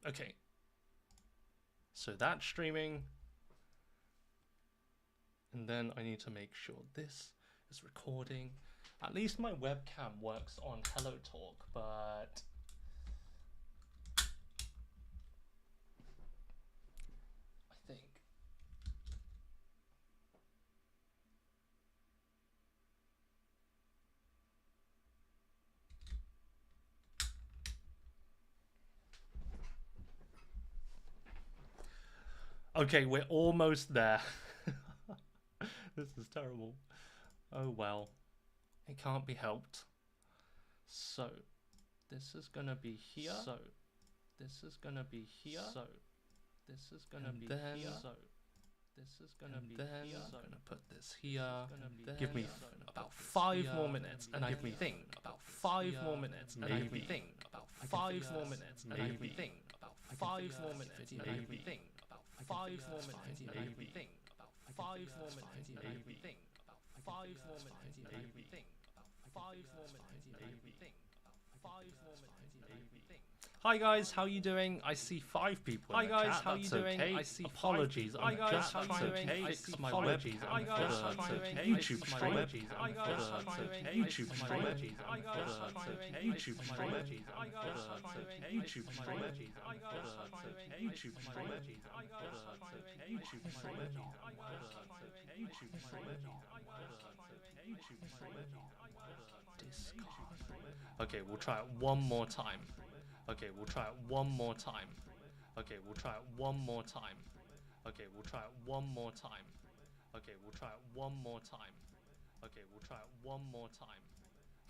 Okay. So that's streaming. And then I need to make sure this is recording. At least my webcam works on HelloTalk, but I think okay, we're almost there. This is terrible. Oh well. It can't be helped. So this is gonna be here. So this is gonna be here. So this is gonna be here. So this is gonna be here. So I'm gonna put this here. Give me about 5 more minutes, and I think about 5 more minutes, and I think about 5 more minutes, and I think about 5 more minutes, and I think about 5 more minutes, and I think about 5 more minutes, and I think about 5 more minutes, and I think about 5 more minutes, and I think about 5 more minutes, and I think. Hi guys, how you doing? I see 5 people. Hi guys, how you doing? I see apologies. I'm just trying to fix my webcam for the YouTube stream. YouTube stream. YouTube stream. YouTube stream. YouTube stream. Okay, we'll try it one more time. Okay, we'll try it one more time. Okay, we'll try it one more time. Okay, we'll try it one more time. Okay, we'll try it one more time. Okay, we'll try it one more time.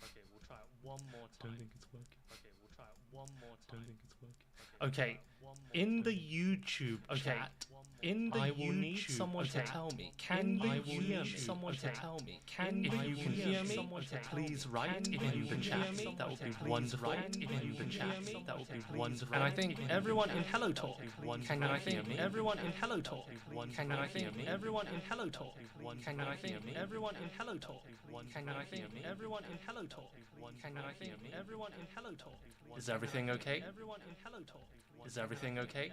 Okay, we'll try it one more time. Don't think it's working. Okay, we'll try it one more time. Don't think it's working. Okay, in the YouTube chat, in the I will need someone to tell me. Can you hear me? Someone to tell me. Can you hear me? Please write in the chat. That would be wonderful. In the chat, that would be wonderful. And I think everyone in HelloTalk. Can I think everyone in HelloTalk? Can I think everyone in HelloTalk? Can I think everyone in HelloTalk? Can I think everyone in HelloTalk? Can I think everyone in HelloTalk? Is everything okay? Everyone in HelloTalk. Is everything okay?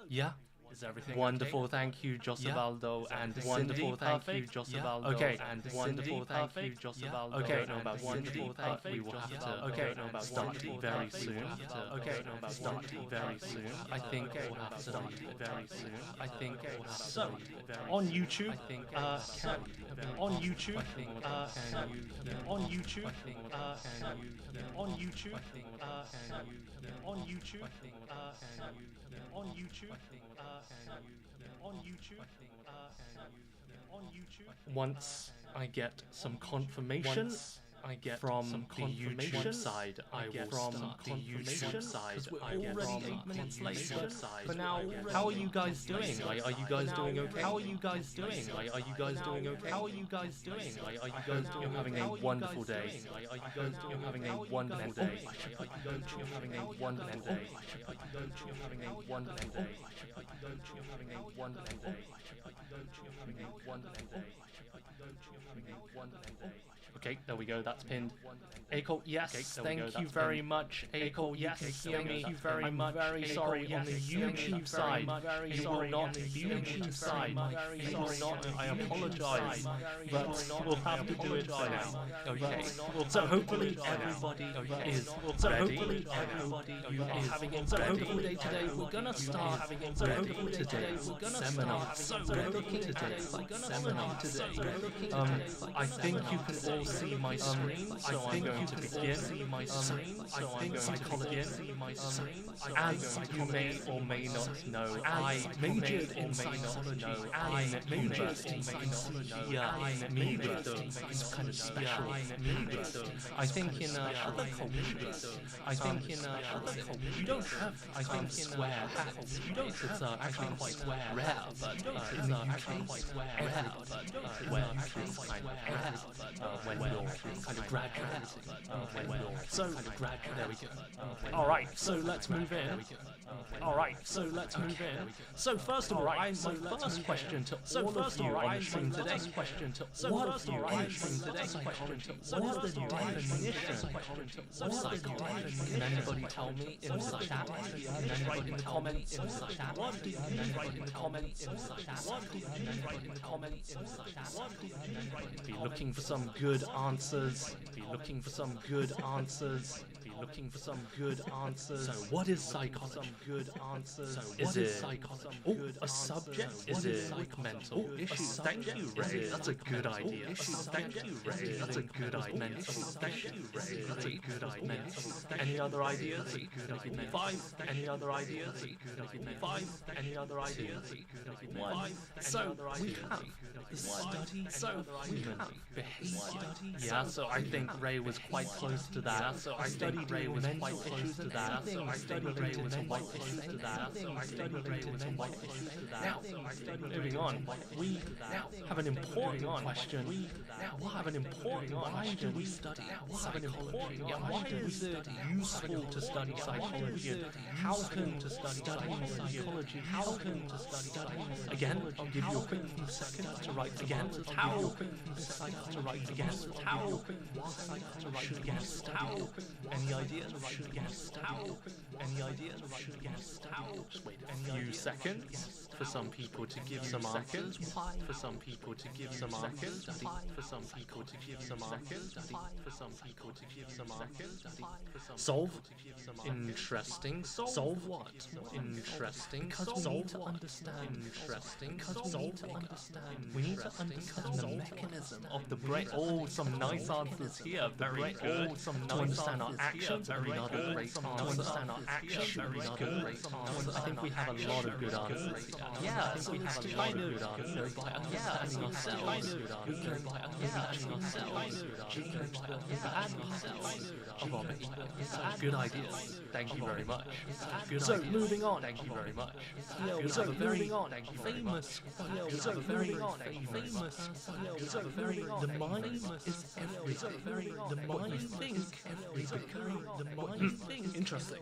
Yeah. Is everything wonderful? Okay? Thank you, Josivaldo, and wonderful. Thank you, Josivaldo. Okay, and wonderful. Thank you, Josivaldo. Okay, no, about wonderful. We will have to. Okay, no, about start very soon. Okay, no, about start very soon. I think we'll have to start very soon. I think so. On YouTube, on YouTube, on YouTube, on YouTube, on YouTube, on YouTube, on YouTube, on YouTube. Once I get some confirmation, I get from the YouTube side. I get from the YouTube side. We're already 8 minutes late. For now, how are you guys doing? Are you guys doing okay? How are you guys doing? Are you guys doing okay? How are you guys doing? Are you guys doing having a wonderful day? Are you guys doing having a wonderful day? Are you guys having a wonderful day? Are you guys having a wonderful day? Are you guys having a wonderful day? Are you guys having a wonderful day? Are you guys having a wonderful day? Okay, there we go, that's pinned. Aiko, yes, thank you very much. Aiko, yes, thank you very much. I'm very sorry on the YouTube side. You will not, the YouTube side. You will not, I apologize. But we'll have to do it for now. Okay, so hopefully everybody is ready. So hopefully today we're gonna start. So hopefully today we're gonna seminar. So hopefully today we're gonna seminar today. I think you can all see my screen, so I'm going to begin. I think I'm going to begin. As you may or may not know, I majored in psychology. I majored in psychology. I majored in some kind of special major. I think in other cultures, you don't have square hats. You don't. It's actually quite rare, but in the UK, rare, but where actually quite rare. when you're kind of graduating. So there we go. All right, so let's move in. All right, so let's move in. So first of all, my first question to all of you on the stream today. What of you on the stream today? What is the definition of psychology? Can anybody tell me in the chat? Can anybody in the comments in the chat? Can anybody in the comments in the chat? Can anybody in the comments in the chat? Be looking for some good answers. Be looking for some good answers. Looking for some good answers. So what is psychology? Some good answers. So is it psychology? Oh, a subject? Is it like mental issues? Thank you, Ray. That's a good idea. Thank you, Ray. That's a good idea. Thank you, Ray. That's a good idea. Any other ideas? Five. Any other ideas? Five. Any other ideas? One. So we have the study. So we have behavior. Yeah. So I think Ray was quite close to that. So I studied. Ray was quite close to that. So I studied Ray was quite close to that. So I studied Ray was quite close to that. Now, moving on, we now have an important question. We now have an important question. Why do we study? Psychology? Why is it useful to study psychology? How can to study psychology? How can to study? Again, I'll give you a quick few seconds to write again. How? To write again. How? To write again. How? Any ideas? Should guess how? Any ideas? Should guess how? Just wait a few seconds for some people to give some answers. For some people to give some answers. For some people to give some answers. For some people to give some answers. Solve. Interesting. Solve what? Interesting. Because we need to understand. Interesting. Because we need to understand. We need to understand the mechanism of the brain. Oh, some nice answers here. Very good. Oh, some nice understand our actions. Very good. To understand our actions. Very good. I think we have a lot of good answers. Yeah, I think we have a lot of good answers. By understanding ourselves, we can by understanding ourselves, we can understand ourselves of our behavior. Good ideas. Thank you very much. So moving on. Thank you very much. So moving on. Famous. So moving on. Famous. So very. The mind is everything. The mind think everything. The mind think. Interesting.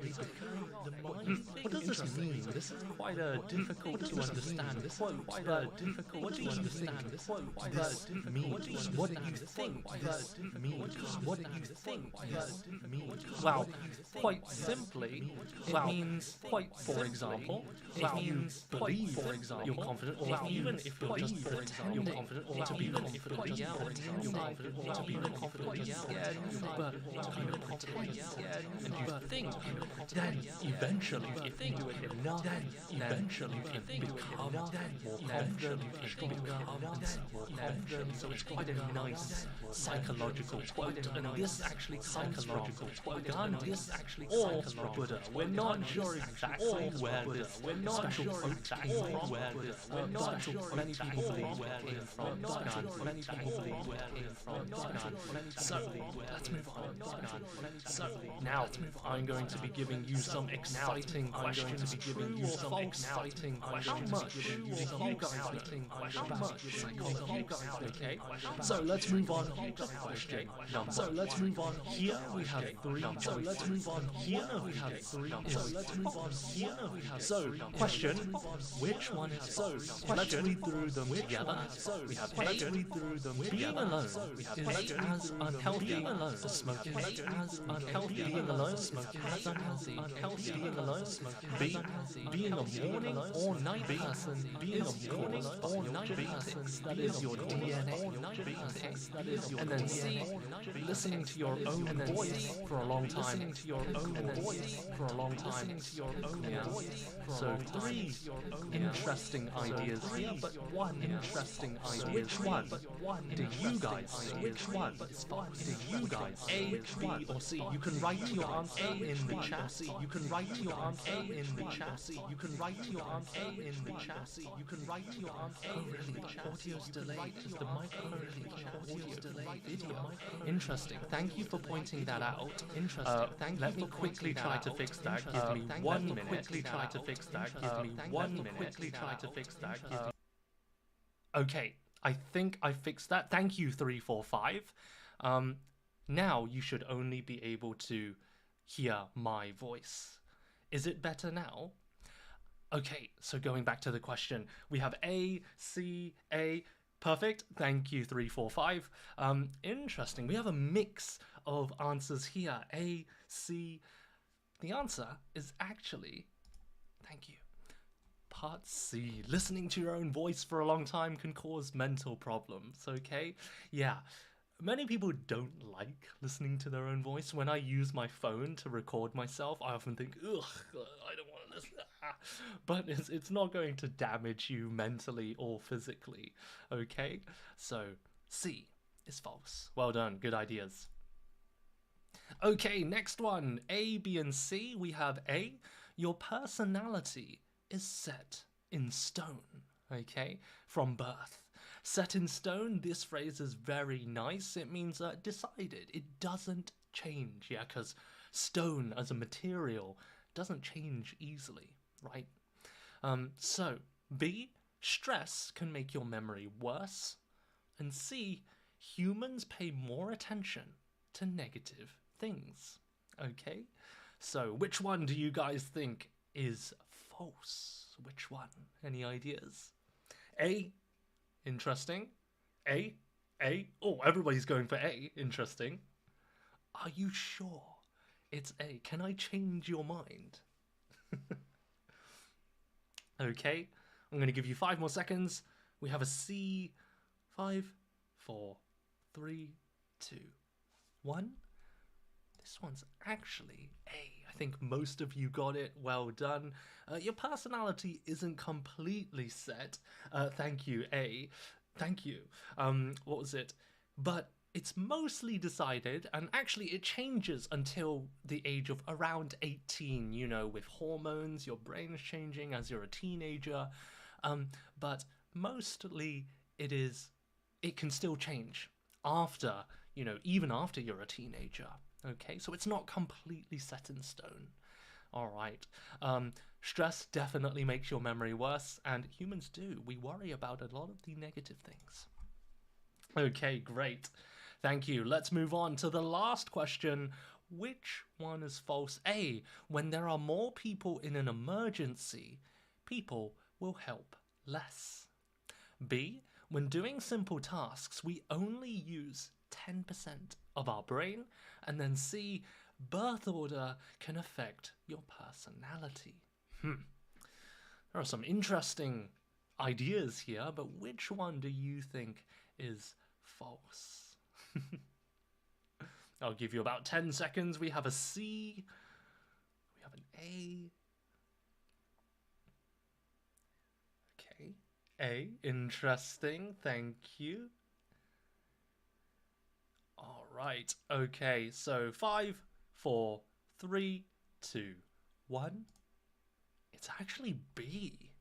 What does this mean? This is quite a difficult to understand. This quote. Quite a difficult to understand. This quote. This means. What do you think? This means. What do you think? This means. Well, quite simply, it means quite. For example, it means believe. For example, you're confident, or even if you're just pretending, you're confident, or to be confident. Yeah, for example, you're confident, or to be confident. Yeah, but kind of confident. And you think, then eventually, if you do it enough, then eventually you can become more confident. You can become more confident. So it's quite a nice psychological quote, and this actually psychological quote. This actually psychological Buddha. We're not sure exactly where this special quote came from. But many people believe where it came from. Many people believe where it came from. So let's move on. So now I'm going to be giving you some exciting questions. I'm going to be giving you some exciting questions. How much? Exciting questions. Okay. So let's move on. Question number. So let's move on. Here we have three. So let's move on. Here we have three. So let's move on. Here we have. So question. Which one is so? Let's read through them together. So we have let's read through them. Being alone. We have is as unhealthy. Being alone. Smoking is as unhealthy. Being alone. Smoking is unhealthy. Unhealthy. Being alone. Smoking. Being a morning or night person. Being a morning or night person. That is your DNA. That is your. And then C. Listening to your own voice for a long time. Listening to your own voice for a long time. Listening to your own voice. So three interesting ideas here, but one interesting idea. Which one? Do you guys? Which one? Do you guys? A, B, or C? You can write your answer in the chat. You can write your answer in the chat. You can write your answer in the chat. You can write your answer. Oh really? The audio's delayed. Is the microphone audio's delayed? Video. Interesting. Thank you for pointing that out. Interesting. Thank you. Let me quickly try to fix that. Give me 1 minute. Quickly try to fix that. Give me 1 minute. Quickly try to fix that. Okay, I think I fixed that. Thank you, 345. Now you should only be able to hear my voice. Is it better now? Okay, so going back to the question, we have A, C, A. Perfect. Thank you, 345. Interesting. We have a mix of answers here. A, C. The answer is actually, thank you, part C. Listening to your own voice for a long time can cause mental problems, okay? Yeah. Many people don't like listening to their own voice. When I use my phone to record myself, I often think, ugh, I don't want to listen. But it's not going to damage you mentally or physically, okay? So, C is false. Well done, good ideas. Okay, next one. A, B, and C. We have A. Your personality is set in stone, okay, from birth. Set in stone, this phrase is very nice. It means decided. It doesn't change, yeah, because stone as a material doesn't change easily, right? So, B, stress can make your memory worse. And C, humans pay more attention to negative things, okay? So, which one do you guys think is false? Which one? Any ideas? A, interesting. A. Oh, everybody's going for A. Interesting. Are you sure it's A? Can I change your mind? Okay, I'm going to give you 5 more seconds. We have a C. 5, 4, 3, 2, 1. This one's actually A. I think most of you got it. Well done. Your personality isn't completely set. Thank you, A. Thank you. What was it? But it's mostly decided, and actually it changes until the age of around 18, you know, with hormones, your brain is changing as you're a teenager. But mostly it can still change after, you know, even after you're a teenager. Okay, so it's not completely set in stone. All right. Stress definitely makes your memory worse, and humans do. We worry about a lot of the negative things. Okay, great. Thank you. Let's move on to the last question. Which one is false? A, when there are more people in an emergency, people will help less. B, when doing simple tasks, we only use 10% of our brain. And then C, birth order can affect your personality. There are some interesting ideas here, but which one do you think is false? I'll give you about 10 seconds. We have a C. We have an A. Okay. A. Interesting. Thank you. All right. Okay. So 5, 4, 3, 2, 1. It's actually B.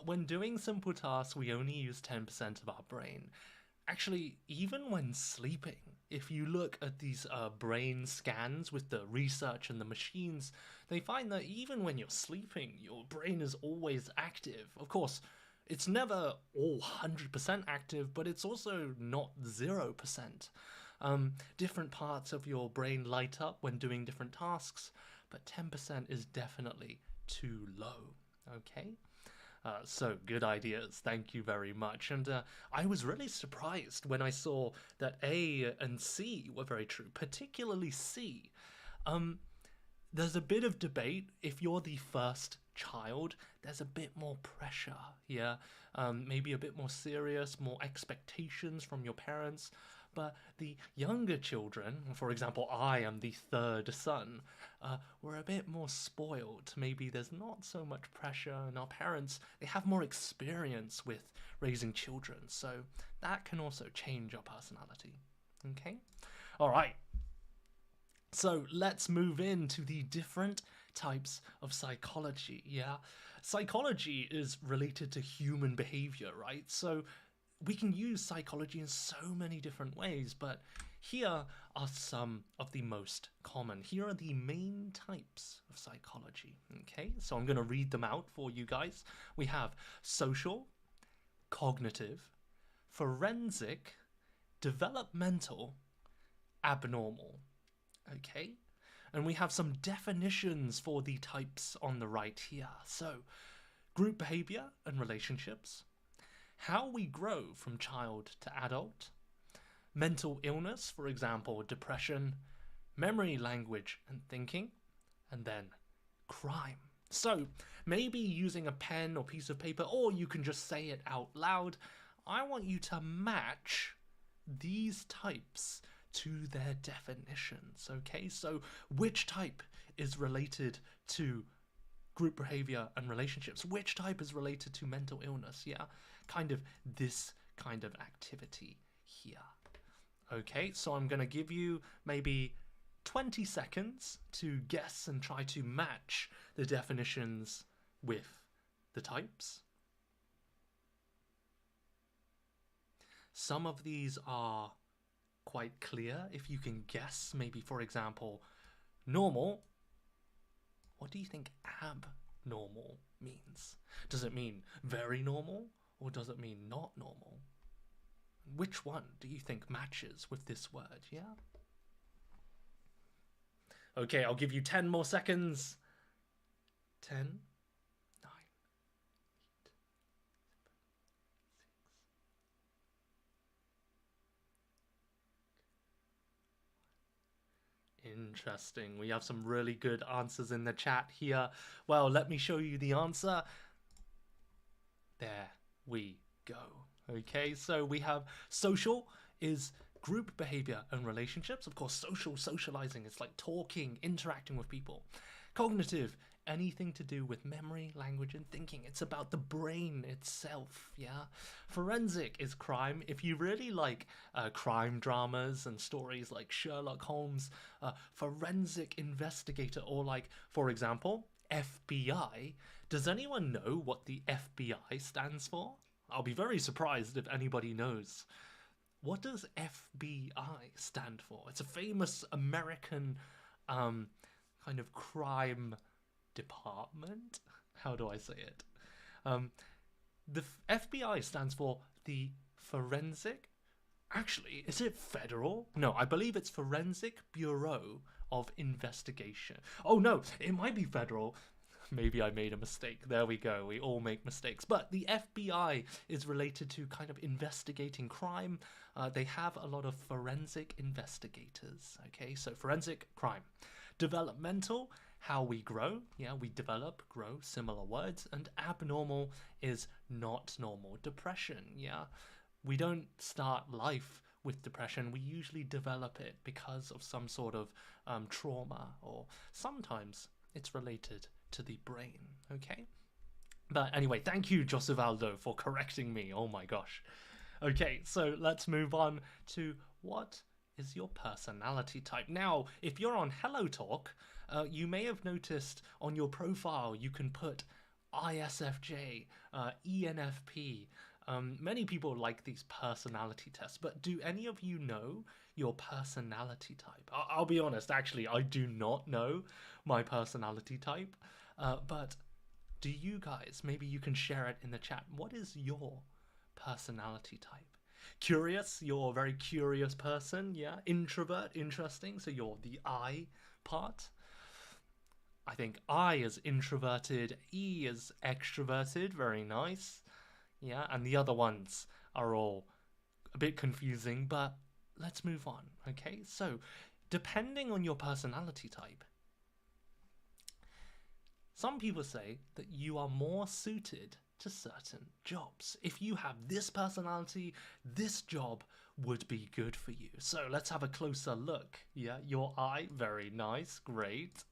When doing simple tasks, we only use 10% of our brain. Actually, even when sleeping, if you look at these brain scans with the research and the machines, they find that even when you're sleeping, your brain is always active. Of course, it's never all 100% active, but it's also not 0%. Different parts of your brain light up when doing different tasks, but 10% is definitely too low, okay? So good ideas, thank you very much. And I was really surprised when I saw that A and C were very true, particularly C. There's a bit of debate. If you're the first child, there's a bit more pressure, yeah? Maybe a bit more serious, more expectations from your parents. But the younger children, for example, I am the third son, we're a bit more spoiled. Maybe there's not so much pressure, and our parents, they have more experience with raising children, so that can also change our personality. Okay? All right. So let's move into the different types of psychology, yeah? Psychology is related to human behavior, right? So we can use psychology in so many different ways, but here are some of the most common. Here are the main types of psychology, okay? So I'm going to read them out for you guys. We have social, cognitive, forensic, developmental, abnormal. Okay? And we have some definitions for the types on the right here. So, group behavior and relationships, how we grow from child to adult, mental illness, for example, depression, memory, language, and thinking, and then crime. So, maybe using a pen or piece of paper, or you can just say it out loud, I want you to match these types to their definitions, okay? So, which type is related to group behavior and relationships? Which type is related to mental illness? Yeah, kind of this kind of activity here. Okay, so I'm going to give you maybe 20 seconds to guess and try to match the definitions with the types. Some of these are quite clear if you can guess. Maybe, for example, normal. What do you think abnormal means? Does it mean very normal, or does it mean not normal? Which one do you think matches with this word, yeah? Okay, I'll give you 10 more seconds. 10, 9, 8, 7, Interesting. We have some really good answers in the chat here. Well, let me show you the answer. There we go. Okay, so we have social is group behavior and relationships. Of course, socializing is like talking, interacting with people. Cognitive, anything to do with memory, language, and thinking. It's about the brain itself, yeah? Forensic is crime. If you really like crime dramas and stories like Sherlock Holmes, forensic investigator, or like, for example, FBI. Does anyone know what the FBI stands for? I'll be very surprised if anybody knows. What does FBI stand for? It's a famous American kind of crime department. How do I say it? The FBI stands for the Forensic. Actually, is it federal? No, I believe it's Forensic Bureau of Investigation. Oh no, it might be federal. Maybe I made a mistake. There we go. We all make mistakes. But the FBI is related to kind of investigating crime. They have a lot of forensic investigators. Okay, so forensic, crime. Developmental, how we grow. Yeah, we develop, grow, similar words. And abnormal is not normal. Depression, yeah. We don't start life with depression. We usually develop it because of some sort of trauma, or sometimes it's related to the brain, okay? But anyway, thank you, Josivaldo, for correcting me. Oh my gosh. Okay, so let's move on to what is your personality type. Now, if you're on HelloTalk, you may have noticed on your profile you can put ISFJ, ENFP. Many people like these personality tests, but do any of you know your personality type? I'll be honest, actually, I do not know my personality type, but do you guys, maybe you can share it in the chat. What is your personality type? Curious, you're a very curious person, yeah? Introvert, interesting, so you're the I part. I think I is introverted, E is extroverted, very nice. Yeah, and the other ones are all a bit confusing, but let's move on, okay? So, depending on your personality type, some people say that you are more suited to certain jobs. If you have this personality, this job would be good for you. So let's have a closer look. Yeah, your I, very nice, great.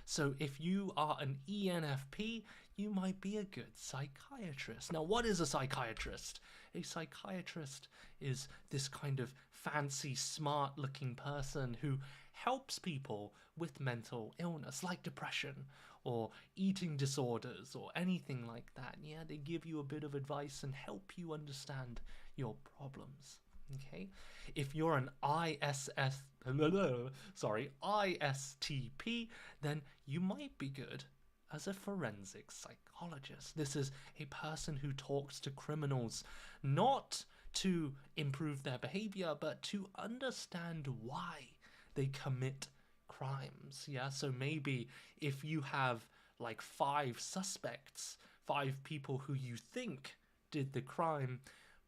So if you are an ENFP, you might be a good psychiatrist. Now, what is a psychiatrist? A psychiatrist is this kind of fancy, smart-looking person who helps people with mental illness, like depression or eating disorders or anything like that. Yeah, they give you a bit of advice and help you understand your problems. Okay, if you're an ISTP, then you might be good as a forensic psychologist. This is a person who talks to criminals, not to improve their behavior, but to understand why they commit crimes. Yeah, so maybe if you have like 5 suspects, 5 people who you think did the crime,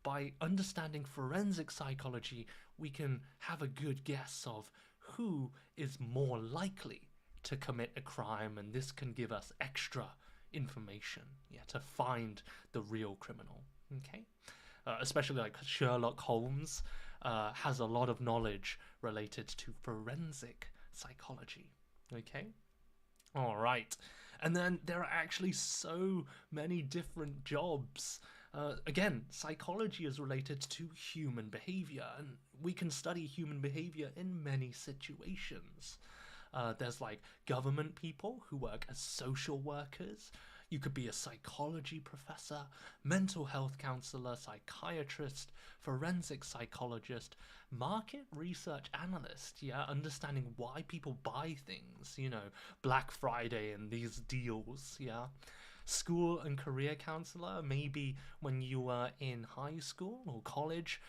by understanding forensic psychology, we can have a good guess of who is more likely to commit a crime, and this can give us extra information, yeah, to find the real criminal. Okay, especially like Sherlock Holmes has a lot of knowledge related to forensic psychology. Okay, all right, and then there are actually so many different jobs. Again, psychology is related to human behavior, and we can study human behavior in many situations. There's like government people who work as social workers. You could be a psychology professor, mental health counselor, psychiatrist, forensic psychologist, market research analyst, yeah, understanding why people buy things, you know, Black Friday and these deals, yeah. School and career counselor, maybe when you were in high school or college,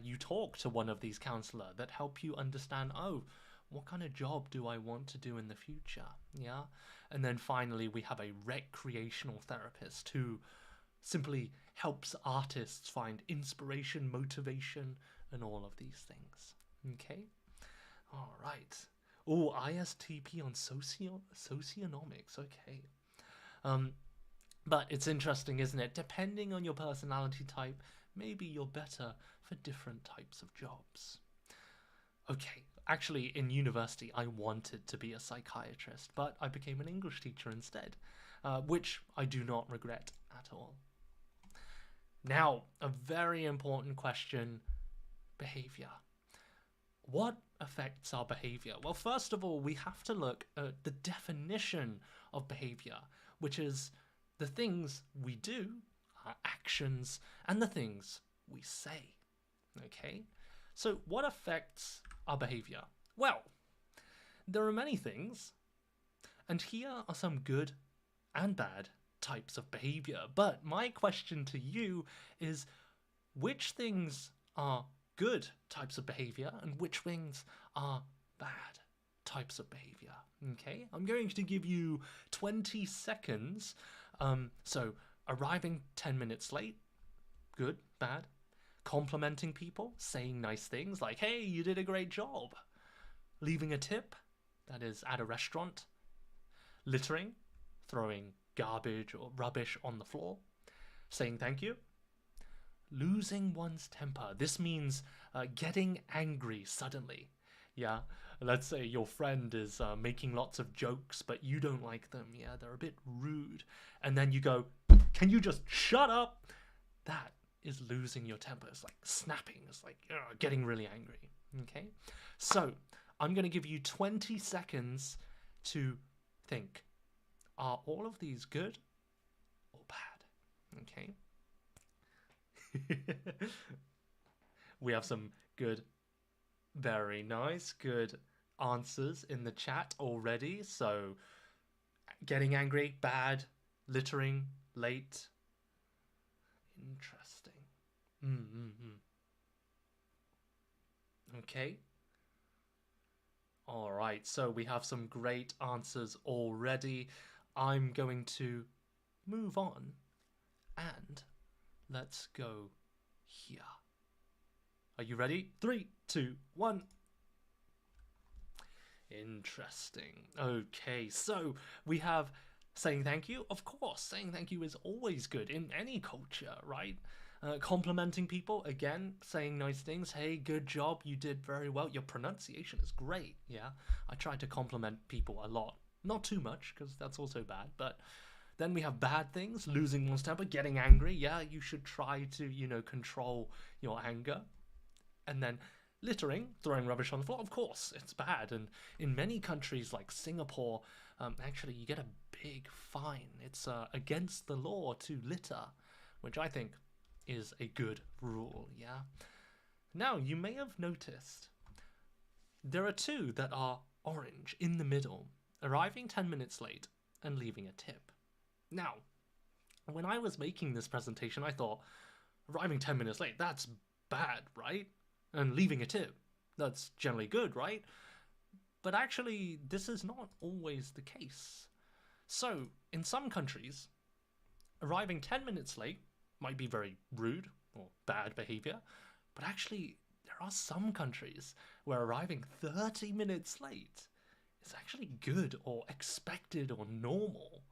you talk to one of these counselor that help you understand, oh, what kind of job do I want to do in the future? Yeah. And then finally, we have a recreational therapist who simply helps artists find inspiration, motivation, and all of these things. Okay. All right. Oh, ISTP on socionomics. Okay. But it's interesting, isn't it? Depending on your personality type, maybe you're better for different types of jobs. Okay, actually, in university, I wanted to be a psychiatrist, but I became an English teacher instead, which I do not regret at all. Now, a very important question, behavior. What affects our behavior? Well, first of all, we have to look at the definition of behavior, which is the things we do, our actions, and the things we say. Okay? So what affects our behavior? Well, there are many things, and here are some good and bad types of behavior. But my question to you is, which things are good types of behavior and which things are bad types of behavior? Okay, I'm going to give you 20 seconds. So arriving 10 minutes late, good, bad. Complimenting people, saying nice things like, hey, you did a great job. Leaving a tip, that is at a restaurant. Littering, throwing garbage or rubbish on the floor. Saying thank you. Losing one's temper, this means getting angry suddenly. Yeah, let's say your friend is making lots of jokes, but you don't like them. Yeah, they're a bit rude. And then you go, can you just shut up? That is losing your temper. It's like snapping. It's like getting really angry. Okay? So, I'm going to give you 20 seconds to think. Are all of these good or bad? Okay? We have some good, very nice, good answers in the chat already. So, getting angry, bad. Littering, late. Interesting. Okay. All right, so we have some great answers already. I'm going to move on and let's go here. Are you ready? 3, 2, 1. Interesting. Okay, so we have saying thank you. Of course, saying thank you is always good in any culture, right? Complimenting people, again, saying nice things. Hey, good job, you did very well. Your pronunciation is great, yeah? I try to compliment people a lot. Not too much, because that's also bad, but then we have bad things, losing one's temper, getting angry. Yeah, you should try to, control your anger. And then littering, throwing rubbish on the floor, of course, it's bad. And in many countries like Singapore, actually, you get a big fine. It's against the law to litter, which I think is a good rule, yeah? Now, you may have noticed there are 2 that are orange in the middle, arriving 10 minutes late and leaving a tip. Now, when I was making this presentation, I thought, arriving 10 minutes late, that's bad, right? And leaving a tip, that's generally good, right? But actually, this is not always the case. So, in some countries, arriving 10 minutes late might be very rude or bad behavior, but actually, there are some countries where arriving 30 minutes late is actually good or expected or normal.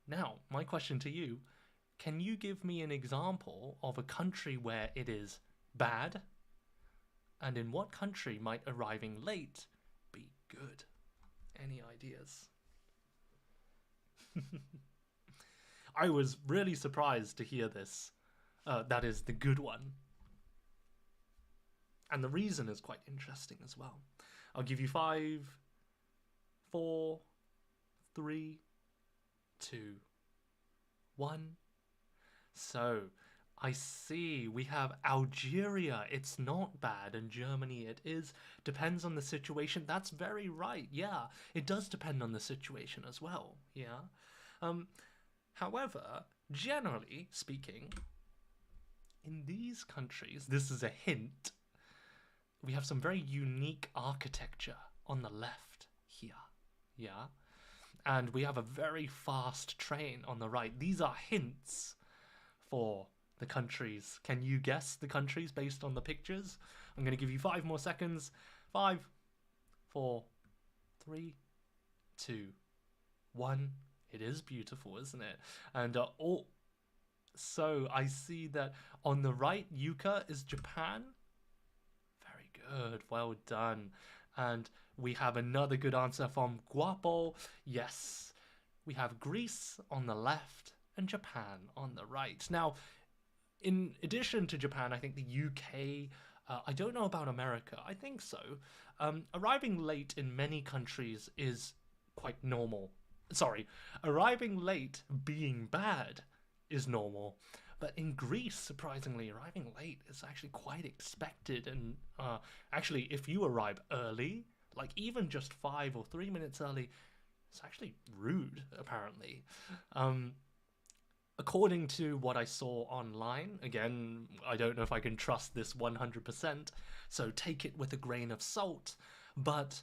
Now, my question to you, can you give me an example of a country where it is bad? And in what country might arriving late be good? Any ideas? I was really surprised to hear this. That is the good one. And the reason is quite interesting as well. I'll give you 5, 4, 3, 2, 1. So, I see we have Algeria. It's not bad, and Germany it is. Depends on the situation. That's very right. Yeah, it does depend on the situation as well. Yeah. However, generally speaking, in these countries, this is a hint, we have some very unique architecture on the left here. Yeah. And we have a very fast train on the right. These are hints for the countries. Can you guess the countries based on the pictures? I'm going to give you 5 more seconds. 5, 4, 3, 2, 1. It is beautiful, isn't it? And so I see that on the right, Yuka is Japan. Very good. Well done. And we have another good answer from Guapo. Yes. We have Greece on the left and Japan on the right. Now, in addition to Japan, I think the UK, I don't know about America, I think so. Arriving late in many countries is quite normal. Sorry, arriving late being bad is normal. But in Greece, surprisingly, arriving late is actually quite expected. And actually, if you arrive early, like even just 5 or 3 minutes early, it's actually rude, apparently. According to what I saw online, again, I don't know if I can trust this 100%, so take it with a grain of salt, but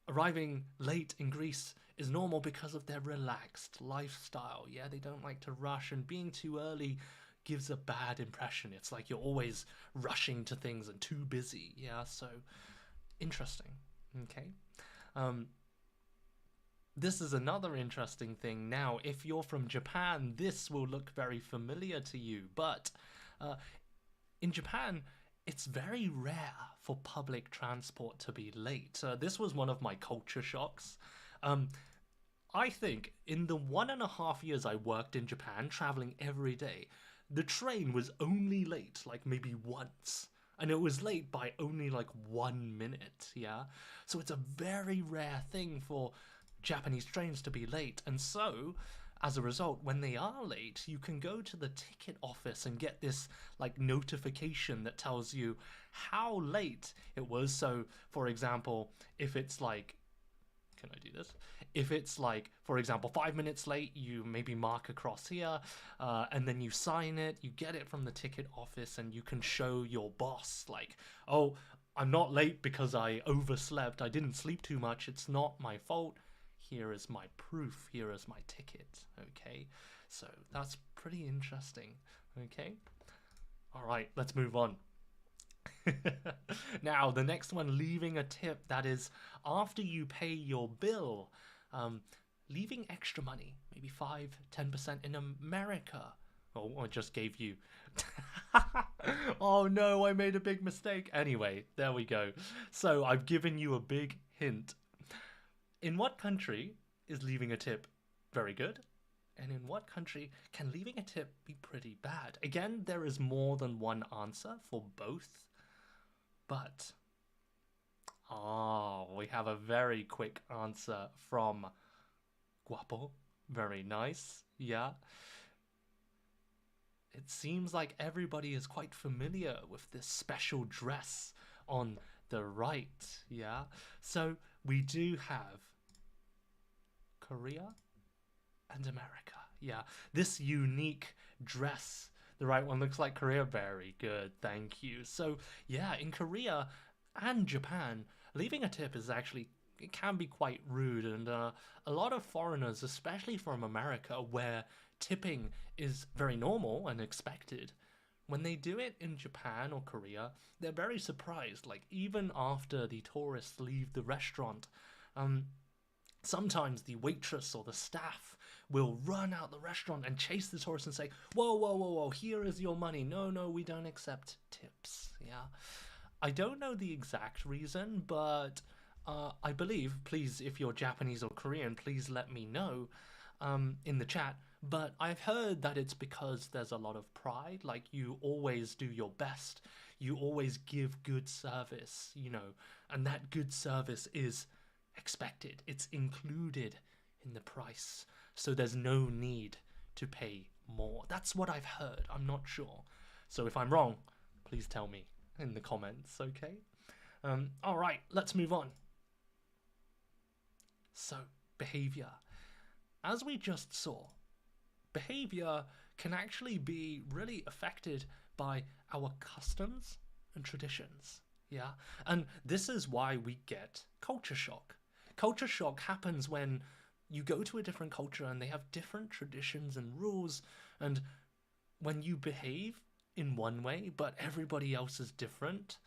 arriving late in Greece is normal because of their relaxed lifestyle. Yeah, they don't like to rush, and being too early gives a bad impression. It's like you're always rushing to things and too busy. Yeah, so interesting. Okay. This is another interesting thing. Now, if you're from Japan, this will look very familiar to you. But in Japan, it's very rare for public transport to be late. This was one of my culture shocks. I think in the 1.5 years I worked in Japan, traveling every day, the train was only late like maybe once. And it was late by only like 1 minute, yeah? So it's a very rare thing for Japanese trains to be late. And so, as a result, when they are late, you can go to the ticket office and get this like notification that tells you how late it was. So, for example, if it's like, can I do this? If it's like, for example, 5 minutes late, you maybe mark across here, and then you sign it, you get it from the ticket office, and you can show your boss, like, oh, I'm not late because I overslept, I didn't sleep too much, it's not my fault. Here is my proof, here is my ticket, okay? So that's pretty interesting, okay? All right, let's move on. Now, the next one, leaving a tip, that is after you pay your bill, leaving extra money, maybe 5, 10% in America. Oh, I just gave you. Oh no, I made a big mistake. Anyway, there we go. So I've given you a big hint. In what country is leaving a tip very good? And in what country can leaving a tip be pretty bad? Again, there is more than one answer for both. But, we have a very quick answer from Guapo. Very nice, yeah. It seems like everybody is quite familiar with this special dress on the right, yeah. So we do have Korea and America, yeah. This unique dress The right one looks like Korea. Very good, thank you. So yeah, in Korea and Japan, leaving a tip is actually, it can be quite rude, and a lot of foreigners, especially from America, where tipping is very normal and expected, when they do it in Japan or Korea, they're very surprised. Like, even after the tourists leave the restaurant, um, sometimes the waitress or the staff will run out the restaurant and chase the tourists and say, "Whoa, whoa, whoa, whoa, here is your money. No, no, we don't accept tips." Yeah. I don't know the exact reason, but I believe, please, if you're Japanese or Korean, please let me know in the chat. But I've heard that it's because there's a lot of pride. Like, you always do your best, you always give good service, you know, and that good service is expected, it's included in the price. So there's no need to pay more. That's what I've heard. I'm not sure. So if I'm wrong, please tell me in the comments, okay? All right, let's move on. So, behavior. As we just saw, behavior can actually be really affected by our customs and traditions. Yeah, and this is why we get culture shock. Culture shock happens when you go to a different culture and they have different traditions and rules, and when you behave in one way but everybody else is different,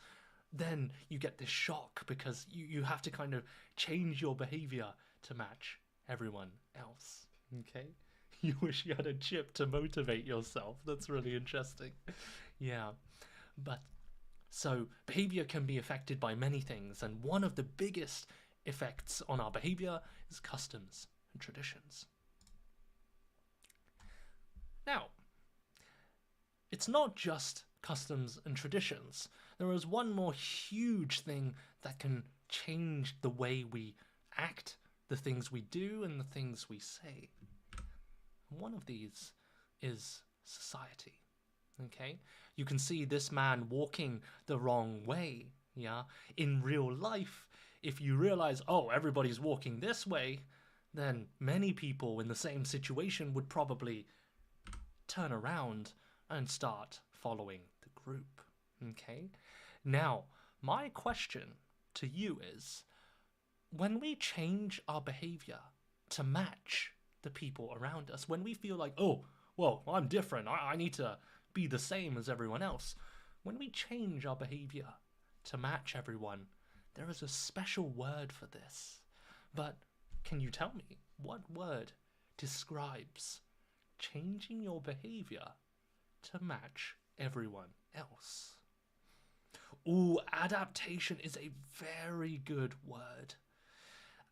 then you get this shock because you have to kind of change your behavior to match everyone else. Okay? You wish you had a chip to motivate yourself. That's really interesting. Yeah. But so behavior can be affected by many things, and one of the biggest effects on our behavior is customs and traditions. Now, it's not just customs and traditions. There is one more huge thing that can change the way we act, the things we do, and the things we say. One of these is society. Okay, you can see this man walking the wrong way. Yeah, in real life, if you realize, oh, everybody's walking this way, then many people in the same situation would probably turn around and start following the group. Okay, now my question to you is, when we change our behavior to match the people around us, when we feel like, oh, well, I'm different, I need to be the same as everyone else, when we change our behavior to match everyone, there is a special word for this. But can you tell me what word describes changing your behavior to match everyone else? Ooh, adaptation is a very good word.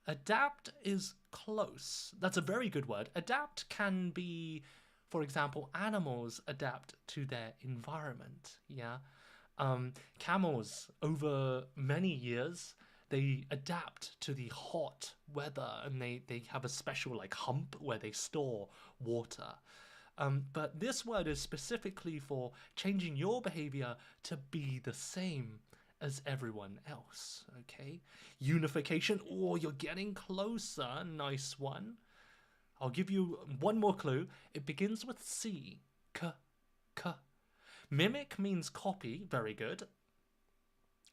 Adapt is close. That's a very good word. Adapt can be, for example, animals adapt to their environment. Yeah, camels, over many years, they adapt to the hot weather, and they have a special like hump where they store water. But this word is specifically for changing your behavior to be the same as everyone else. Okay, unification. Oh, you're getting closer. Nice one. I'll give you one more clue. It begins with C. K. Mimic means copy. Very good.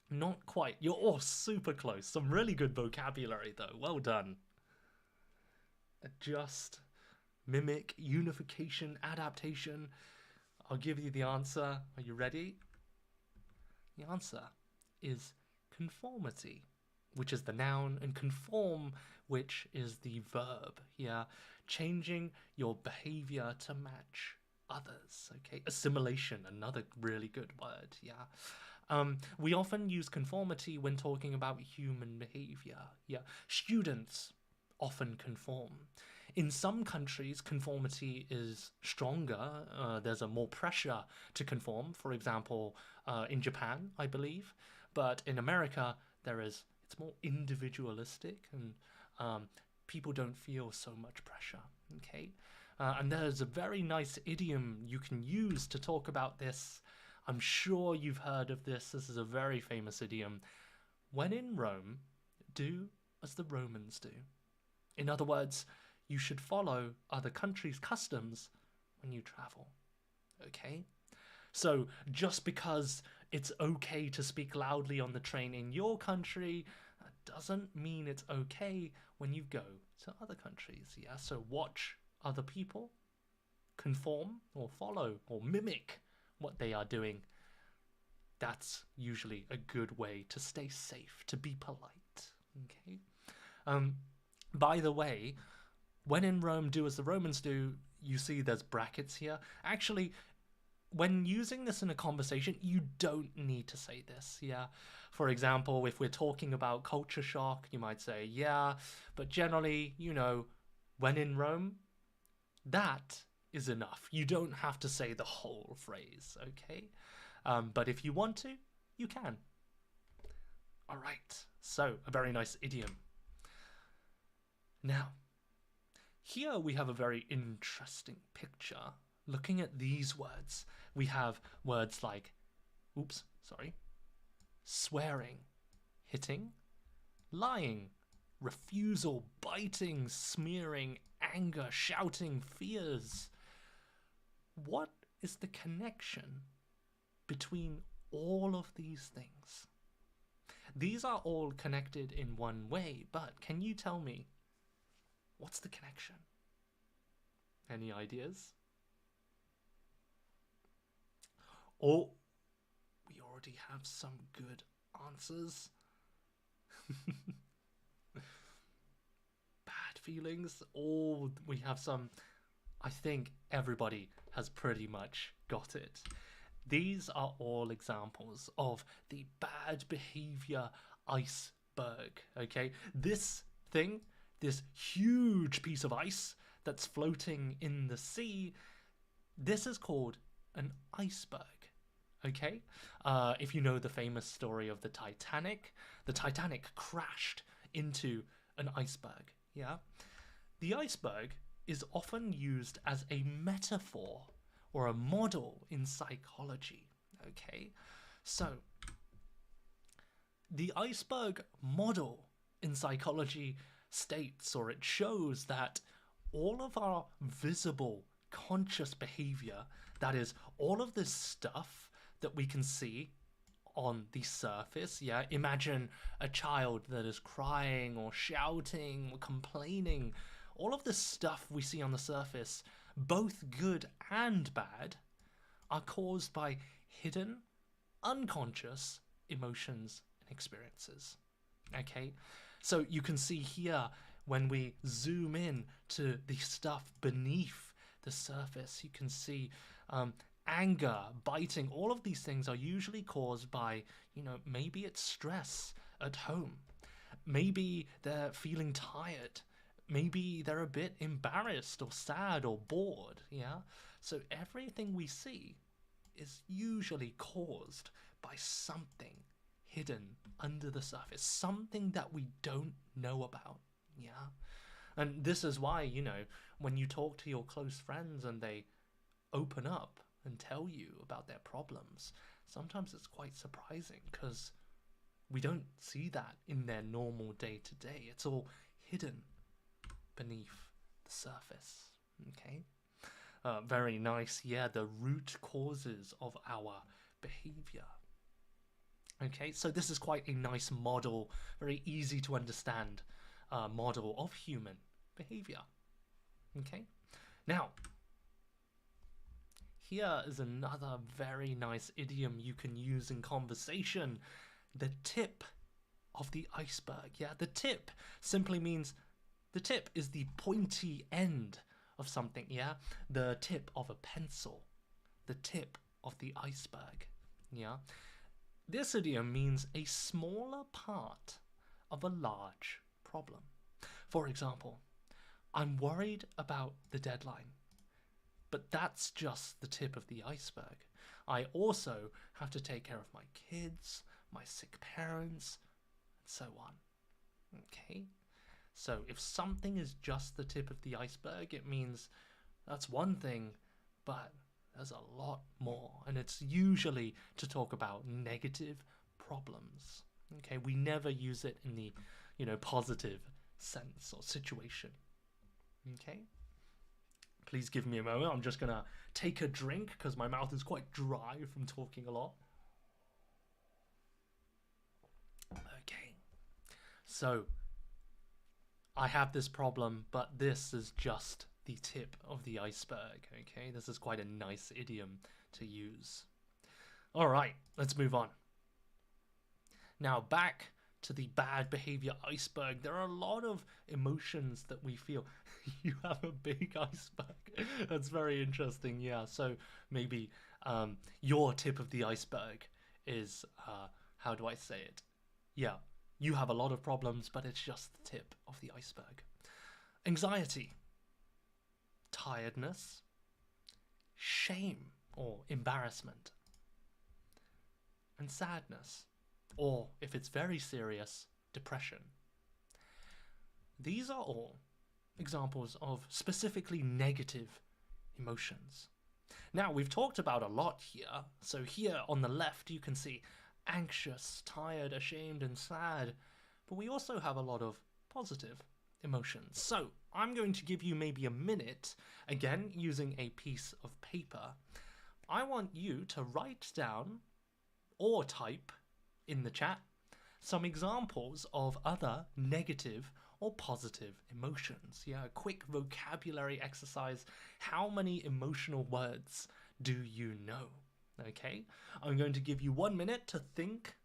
Not quite. You're all super close. Some really good vocabulary, though. Well done. Adjust, mimic, unification, adaptation. I'll give you the answer. Are you ready? The answer is conformity, which is the noun, and conform, which is the verb. Yeah, changing your behavior to match others. Okay, assimilation, another really good word. Yeah, we often use conformity when talking about human behavior. Yeah, students often conform. In some countries, conformity is stronger. There's a more pressure to conform. For example, in Japan, I believe. But in America, it's more individualistic, and people don't feel so much pressure. Okay, and there's a very nice idiom you can use to talk about this. I'm sure you've heard of this. This is a very famous idiom. When in Rome, do as the Romans do. In other words, you should follow other countries' customs when you travel. Okay? So just because it's okay to speak loudly on the train in your country, that doesn't mean it's okay when you go to other countries. Yeah, so watch other people, conform or follow or mimic what they are doing. That's usually a good way to stay safe, to be polite. Okay. By the way, when in Rome, do as the Romans do. You see there's brackets here. Actually, when using this in a conversation, you don't need to say this. Yeah. For example, if we're talking about culture shock, you might say, yeah, but generally, when in Rome, that is enough. You don't have to say the whole phrase, okay? But if you want to, you can. All right, so a very nice idiom. Now, here we have a very interesting picture. Looking at these words, we have words like, swearing, hitting, lying, refusal, biting, smearing, anger, shouting, fears. What is the connection between all of these things? These are all connected in one way, but can you tell me, what's the connection? Any ideas? Oh, we already have some good answers. Bad feelings. Oh, we have some. I think everybody has pretty much got it. These are all examples of the bad behavior iceberg, okay? This thing, this huge piece of ice that's floating in the sea, this is called an iceberg, okay? If you know the famous story of the Titanic crashed into an iceberg, yeah? The iceberg is often used as a metaphor or a model in psychology, okay? So, the iceberg model in psychology states, or it shows, that all of our visible conscious behavior, that is, all of this stuff that we can see on the surface, yeah? Imagine a child that is crying or shouting or complaining. All of this stuff we see on the surface, both good and bad, are caused by hidden, unconscious emotions and experiences. Okay? So you can see here, when we zoom in to the stuff beneath the surface, you can see anger, biting, all of these things are usually caused by, maybe it's stress at home. Maybe they're feeling tired. Maybe they're a bit embarrassed or sad or bored, yeah? So everything we see is usually caused by something hidden under the surface, something that we don't know about, yeah? And this is why, when you talk to your close friends and they open up and tell you about their problems, sometimes it's quite surprising because we don't see that in their normal day-to-day. It's all hidden beneath the surface, okay? Very nice, yeah, the root causes of our behavior. Okay, so this is quite a nice model, very easy to understand model of human behavior. Okay, now, here is another very nice idiom you can use in conversation. The tip of the iceberg. Yeah, the tip simply means the tip is the pointy end of something, yeah? The tip of a pencil. The tip of the iceberg, yeah? This idiom means a smaller part of a large problem. For example, I'm worried about the deadline, but that's just the tip of the iceberg. I also have to take care of my kids, my sick parents, and so on. Okay? So if something is just the tip of the iceberg, it means that's one thing, but there's a lot more. And it's usually to talk about negative problems. Okay? We never use it in the, positive sense or situation. Okay? Please give me a moment. I'm just gonna take a drink because my mouth is quite dry from talking a lot. Okay, so I have this problem, but this is just the tip of the iceberg. Okay, this is quite a nice idiom to use. All right, let's move on. Now back to the bad behavior iceberg. There are a lot of emotions that we feel. You have a big iceberg. That's very interesting. Yeah, so maybe your tip of the iceberg is, how do I say it? Yeah, you have a lot of problems, but it's just the tip of the iceberg. Anxiety, tiredness, shame or embarrassment, and sadness. Or, if it's very serious, depression. These are all examples of specifically negative emotions. Now, we've talked about a lot here. So here on the left, you can see anxious, tired, ashamed, and sad. But we also have a lot of positive emotions. So I'm going to give you maybe a minute, again, using a piece of paper. I want you to write down or type in the chat some examples of other negative or positive emotions. Yeah, a quick vocabulary exercise. How many emotional words do you know? Okay, I'm going to give you 1 minute to think.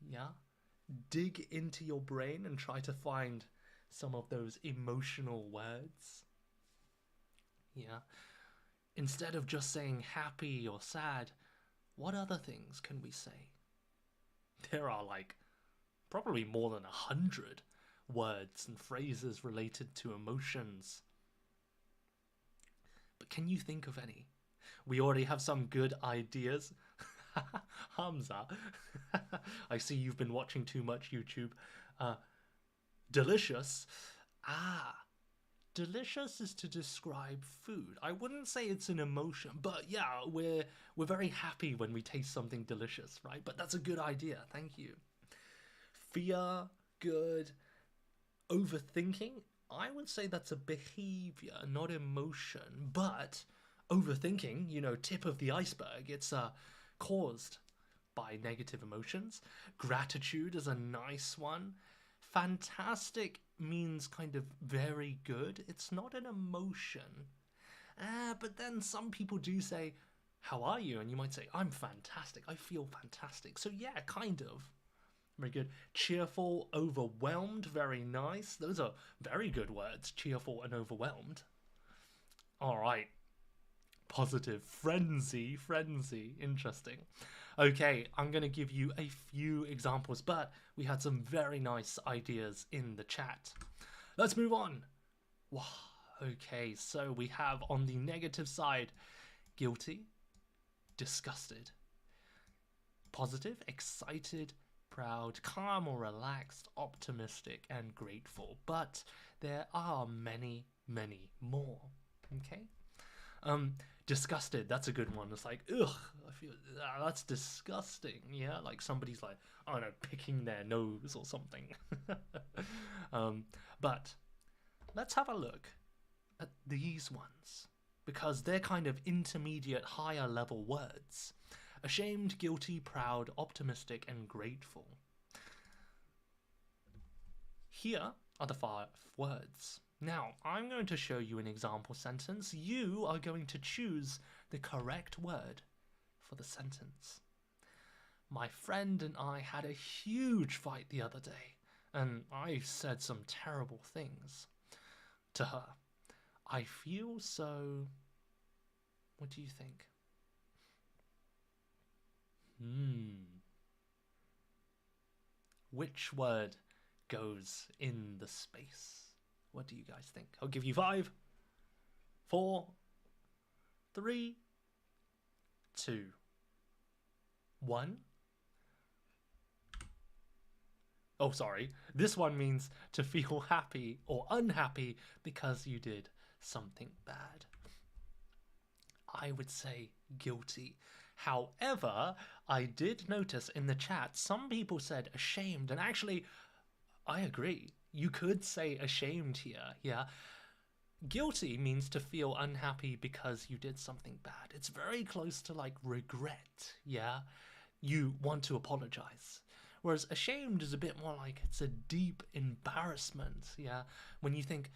Yeah, dig into your brain and try to find some of those emotional words. Yeah, instead of just saying happy or sad, what other things can we say? There are like probably more than 100 words and phrases related to emotions. But can you think of any? We already have some good ideas. Hamza, I see you've been watching too much YouTube. Delicious. Delicious is to describe food. I wouldn't say it's an emotion, but yeah, we're very happy when we taste something delicious, right? But that's a good idea. Thank you. Fear, good. Overthinking, I would say that's a behavior, not emotion. But overthinking, you know, tip of the iceberg, it's caused by negative emotions. Gratitude is a nice one. Fantastic means kind of very good. It's not an emotion. But then some people do say, how are you? And you might say, I'm fantastic. I feel fantastic. So yeah, kind of. Very good. Cheerful, overwhelmed, very nice. Those are very good words, cheerful and overwhelmed. All right. Positive. Frenzy, interesting. Okay, I'm going to give you a few examples, but we had some very nice ideas in the chat. Let's move on. Wow. Okay, so we have on the negative side, guilty, disgusted. Positive, excited, proud, calm or relaxed, optimistic, and grateful. But there are many, many more. Okay? Disgusted, that's a good one. It's like, ugh, I feel that's disgusting. Yeah, like somebody's like, I don't know, picking their nose or something. But let's have a look at these ones, because they're kind of intermediate, higher level words. Ashamed, guilty, proud, optimistic, and grateful. Here are the 5 words. Now, I'm going to show you an example sentence. You are going to choose the correct word for the sentence. My friend and I had a huge fight the other day, and I said some terrible things to her. I feel so... What do you think? Which word goes in the space? What do you guys think? I'll give you 5, 4, 3, 2, 1. Oh, sorry. This one means to feel happy or unhappy because you did something bad. I would say guilty. However, I did notice in the chat some people said ashamed, and actually I agree. You could say ashamed here, yeah. guilty means to feel unhappy because you did something bad. It's very close to like regret, yeah? You want to apologize. Whereas ashamed is a bit more like it's a deep embarrassment, yeah? When you think,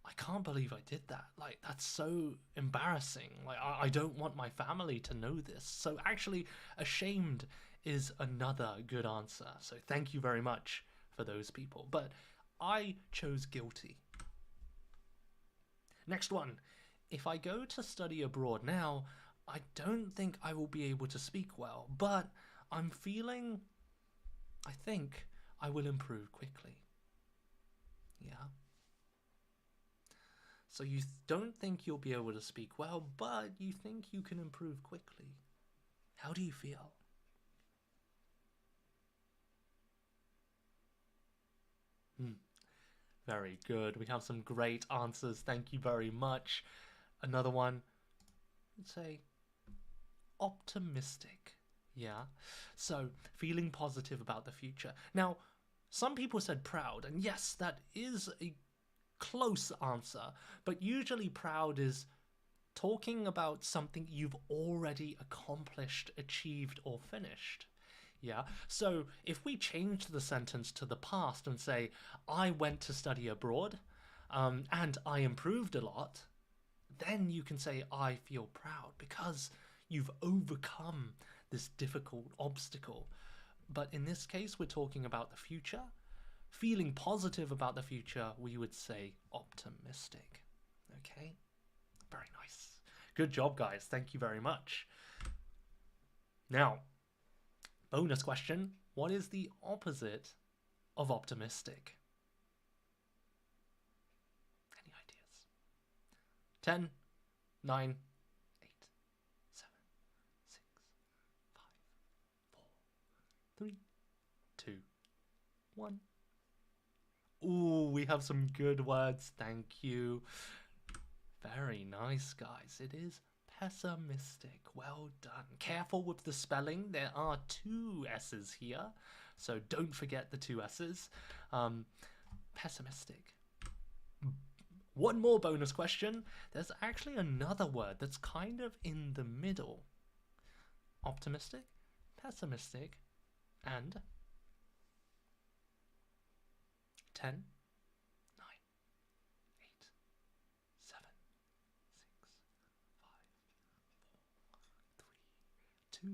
I can't believe I did that. Like, that's so embarrassing. Like, I don't want my family to know this. So actually, ashamed is another good answer. So thank you very much for those people. But I chose guilty. Next one. If I go to study abroad now, I don't think I will be able to speak well, but I think I will improve quickly. Yeah. So you don't think you'll be able to speak well, but you think you can improve quickly. How do you feel? Very good. We have some great answers. Thank you very much. Another one, let's say optimistic. Yeah. So feeling positive about the future. Now, some people said proud, and yes, that is a close answer, but usually proud is talking about something you've already accomplished, achieved, or finished. Yeah, so if we change the sentence to the past and say, I went to study abroad and I improved a lot, then you can say, I feel proud because you've overcome this difficult obstacle. But in this case, we're talking about the future. Feeling positive about the future, we would say optimistic. Okay? Very nice. Good job, guys. Thank you very much. Now, bonus question. What is the opposite of optimistic? Any ideas? 10, 9, 8, 7, 6, 5, 4, 3, 2, 1. Ooh, we have some good words. Thank you. Very nice, guys. It is pessimistic. Well done. Careful with the spelling. There are 2 S's here, so don't forget the 2 S's. Pessimistic. One more bonus question. There's actually another word that's kind of in the middle. Optimistic, pessimistic, and 10, 9, 8, 7, 6, 5, 4, 3, 2,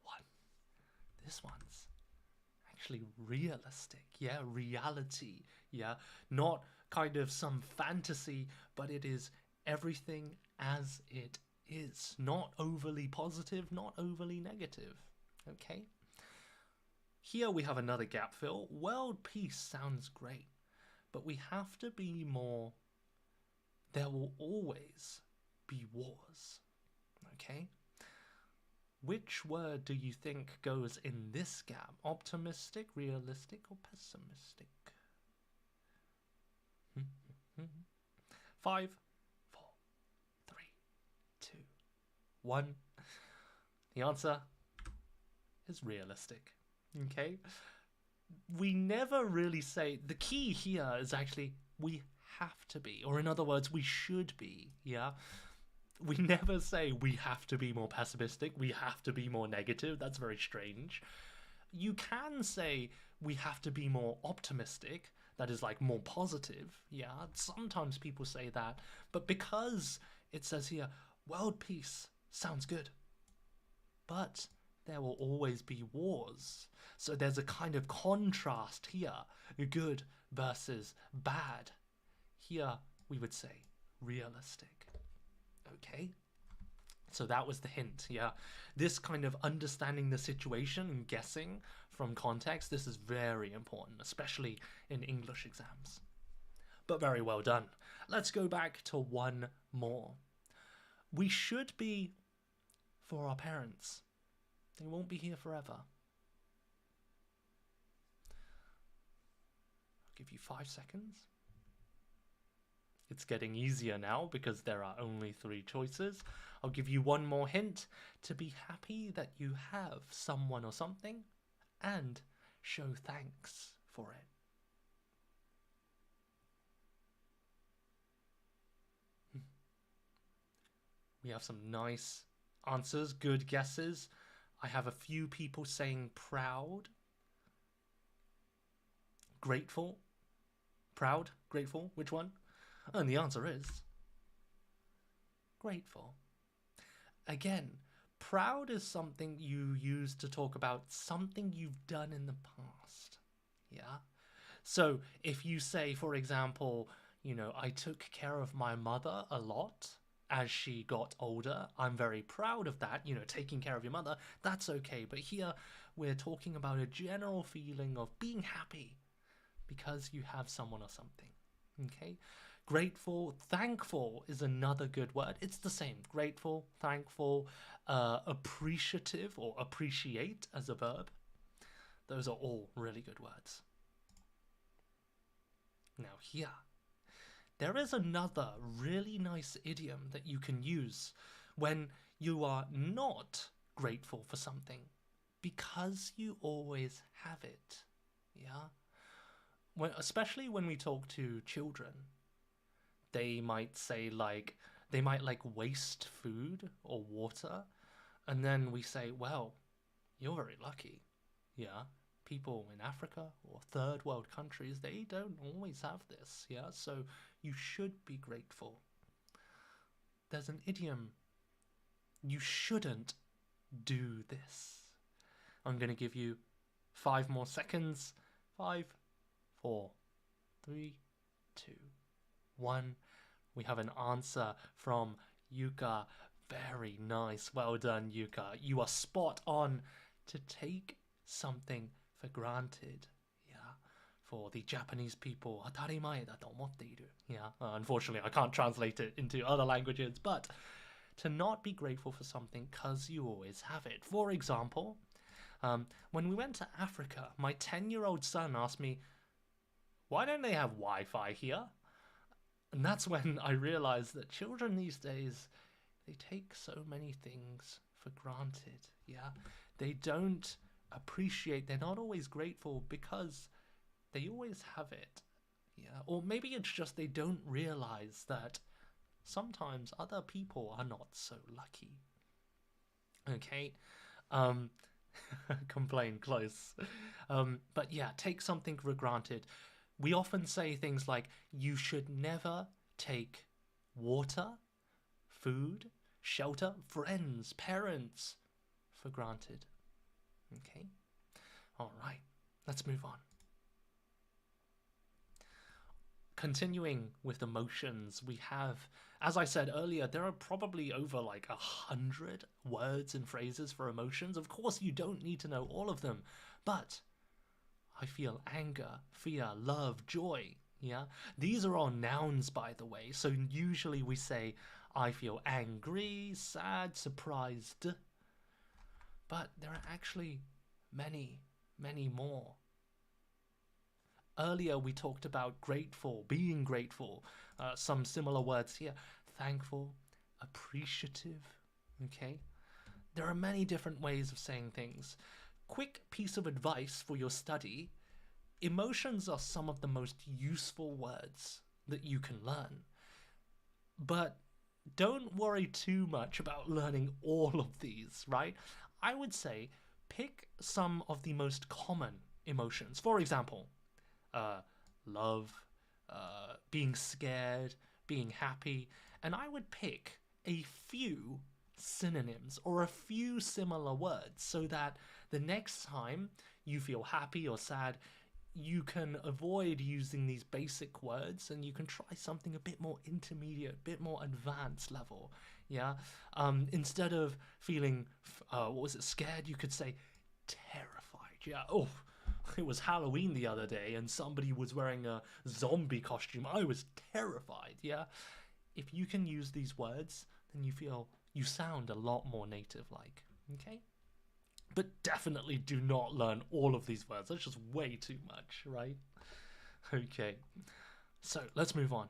1. This one's actually realistic. Yeah, reality. Yeah, not kind of some fantasy, but it is everything as it is. Not overly positive, not overly negative. Okay? Here we have another gap fill. World peace sounds great, but we have to be more. There will always be wars. Okay? Which word do you think goes in this gap? Optimistic, realistic, or pessimistic? 5, 4, 3, 2, 1. The answer is realistic. Okay? We never really say, the key here is actually we have to be, or in other words, we should be, yeah? We never say we have to be more pessimistic, we have to be more negative. That's very strange. You can say we have to be more optimistic, that is like more positive, yeah? Sometimes people say that, but because it says here, world peace sounds good, but there will always be wars. So there's a kind of contrast here, good versus bad. Here we would say realistic. Okay? So that was the hint, yeah? This kind of understanding the situation and guessing from context, this is very important, especially in English exams. But very well done. Let's go back to one more. We should be for our parents. They won't be here forever. I'll give you 5 seconds. It's getting easier now because there are only 3 choices. I'll give you one more hint. To be happy that you have someone or something and show thanks for it. We have some nice answers, good guesses. I have a few people saying proud, grateful, proud, grateful. Which one? And the answer is grateful. Again, proud is something you use to talk about something you've done in the past. Yeah? So if you say, for example, I took care of my mother a lot as she got older, I'm very proud of that, taking care of your mother, that's okay. But here we're talking about a general feeling of being happy because you have someone or something. Okay? Grateful, thankful is another good word. It's the same. Grateful, thankful, appreciative or appreciate as a verb. Those are all really good words. Now here, there is another really nice idiom that you can use when you are not grateful for something because you always have it. Yeah? Especially when we talk to children, they might say they might waste food or water, and then we say, well, you're very lucky. Yeah? People in Africa or third world countries, they don't always have this. Yeah? So you should be grateful. There's an idiom, you shouldn't do this. I'm going to give you 5 more seconds. 5, 4, 3, 2, 1. We have an answer from Yuka. Very nice. Well done, Yuka. You are spot on. To take something for granted. Yeah. For the Japanese people, atarimae da to omotte iru. Yeah. Unfortunately, I can't translate it into other languages, but to not be grateful for something because you always have it. For example, when we went to Africa, my 10-year-old son asked me, why don't they have Wi-Fi here? And that's when I realized that children these days, they take so many things for granted. Yeah, they don't appreciate, they're not always grateful because they always have it. Yeah, or maybe it's just they don't realize that sometimes other people are not so lucky. Okay, complain close. But yeah, take something for granted. We often say things like, you should never take water, food, shelter, friends, parents for granted. Okay? All right, let's move on. Continuing with emotions, we have, as I said earlier, there are probably over 100 words and phrases for emotions. Of course, you don't need to know all of them, but I feel anger, fear, love, joy. Yeah, these are all nouns, by the way. So usually we say, I feel angry, sad, surprised. But there are actually many, many more. Earlier we talked about grateful, being grateful. Some similar words here. Thankful, appreciative. Okay? There are many different ways of saying things. Quick piece of advice for your study. Emotions are some of the most useful words that you can learn. But don't worry too much about learning all of these, right? I would say pick some of the most common emotions. For example, love, being scared, being happy. And I would pick a few synonyms or a few similar words so that the next time you feel happy or sad, you can avoid using these basic words and you can try something a bit more intermediate, a bit more advanced level. Yeah. Instead of feeling, scared, you could say terrified. Yeah. Oh, it was Halloween the other day and somebody was wearing a zombie costume. I was terrified. Yeah. If you can use these words, then you sound a lot more native-like. Okay. But definitely do not learn all of these words. That's just way too much, right? Okay, so let's move on.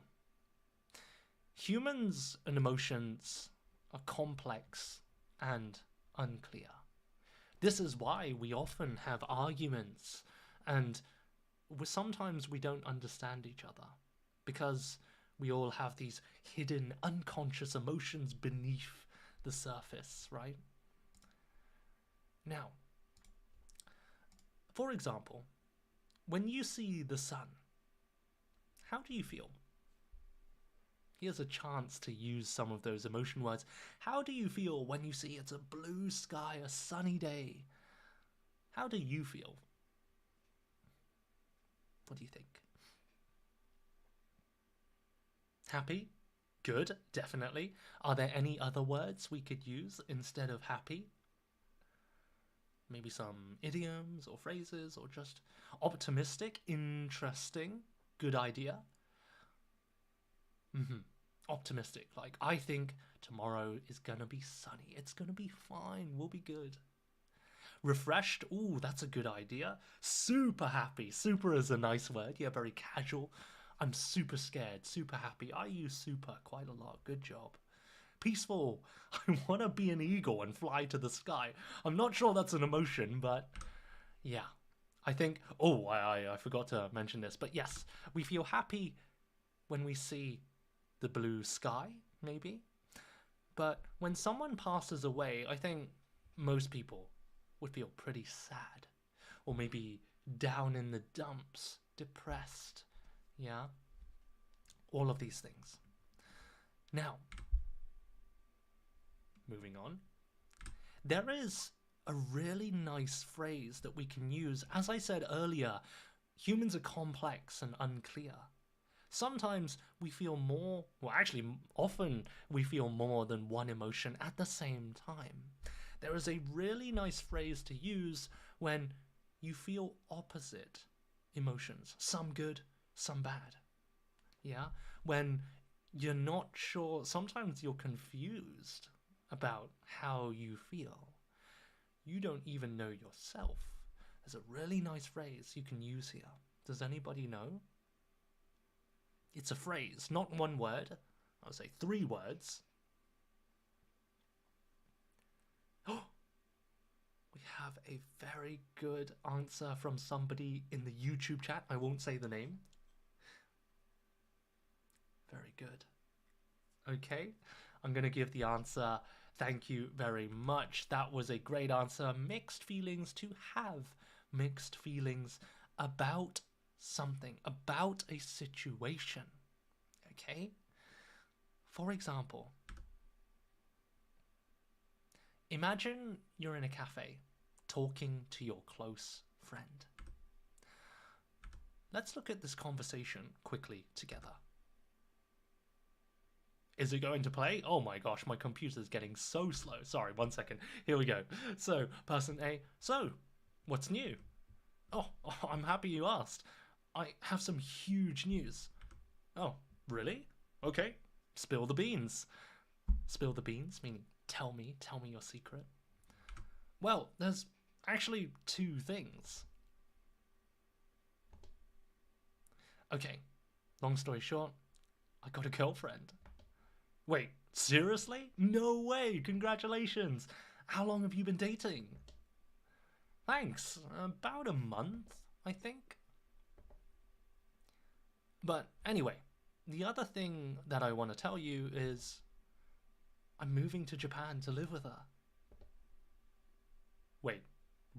Humans and emotions are complex and unclear. This is why we often have arguments and sometimes we don't understand each other because we all have these hidden unconscious emotions beneath the surface, right? Now, for example, when you see the sun, how do you feel? Here's a chance to use some of those emotion words. How do you feel when you see it's a blue sky, a sunny day? How do you feel? What do you think? Happy? Good, definitely. Are there any other words we could use instead of happy? Maybe some idioms or phrases, or just optimistic, interesting, good idea. Optimistic, like I think tomorrow is gonna be sunny. It's gonna be fine. We'll be good. Refreshed, ooh, that's a good idea. Super happy. Super is a nice word. Yeah, very casual. I'm super scared, super happy. I use super quite a lot. Good job. Peaceful. I want to be an eagle and fly to the sky. I'm not sure that's an emotion, but yeah. I think, oh, I forgot to mention this, but yes, we feel happy when we see the blue sky, maybe. But when someone passes away, I think most people would feel pretty sad, or maybe down in the dumps, depressed. Yeah, all of these things. Now, moving on, there is a really nice phrase that we can use. As I said earlier, humans are complex and unclear. Sometimes we feel more, well, actually, often we feel more than one emotion at the same time. There is a really nice phrase to use when you feel opposite emotions, some good, some bad. Yeah, when you're not sure, sometimes you're confused about how you feel. You don't even know yourself. There's a really nice phrase you can use here. Does anybody know? It's a phrase, not one word. I would say 3 words. Oh, we have a very good answer from somebody in the YouTube chat. I won't say the name. Very good. Okay, I'm going to give the answer. Thank you very much. That was a great answer. Mixed feelings, to have mixed feelings about something, about a situation. Okay? For example, imagine you're in a cafe talking to your close friend. Let's look at this conversation quickly together. Is it going to play? Oh my gosh, my computer's getting so slow. Sorry, 1 second. Here we go. So, person A, so, what's new? Oh, I'm happy you asked. I have some huge news. Oh, really? Okay, spill the beans. Spill the beans, meaning tell me your secret. Well, there's actually 2 things. Okay, long story short, I got a girlfriend. Wait, seriously? No way! Congratulations! How long have you been dating? Thanks. About a month, I think. But anyway, the other thing that I want to tell you is I'm moving to Japan to live with her. Wait,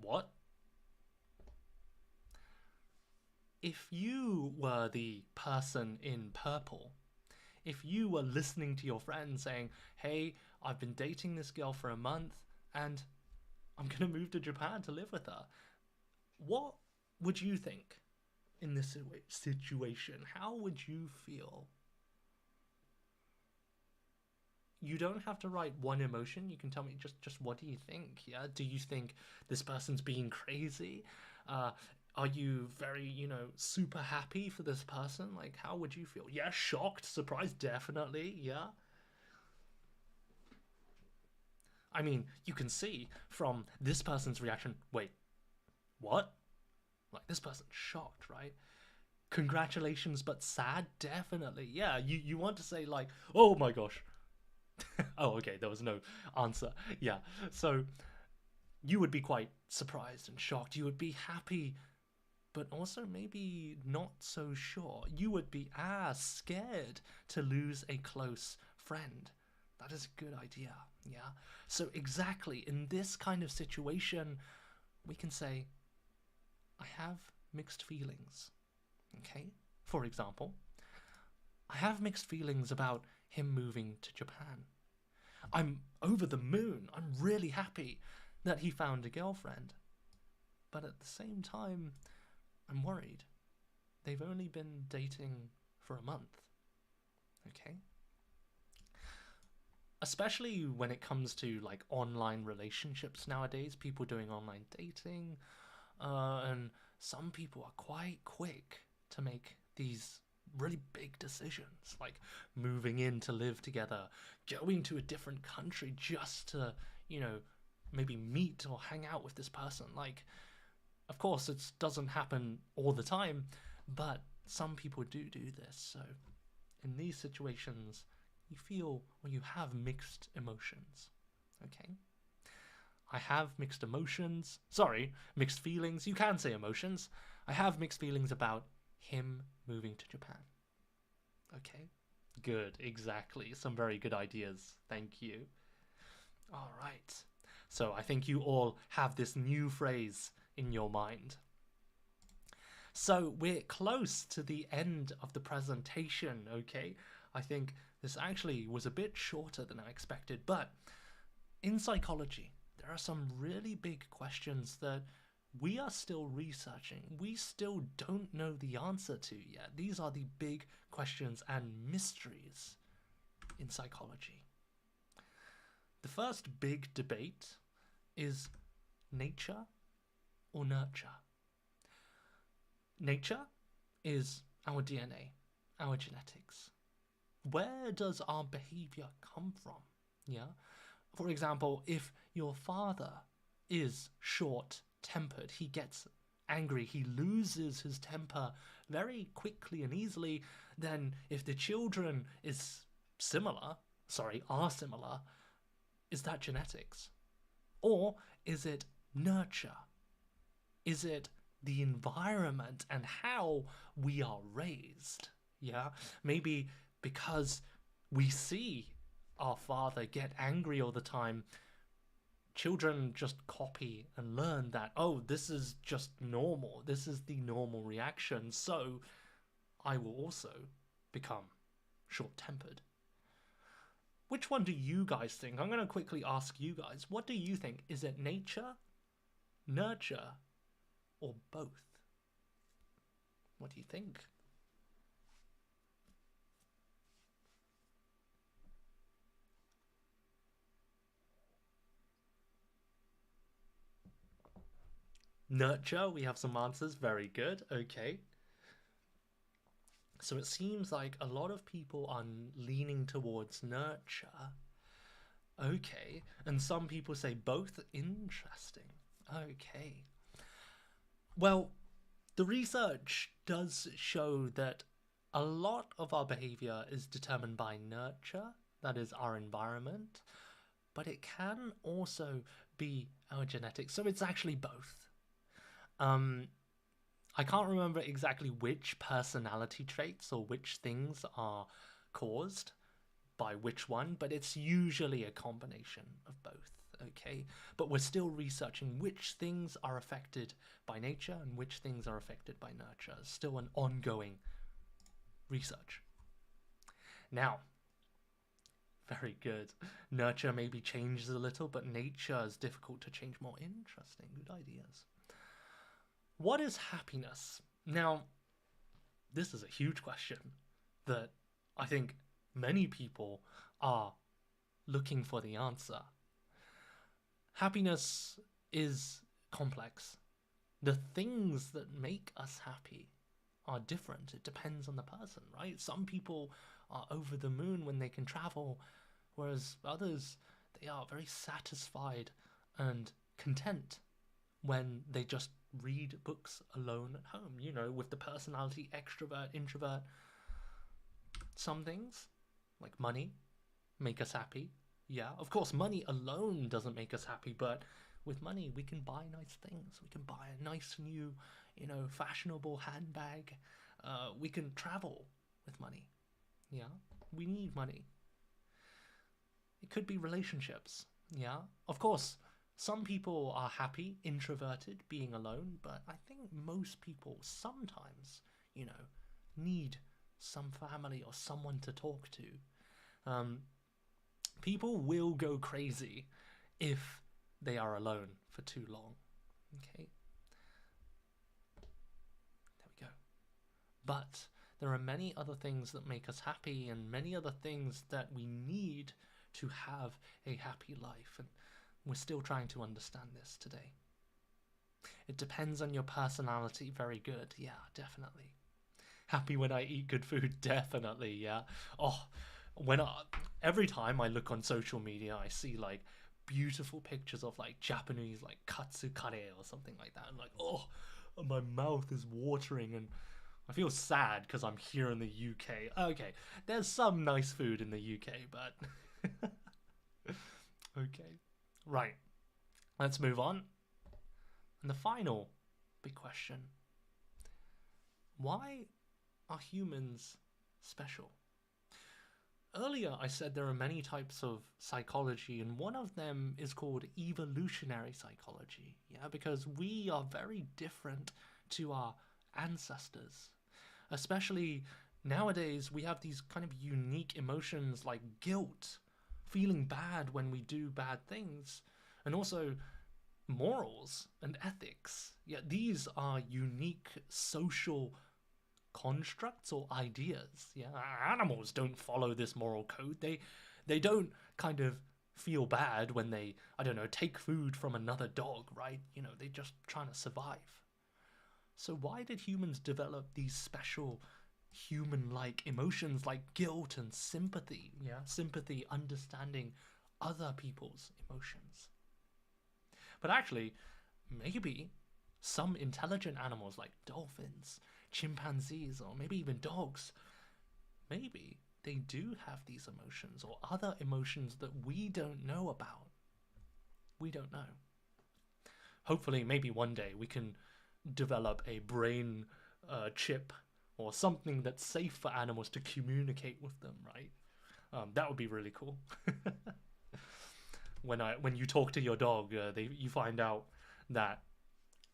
what? If you were the person in purple, if you were listening to your friend saying, hey, I've been dating this girl for a month and I'm going to move to Japan to live with her, what would you think in this situation? How would you feel? You don't have to write one emotion. You can tell me just what do you think? Yeah, do you think this person's being crazy? Are you very, super happy for this person? Like, how would you feel? Yeah, shocked, surprised, definitely, yeah. I mean, you can see from this person's reaction, wait, what? Like, this person's shocked, right? Congratulations, but sad, definitely. Yeah, you want to say like, oh my gosh. Oh, okay, there was no answer. Yeah, so you would be quite surprised and shocked. You would be happy, but also maybe not so sure. You would be scared to lose a close friend. That is a good idea. Yeah. So exactly in this kind of situation, we can say, I have mixed feelings. Okay? For example, I have mixed feelings about him moving to Japan. I'm over the moon. I'm really happy that he found a girlfriend. But at the same time, I'm worried. They've only been dating for a month. Okay? Especially when it comes to like online relationships nowadays, people doing online dating, and some people are quite quick to make these really big decisions, like moving in to live together, going to a different country just to, maybe meet or hang out with this person. Like, of course, it doesn't happen all the time, but some people do this. So, in these situations, you feel or you have mixed emotions. Okay? I have mixed emotions. Sorry, mixed feelings. You can say emotions. I have mixed feelings about him moving to Japan. Okay? Good, exactly. Some very good ideas. Thank you. All right. So I think you all have this new phrase in your mind. So we're close to the end of the presentation, okay? I think this actually was a bit shorter than I expected, but in psychology, there are some really big questions that we are still researching. We still don't know the answer to yet. These are the big questions and mysteries in psychology. The first big debate is nature or nurture. Nature is our DNA, our genetics. Where does our behavior come from? Yeah. For example, if your father is short-tempered, he gets angry, he loses his temper very quickly and easily, then if the children are similar, is that genetics? Or is it nurture? Is it the environment and how we are raised? Yeah, maybe because we see our father get angry all the time, children just copy and learn that, oh, this is just normal. This is the normal reaction. So I will also become short-tempered. Which one do you guys think? I'm going to quickly ask you guys. What do you think? Is it nature, nurture, or both? What do you think? Nurture, we have some answers. Very good. Okay. So it seems like a lot of people are leaning towards nurture. Okay. And some people say both. Interesting. Okay. Well, the research does show that a lot of our behavior is determined by nurture, that is our environment, but it can also be our genetics. So it's actually both. I can't remember exactly which personality traits or which things are caused by which one, but it's usually a combination of both, okay? But we're still researching which things are affected by nature and which things are affected by nurture. It's still an ongoing research. Now, very good. Nurture maybe changes a little, but nature is difficult to change more. Interesting, good ideas. What is happiness? Now, this is a huge question that I think many people are looking for the answer. Happiness is complex. The things that make us happy are different. It depends on the person, right? Some people are over the moon when they can travel, whereas others, they are very satisfied and content when they just read books alone at home, with the personality extrovert, introvert. Some things, like money, make us happy. Yeah, of course, money alone doesn't make us happy, but with money, we can buy nice things. We can buy a nice new, fashionable handbag. We can travel with money. Yeah, we need money. It could be relationships. Yeah, of course, some people are happy, introverted, being alone, but I think most people sometimes, need some family or someone to talk to. Um, People will go crazy if they are alone for too long. Okay? There we go. But there are many other things that make us happy and many other things that we need to have a happy life. And we're still trying to understand this today. It depends on your personality. Very good. Yeah, definitely. Happy when I eat good food. Definitely. Yeah. Oh, every time I look on social media, I see like beautiful pictures of like Japanese like katsu kare or something like that. I'm like, oh, my mouth is watering, and I feel sad because I'm here in the UK. Okay, there's some nice food in the UK, but okay, right. Let's move on. And the final big question: why are humans special? Earlier, I said there are many types of psychology, and one of them is called evolutionary psychology. Yeah, because we are very different to our ancestors. Especially nowadays, we have these kind of unique emotions like guilt, feeling bad when we do bad things, and also morals and ethics. Yeah, these are unique social constructs or ideas. Yeah, animals don't follow this moral code. They don't kind of feel bad when they, I don't know, take food from another dog, right? They just trying to survive. So why did humans develop these special human-like emotions like guilt and sympathy? Yeah, sympathy, understanding other people's emotions. But actually, maybe some intelligent animals like dolphins, chimpanzees, or maybe even dogs, maybe they do have these emotions or other emotions that we don't know about. We don't know. Hopefully, maybe one day we can develop a brain chip or something that's safe for animals to communicate with them, right? That would be really cool. When you talk to your dog, you find out that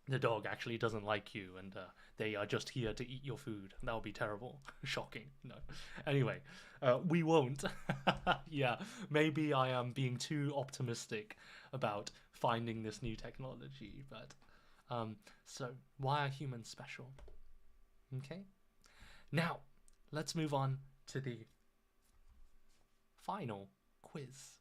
the dog actually doesn't like you, and they are just here to eat your food. That would be terrible. Shocking. No. Anyway, we won't. Yeah, maybe I am being too optimistic about finding this new technology, but so why are humans special? Okay. Now, let's move on to the final quiz.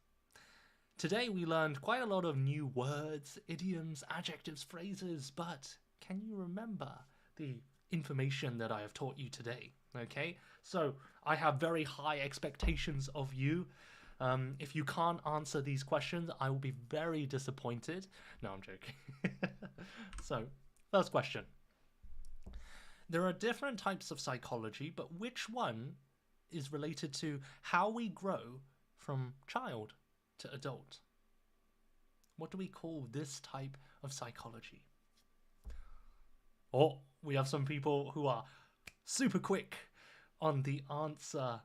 Today we learned quite a lot of new words, idioms, adjectives, phrases, but can you remember the information that I have taught you today? Okay, so I have very high expectations of you. If you can't answer these questions, I will be very disappointed. No, I'm joking. So, first question. There are different types of psychology, but which one is related to how we grow from child to adult? What do we call this type of psychology? Oh, we have some people who are super quick on the answer.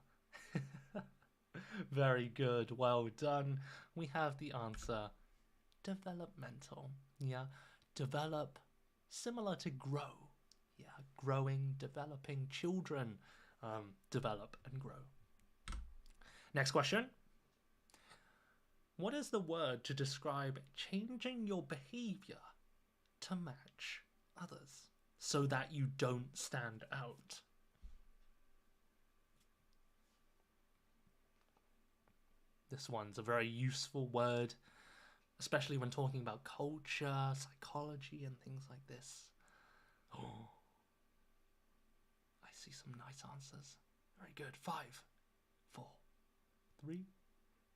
Very good, well done. We have the answer developmental. Yeah, develop, similar to grow. Yeah, growing, developing, children develop and grow. Next question. What is the word to describe changing your behavior to match others so that you don't stand out? This one's a very useful word, especially when talking about culture, psychology, and things like this. Oh, I see some nice answers. Very good. 5, 4, 3,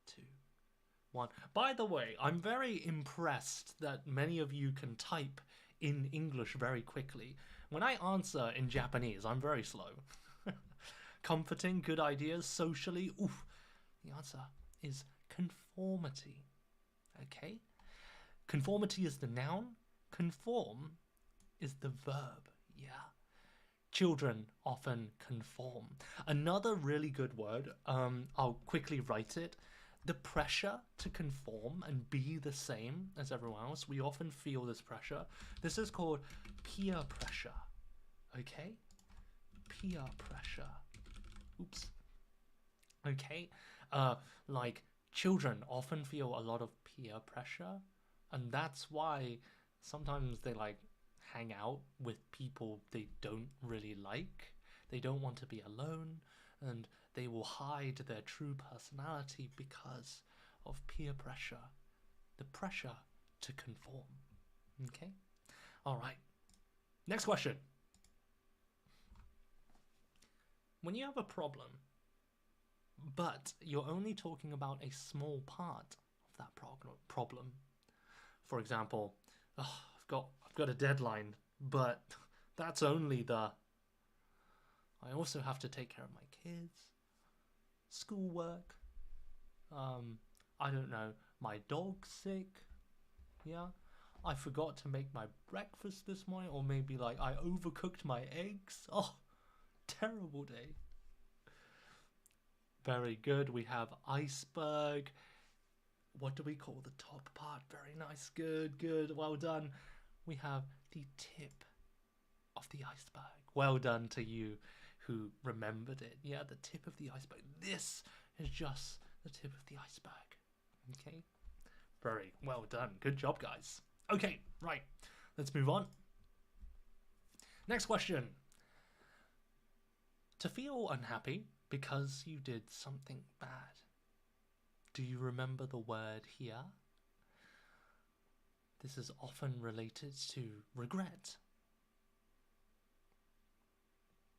2, 1. By the way, I'm very impressed that many of you can type in English very quickly. When I answer in Japanese, I'm very slow. Comforting, good ideas, socially, oof. The answer is conformity. Okay? Conformity is the noun. Conform is the verb. Yeah. Children often conform. Another really good word, I'll quickly write it. the pressure to conform and be the same as everyone else, we often feel this pressure. This is called peer pressure. Okay? Peer pressure. Oops. Okay? Like children often feel a lot of peer pressure, and that's why sometimes they like hang out with people they don't really like. They don't want to be alone, and they will hide their true personality because of peer pressure, the pressure to conform. Okay? All right. Next question. When you have a problem, but you're only talking about a small part of that problem. For example, I've got a deadline, but that's only the... I also have to take care of my kids, schoolwork, I don't know, my dog's sick, yeah, I forgot to make my breakfast this morning, or maybe like I overcooked my eggs. Oh, terrible day. Very good. We have iceberg. What do we call the top part? Very nice. Good, good. Well done. We have the tip of the iceberg. Well done to you who remembered it. Yeah, the tip of the iceberg. This is just the tip of the iceberg. Okay? Very well done. Good job, guys. Okay, right. Let's move on. Next question. To feel unhappy because you did something bad. Do you remember the word here? This is often related to regret.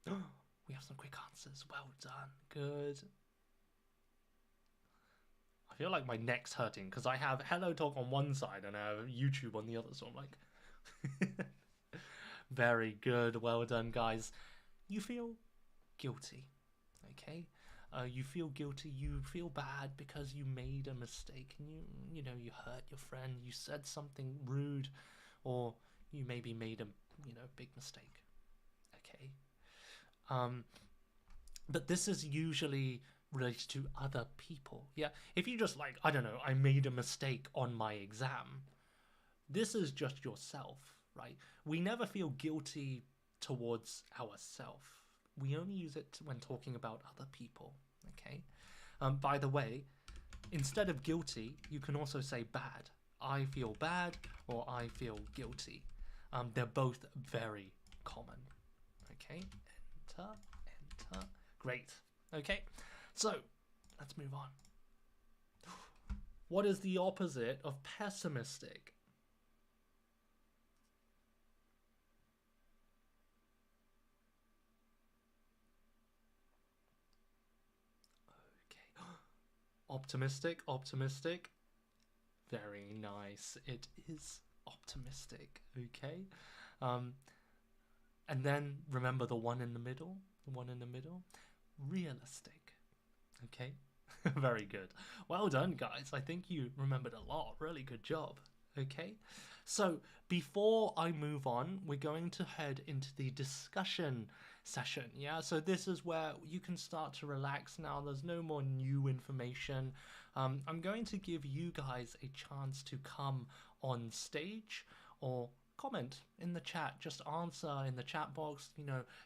We have some quick answers. Well done. Good. I feel like my neck's hurting because I have Hello Talk on one side and I have YouTube on the other, so I'm like... Very good. Well done, guys. You feel guilty, okay? You feel guilty, you feel bad because you made a mistake and you know, you hurt your friend, you said something rude, or you maybe made a, big mistake, okay? But this is usually related to other people, yeah? If you just like, I don't know, I made a mistake on my exam, this is just yourself, right? We never feel guilty towards ourselves. We only use it when talking about other people, okay? By the way, instead of guilty, you can also say bad. I feel bad or I feel guilty. They're both very common, okay? Enter, enter. Great, okay? So, let's move on. What is the opposite of pessimistic? Optimistic, optimistic. Very nice. It is optimistic, okay? And then remember the one in the middle? The one in the middle? Realistic, okay? Very good. Well done, guys. I think you remembered a lot. Really good job, okay? So before I move on, we're going to head into the discussion session, yeah? So this is where you can start to relax now. There's no more new information. I'm going to give you guys a chance to come on stage or comment in the chat. Just answer in the chat box,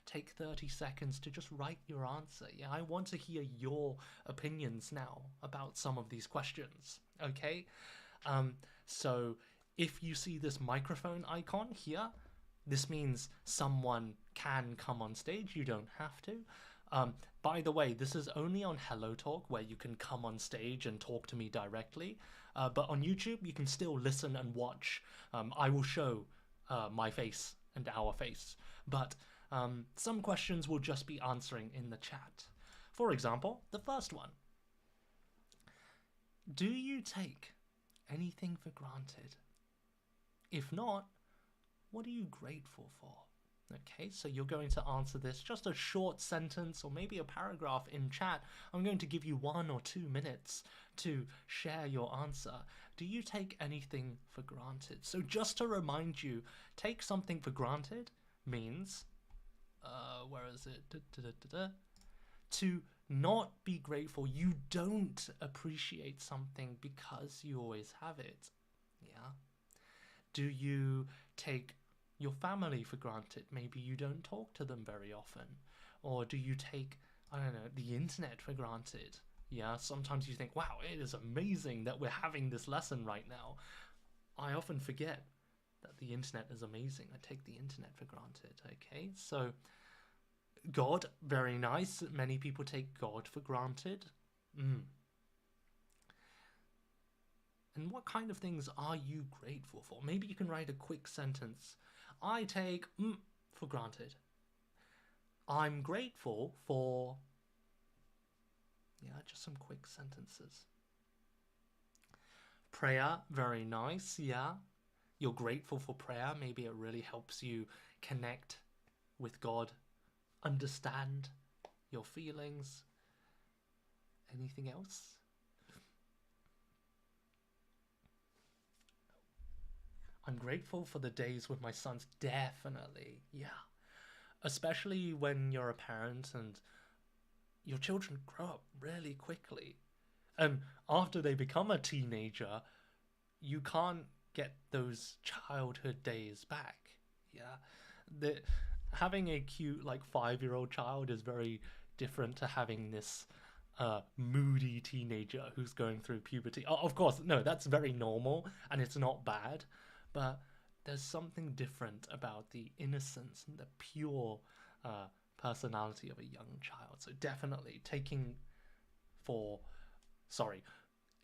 take 30 seconds to just write your answer. Yeah, I want to hear your opinions now about some of these questions, okay? So if you see this microphone icon here, this means someone can come on stage. You don't have to. By the way, this is only on Hello Talk where you can come on stage and talk to me directly. But on YouTube, you can still listen and watch. I will show my face and our face. But some questions will just be answering in the chat. For example, the first one. Do you take anything for granted? If not, what are you grateful for? Okay, so you're going to answer this just a short sentence or maybe a paragraph in chat. I'm going to give you 1 or 2 minutes to share your answer. Do you take anything for granted? So just to remind you, take something for granted means, where is it? To not be grateful. You don't appreciate something because you always have it. Yeah. Do you take your family for granted? Maybe you don't talk to them very often. Or do you take, I don't know, the internet for granted? Yeah, sometimes you think, wow, it is amazing that we're having this lesson right now. I often forget that the internet is amazing. I take the internet for granted, okay? So, God, very nice. Many people take God for granted. And what kind of things are you grateful for? Maybe you can write a quick sentence. I take for granted. I'm grateful for... Yeah, just some quick sentences. Prayer, very nice, yeah. You're grateful for prayer. Maybe it really helps you connect with God, understand your feelings. Anything else? I'm grateful for the days with my sons. Definitely, yeah. Especially when you're a parent and your children grow up really quickly. And after they become a teenager, you can't get those childhood days back. Yeah. Having a cute, like, 5-year-old child is very different to having this moody teenager who's going through puberty. Of course, no, that's very normal and it's not bad. But there's something different about the innocence and the pure personality of a young child. So definitely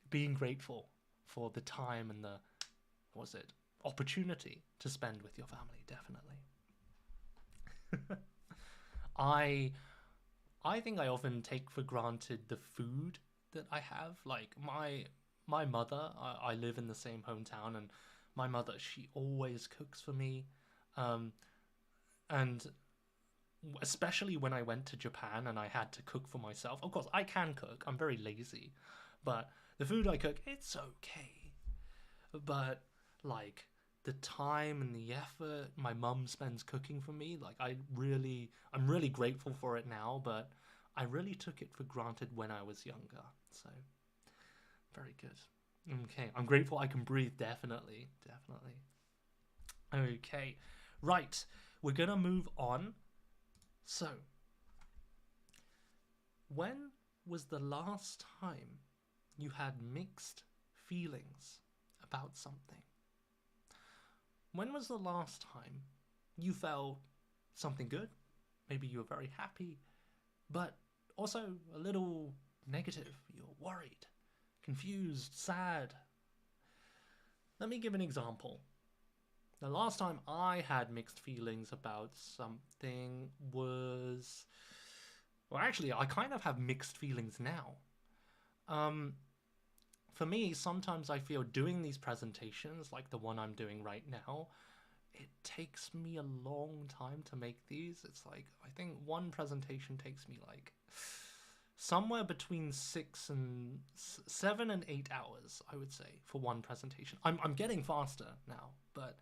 being grateful for the time and the, opportunity to spend with your family, definitely. I think I often take for granted the food that I have. Like my mother, I live in the same hometown, and my mother, she always cooks for me. And especially when I went to Japan and I had to cook for myself. Of course, I can cook. I'm very lazy. But the food I cook, it's okay. But, like, the time and the effort my mum spends cooking for me, like, I'm really grateful for it now, but I really took it for granted when I was younger. So, very good. Okay, I'm grateful I can breathe, definitely. Okay, right, we're gonna move on. So, when was the last time you had mixed feelings about something? When was the last time you felt something good? Maybe you were very happy, but also a little negative. You're worried, confused, sad. Let me give an example. The last time I had mixed feelings about something was... Well, actually, I kind of have mixed feelings now. For me, sometimes I feel doing these presentations, like the one I'm doing right now, it takes me a long time to make these. It's like, I think one presentation takes me like somewhere between 7 and 8 hours, I would say, for one presentation. I'm getting faster now, but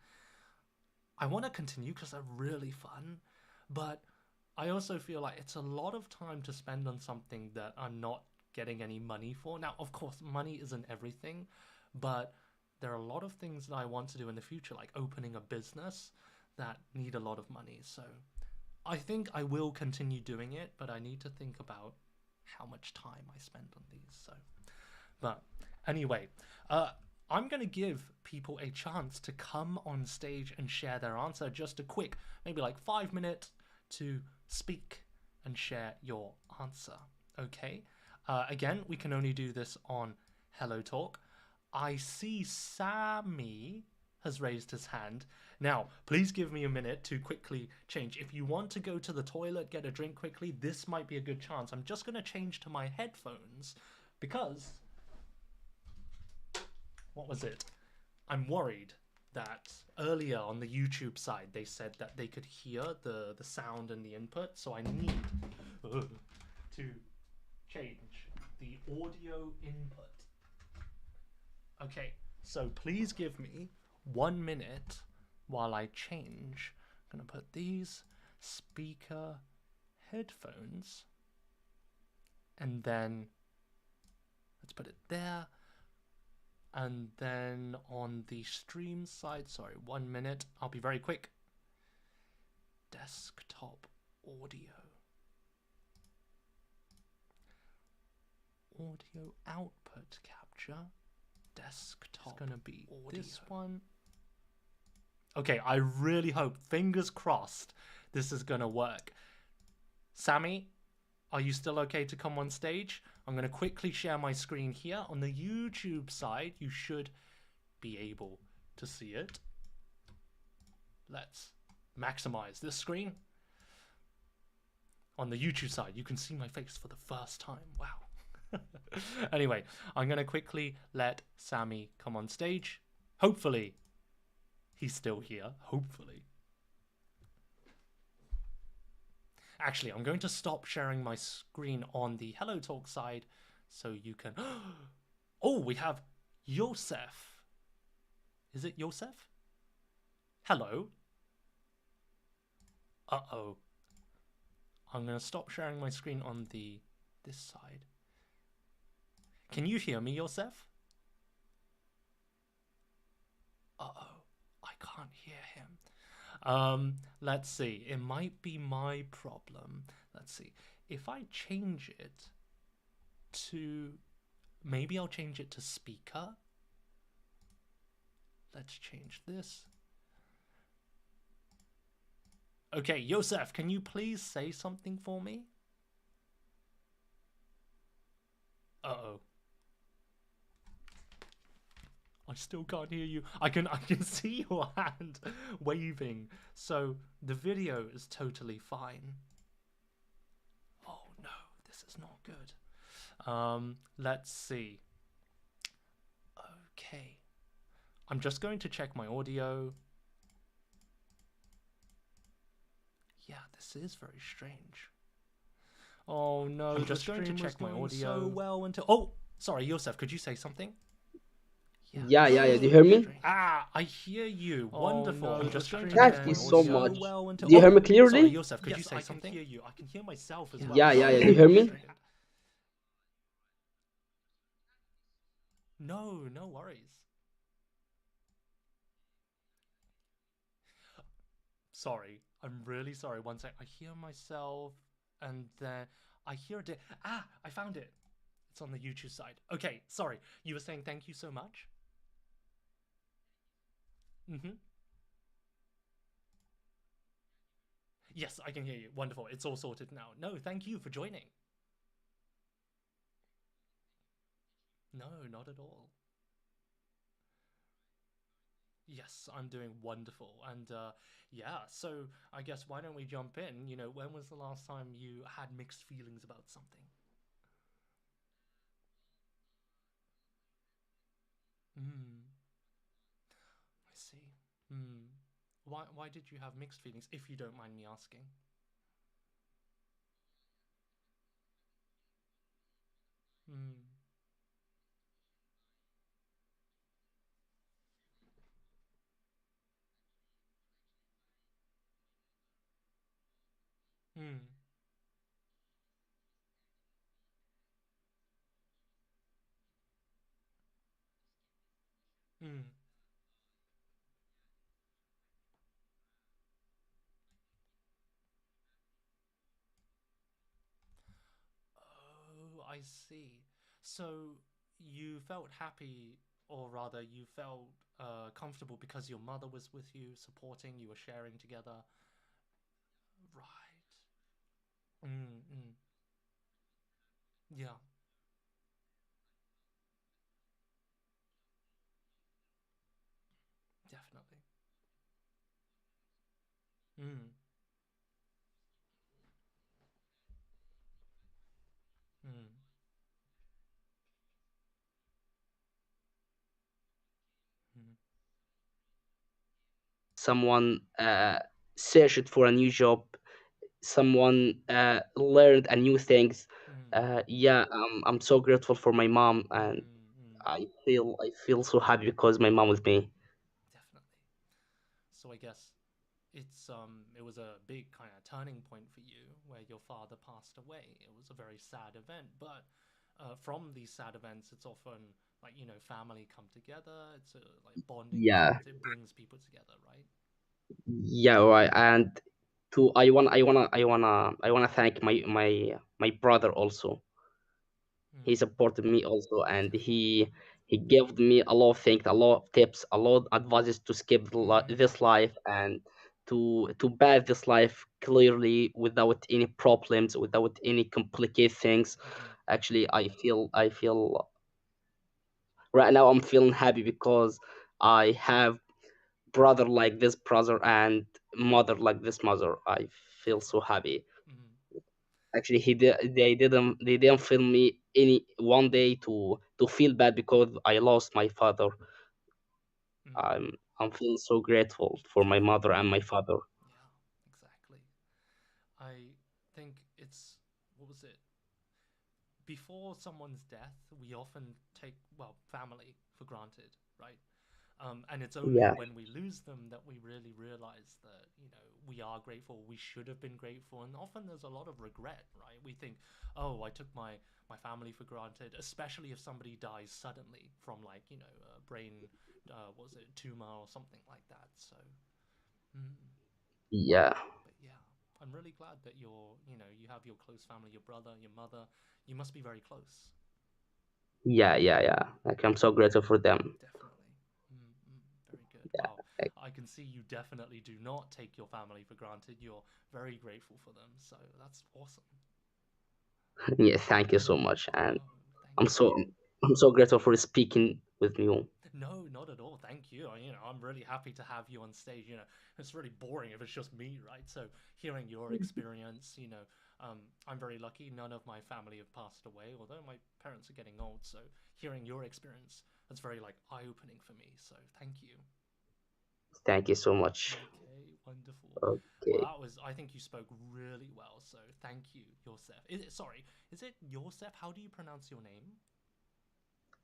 I want to continue because they're really fun. But I also feel like it's a lot of time to spend on something that I'm not getting any money for. Now, of course, money isn't everything, but there are a lot of things that I want to do in the future, like opening a business, that need a lot of money. So I think I will continue doing it, but I need to think about how much time I spend on these. So, but anyway, I'm going to give people a chance to come on stage and share their answer. Just a quick, maybe like 5 minutes to speak and share your answer. Okay? Again, we can only do this on Hello Talk. I see Sammy has raised his hand. Now, please give me a minute to quickly change. If you want to go to the toilet, get a drink quickly, this might be a good chance. I'm just going to change to my headphones because... What was it? I'm worried that earlier on the YouTube side, they said that they could hear the sound and the input, so I need to change the audio input. Okay, so please give me 1 minute while I change. I'm going to put these speaker headphones and then let's put it there. And then on the stream side, sorry, 1 minute. I'll be very quick. Desktop audio. Audio output capture. Desktop. It's gonna be audio. This one. Okay, I really hope, fingers crossed, this is gonna work. Sammy, are you still okay to come on stage? I'm going to quickly share my screen here. On the YouTube side, you should be able to see it. Let's maximize this screen. On the YouTube side, you can see my face for the first time. Wow. Anyway, I'm going to quickly let Sammy come on stage. Hopefully, he's still here. Hopefully. Actually, I'm going to stop sharing my screen on the Hello Talk side so you can... Oh, we have Yosef. Is it Yosef? Hello. Uh-oh. I'm going to stop sharing my screen on this side. Can you hear me, Yosef? Uh-oh. I can't hear him. Let's see. It might be my problem. Let's see. If I change it to... Maybe I'll change it to speaker. Let's change this. Okay, Yosef, can you please say something for me? Uh-oh. I still can't hear you. I can see your hand waving. So the video is totally fine. Oh no, this is not good. Let's see. Okay. I'm just going to check my audio. Yeah, this is very strange. Oh no, I'm just going to check my audio so well until... Oh, sorry, Yosef, could you say something? Yeah. Do you hear me? Ah, I hear you. Wonderful. No, I'm just going to thank you so much. well until... Do you hear me clearly? Sorry, Yosef, could you say something? I can hear you. I can hear myself as well. Yeah. Do you hear me? No, no worries. Sorry, I'm really sorry. One sec. I hear myself, and then I hear it. Ah, I found it. It's on the YouTube side. Okay, sorry. You were saying thank you so much? Yes, I can hear you. Wonderful. It's all sorted now. No, thank you for joining. No, not at all. Yes, I'm doing wonderful. And yeah, so I guess why don't we jump in? You know, when was the last time you had mixed feelings about something? Hmm, I see. Hmm. Why did you have mixed feelings, if you don't mind me asking? Hmm. Hmm. Hmm. Oh, I see. So you felt happy, or rather, you felt comfortable because your mother was with you, supporting, you were sharing together. Right. Mm, mm. Yeah, definitely. Mm, mm, mm, Someone searched for a new job. Someone learned a new things. mm, I'm so grateful for my mom, and mm, mm. I feel so happy because my mom with me. Definitely. So I guess it was a big kind of turning point for you where your father passed away. It was a very sad event, but from these sad events, it's often like, you know, family come together. It's a like bonding Yeah, experience. It brings people together, right? yeah, right. And to I wanna thank my brother also. He Mm, supported me also, and he gave me a lot of things, a lot of tips, a lot of advices to skip mm, this life and to pass this life clearly without any problems, without any complicated things. mm-hmm. Actually, I feel right now I'm feeling happy because I have brother like this brother and mother like this mother. I feel so Definitely. happy. Mm, Actually, they didn't feel me any one day to feel bad because I lost my father. mm, I'm feeling so grateful for my mother definitely. and my father. Yeah, exactly. I think it's, what was it? Before someone's death, we often take, well, family for granted, right? And it's only Yeah, when we lose them that we really realize that, you know, we are grateful, we should have been grateful, and often there's a lot of regret, right? We think, oh, I took my family for granted, especially if somebody dies suddenly from, like, you know, a brain, what was it, tumor or something like that. So, mm, yeah, but yeah, I'm really glad that you're, you know, you have your close family, your brother, your mother. You must be very close. yeah. Like I'm so grateful for them. Definitely. Very good. Well, Like, I can see you definitely do not take your family for granted. You're very grateful for them. So that's awesome. yeah, thank you so much, and No, thank I'm you. so I'm so grateful for speaking with you. No, not at all. Thank you. You know, I'm really happy to have you on stage. You know, it's really boring if it's just me, right? So hearing your experience, you know, I'm very lucky. None of my family have passed away, although my parents are getting old. So hearing your experience, that's very like eye-opening for me. So thank you. Thank you so much. Okay, wonderful. Well, Okay, that was, I think you spoke really well, so thank you, Yosef. Sorry, is it Yosef? How do you pronounce your name?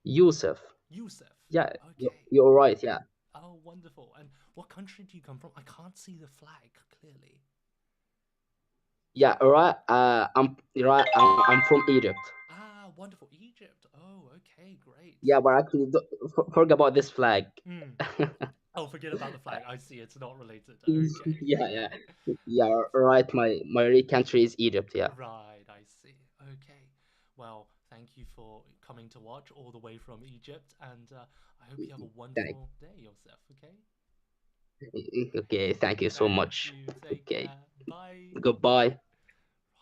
Yusuf. Yusef. Yeah, Okay. you're right. Yeah, Oh, wonderful. And what country do you come from? I can't see the flag clearly. yeah, right. I'm from Egypt. Ah, wonderful. Egypt. Oh, okay, great. Yeah, but actually, forget about this flag. Hmm. Oh, forget about the flag. I see it's not related. Okay, Yeah, yeah, okay. yeah. Right. My real country is Egypt. Yeah. Right, I see. Okay. Well, thank you for coming to watch all the way from Egypt, and I hope you have a Thank. wonderful day, Yosef, okay? Okay. Thank you so Thank much. you. Take Okay. care. Bye. Goodbye.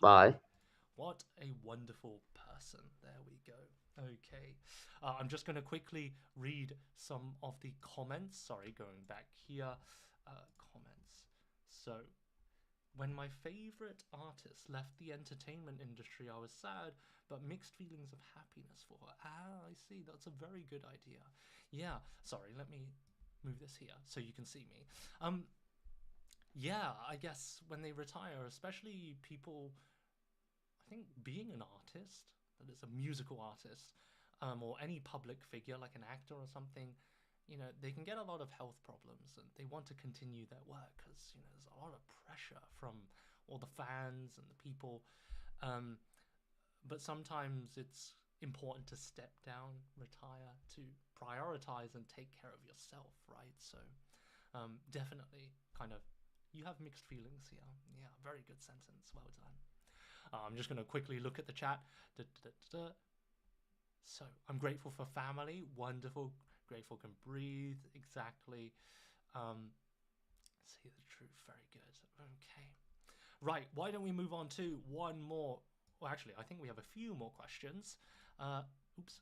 Right. Bye. What a wonderful person. There we go. Okay. I'm just going to quickly read some of the comments. Sorry, going back here. Comments. So, when my favorite artist left the entertainment industry, I was sad, but mixed feelings of happiness for her. Ah, I see. That's a very good idea. Yeah. Sorry, let me move this here so you can see me. Um, yeah, I guess when they retire, especially people, I think being an artist, that is a musical artist, or any public figure like an actor or something, you know, they can get a lot of health problems and they want to continue their work because, you know, there's a lot of pressure from all the fans and the people. Um, but sometimes it's important to step down, retire, to prioritize and take care of yourself, right? So definitely kind of, you have mixed feelings here. Yeah, very good sentence. Well done. I'm just going to quickly look at the chat. Da, da, da, da. So I'm grateful for family. Wonderful. Grateful can breathe. Exactly. Um, see the truth. Very good. Okay. Right. Why don't we move on to one more? Well, actually, I think we have a few more questions. Oops.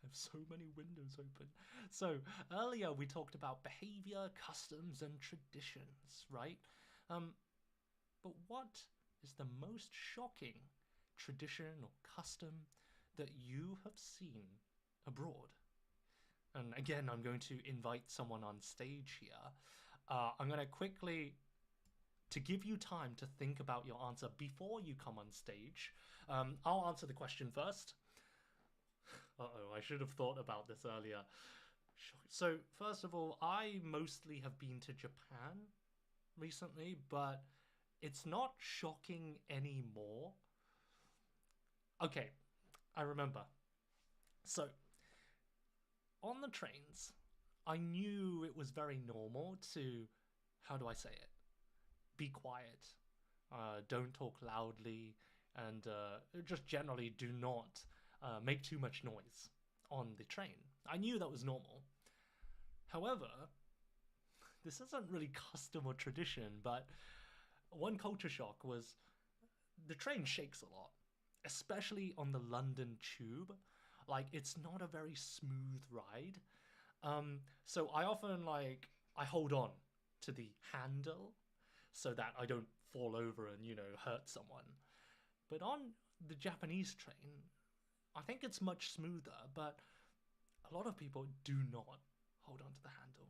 I have so many windows open. So earlier we talked about behavior, customs, and traditions, right? Um, but what is the most shocking tradition or custom that you have seen abroad? And again, I'm going to invite someone on stage here. I'm going to quickly, to give you time to think about your answer before you come on stage. I'll answer the question first. Uh-oh, I should have thought about this earlier. So, first of all, I mostly have been to Japan. recently, but it's not shocking anymore. Okay, I remember. So, on the trains, I knew it was very normal to, how do I say it? Be quiet. Don't talk loudly, and just generally do not make too much noise on the train. I knew that was normal. However, this isn't really custom or tradition, but one culture shock was the train shakes a lot, especially on the London Tube. Like, it's not a very smooth ride. So I often I hold on to the handle so that I don't fall over and hurt someone. But on the Japanese train, I think it's much smoother, but a lot of people do not hold on to the handle.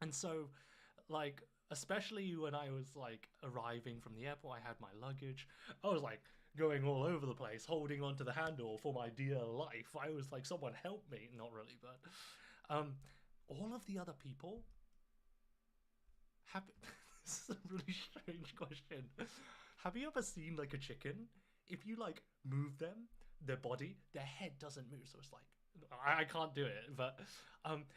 And so, like, especially when I was arriving from the airport, I had my luggage. I was like going all over the place, holding onto the handle for my dear life. I was like, someone help me. Not really, but um, all of the other people have. This is a really strange question. Have you ever seen like a chicken? If you move them, their body, their head doesn't move. So it's like I can't do it, but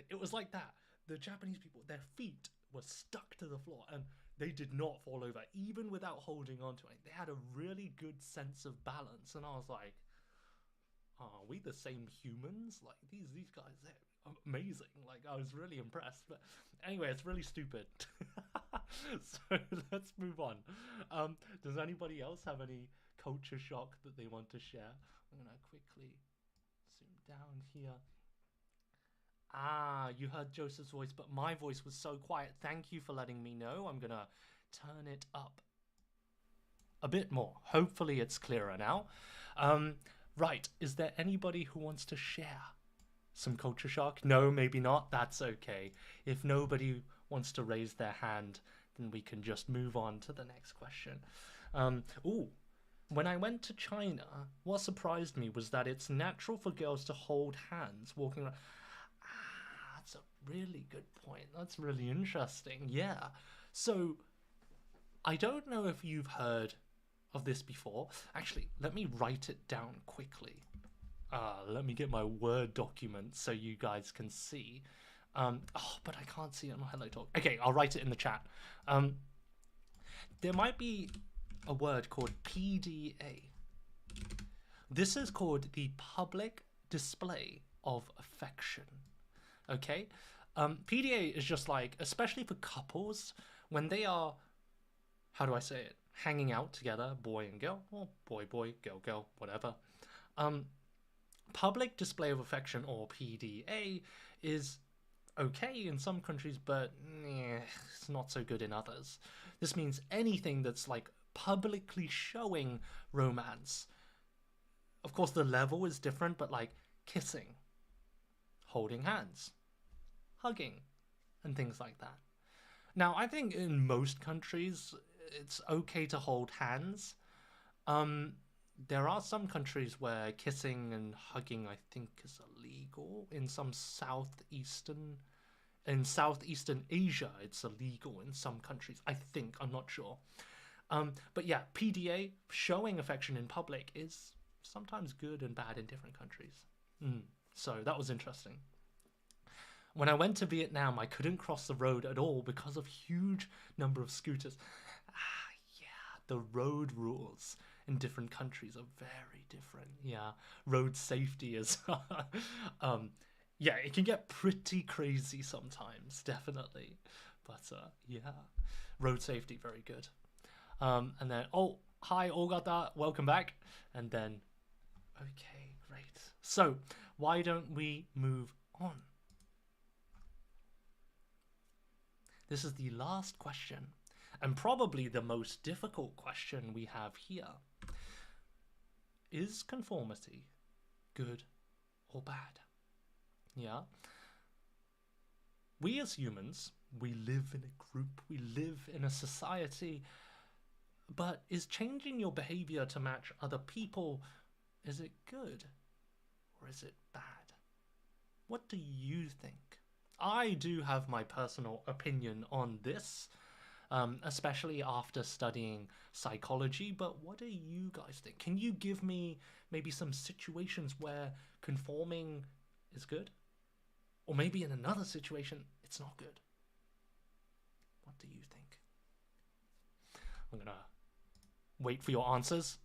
it was like that. The Japanese people, their feet were stuck to the floor, and they did not fall over, even without holding on to it. They had a really good sense of balance, and I was like, "Are we the same humans? Like these guys, they're amazing." Like I was really impressed. But anyway, it's really stupid. So let's move on. Does anybody else have any culture shock that they want to share? I'm gonna quickly zoom down here. Ah, you heard Joseph's voice, but my voice was so quiet. Thank you for letting me know. I'm gonna turn it up a bit more. Hopefully it's clearer now. Right, is there anybody who wants to share some culture shock? No, maybe not. That's okay. If nobody wants to raise their hand, then we can just move on to the next question. Ooh, when I went to China, what surprised me was that it's natural for girls to hold hands walking around. Ah, that's a really good point. That's really interesting. Yeah. So, I don't know if you've heard of this before. Actually, let me write it down quickly. Let me get my Word document so you guys can see. But I can't see it on Hello Talk. Okay, I'll write it in the chat. There might be a word called PDA. This is called the public display of affection. Okay? PDA is just especially for couples, when they are, how do I say it, hanging out together, boy and girl, or boy, girl, whatever. Public display of affection, or PDA, is okay in some countries, but it's not so good in others. This means anything that's publicly showing romance. Of course, the level is different, but kissing, holding hands, hugging, and things like that. Now, I think in most countries, it's okay to hold hands. There are some countries where kissing and hugging, I think, is illegal. In Southeastern Asia, it's illegal in some countries. I think, I'm not sure. But yeah, PDA, showing affection in public, is sometimes good and bad in different countries. So that was interesting. When I went to Vietnam, I couldn't cross the road at all because of huge number of scooters. Yeah, the road rules in different countries are very different. Yeah, road safety is yeah, it can get pretty crazy sometimes, definitely. But yeah, road safety, very good. And then, oh, hi, Ogata, welcome back. And then, okay, great. So, why don't we move on? This is the last question, and probably the most difficult question we have here. Is conformity good or bad? Yeah. We as humans, we live in a group, we live in a society, but is changing your behavior to match other people, is it good or is it bad? What do you think? I do have my personal opinion on this. especially after studying psychology. But what do you guys think? Can you give me maybe some situations where conforming is good? Or maybe in another situation, it's not good? What do you think? I'm going to wait for your answers.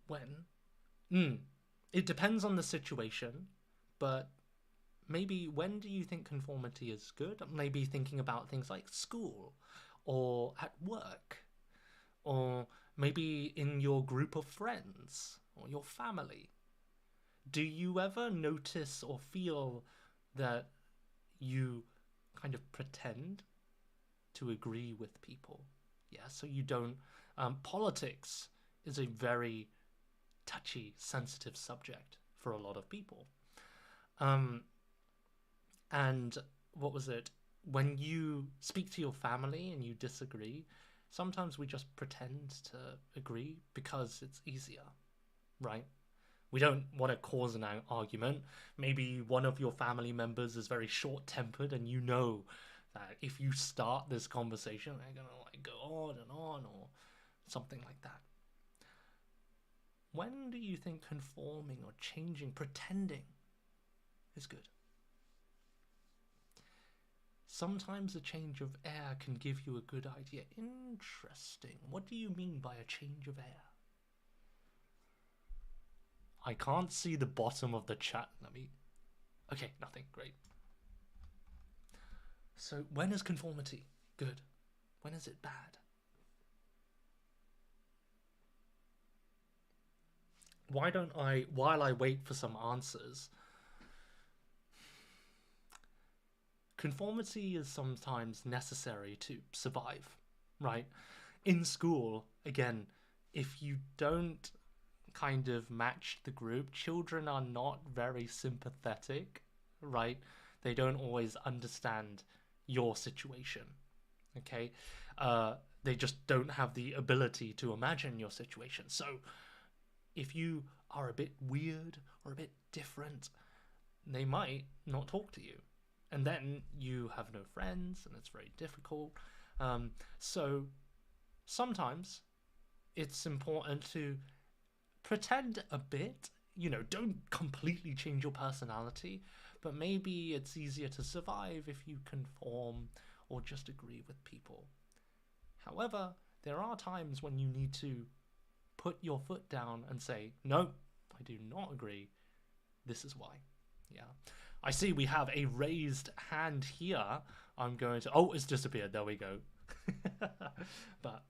When? It depends on the situation, but maybe when do you think conformity is good? Maybe thinking about things like school or at work or maybe in your group of friends or your family. Do you ever notice or feel that you kind of pretend to agree with people? Yeah, so you don't. Politics is a very touchy, sensitive subject for a lot of people. Um, and what was it? When you speak to your family and you disagree, sometimes we just pretend to agree because it's easier, right? We don't want to cause an argument. Maybe one of your family members is very short-tempered and you know that if you start this conversation, they're going to like go on and on or something like that. When do you think conforming or changing, pretending is good? Sometimes a change of air can give you a good idea. Interesting. What do you mean by a change of air? I can't see the bottom of the chat. Okay, nothing. Great. So when is conformity good? When is it bad? Why don't I, while I wait for some answers, conformity is sometimes necessary to survive, right? In school, again, if you don't kind of match the group, children are not very sympathetic, right? They don't always understand your situation, okay? They just don't have the ability to imagine your situation. So if you are a bit weird or a bit different, they might not talk to you. And then you have no friends and it's very difficult. So sometimes it's important to pretend a bit, don't completely change your personality, but maybe it's easier to survive if you conform or just agree with people. However, there are times when you need to put your foot down and say, no, I do not agree. This is why. Yeah. I see we have a raised hand here. I'm going to... Oh, it's disappeared. There we go. But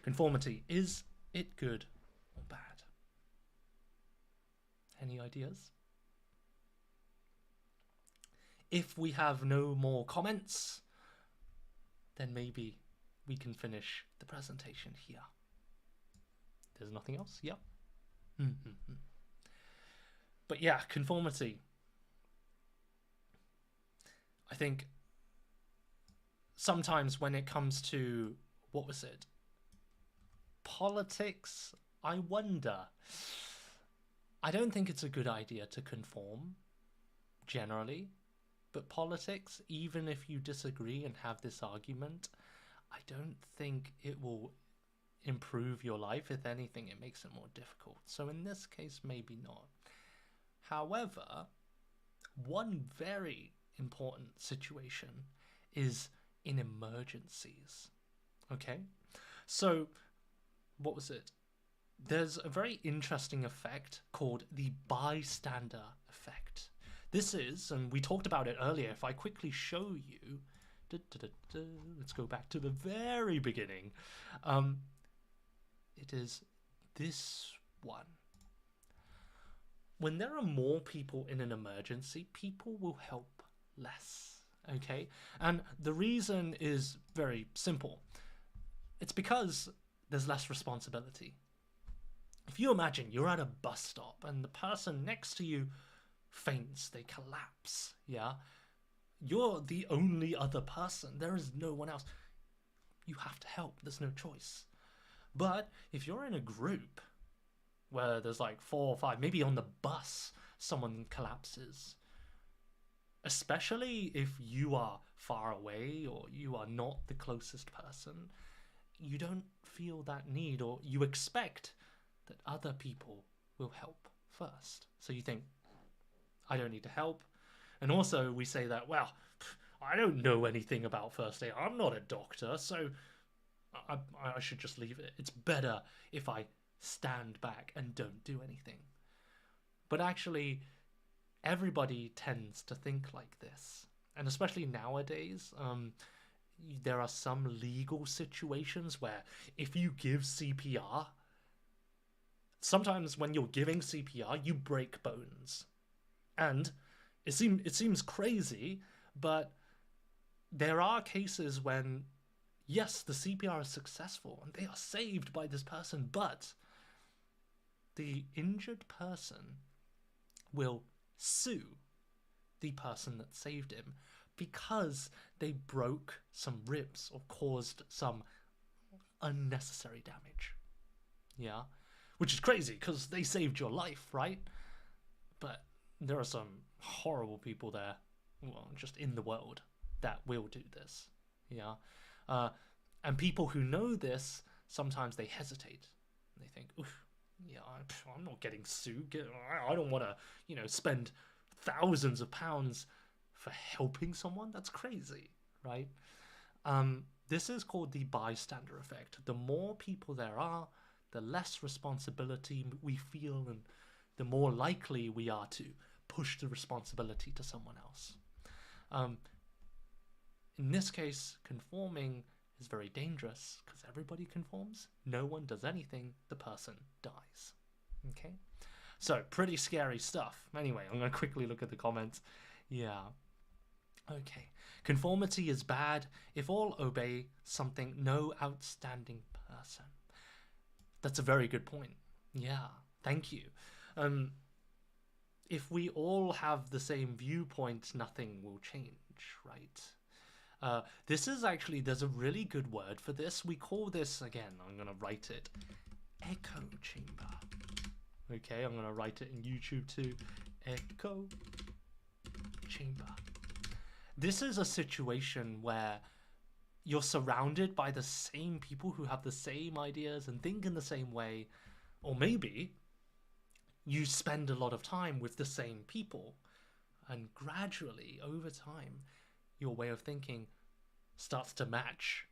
conformity, is it good or bad? Any ideas? If we have no more comments, then maybe we can finish the presentation here. There's nothing else? Yep. But yeah, conformity. I think sometimes when it comes to, what was it? Politics, I wonder. I don't think it's a good idea to conform, generally. But politics, even if you disagree and have this argument, I don't think it will improve your life. If anything, it makes it more difficult. So in this case, maybe not. However, one very important situation is in emergencies. Okay? So, what was it? There's a very interesting effect called the bystander effect. This is, and we talked about it earlier, if I quickly show you, let's go back to the very beginning. It is this one. When there are more people in an emergency, people will help less, okay? And the reason is very simple. It's because there's less responsibility. If you imagine you're at a bus stop and the person next to you faints, they collapse, yeah? You're the only other person. There is no one else. You have to help. There's no choice. But if you're in a group, where there's like 4 or 5, maybe on the bus, someone collapses. Especially if you are far away or you are not the closest person, you don't feel that need, or you expect that other people will help first. So you think, I don't need to help. And also we say that, well, I don't know anything about first aid. I'm not a doctor, so I should just leave it. It's better if I stand back and don't do anything. But actually, everybody tends to think like this. And especially nowadays, there are some legal situations where if you give CPR, sometimes when you're giving CPR, you break bones. And it seems crazy, but there are cases when, yes, the CPR is successful and they are saved by this person, but the injured person will sue the person that saved him because they broke some ribs or caused some unnecessary damage. Yeah, which is crazy because they saved your life, right? But there are some horrible people there, well, just in the world, that will do this. Yeah, and people who know this, sometimes they hesitate. They think, oof, yeah, I'm not getting sued. I don't want to, spend thousands of pounds for helping someone. That's crazy, right? This is called the bystander effect. The more people there are, the less responsibility we feel, and the more likely we are to push the responsibility to someone else. In this case, conforming is very dangerous because everybody conforms. No one does anything, the person dies. Okay? So, pretty scary stuff. Anyway, I'm going to quickly look at the comments. Yeah. Okay. Conformity is bad. If all obey something, no outstanding person. That's a very good point. Yeah. Thank you. If we all have the same viewpoint, nothing will change, right? This is actually, there's a really good word for this. We call this, again, I'm going to write it, echo chamber. Okay, I'm going to write it in YouTube too. Echo chamber. This is a situation where you're surrounded by the same people who have the same ideas and think in the same way, or maybe you spend a lot of time with the same people, and gradually, over time, your way of thinking starts to match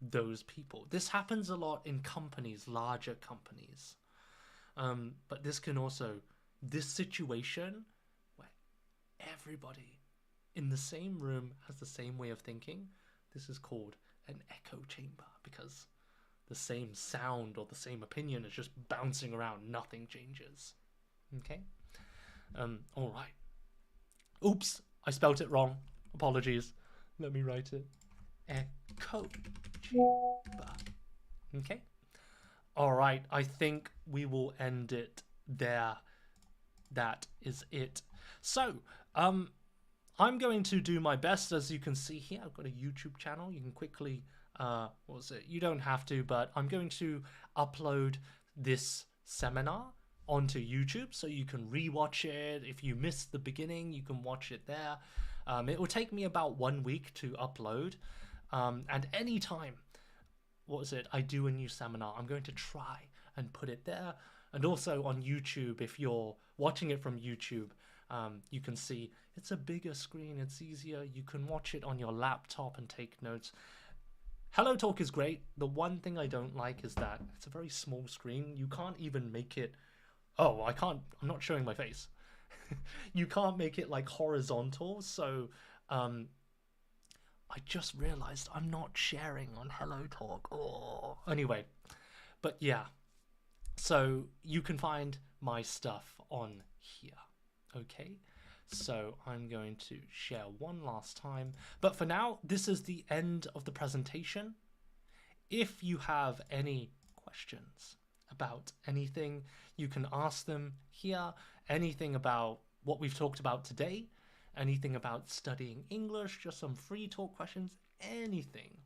those people. This happens a lot in companies, larger companies. But this can also, this situation where everybody in the same room has the same way of thinking, this is called an echo chamber, because the same sound or the same opinion is just bouncing around, nothing changes. Okay? All right. Oops, I spelt it wrong. Apologies. Let me write it. Echo chamber. Okay? All right, I think we will end it there. That is it. So, I'm going to do my best. As you can see here, I've got a YouTube channel. You can quickly, what was it? You don't have to, but I'm going to upload this seminar onto YouTube so you can rewatch it. If you missed the beginning, you can watch it there. It will take me about 1 week to upload. And anytime, I do a new seminar, I'm going to try and put it there. And also on YouTube, if you're watching it from YouTube, you can see it's a bigger screen, it's easier. You can watch it on your laptop and take notes. HelloTalk is great. The one thing I don't like is that it's a very small screen. You can't even make it... Oh, I'm not showing my face. You can't make it like horizontal, so I just realized I'm not sharing on HelloTalk. Oh, anyway, but yeah, so you can find my stuff on here. Okay, so I'm going to share one last time, but for now, this is the end of the presentation. If you have any questions about anything, you can ask them here. Anything about what we've talked about today, anything about studying English, just some free talk questions, anything,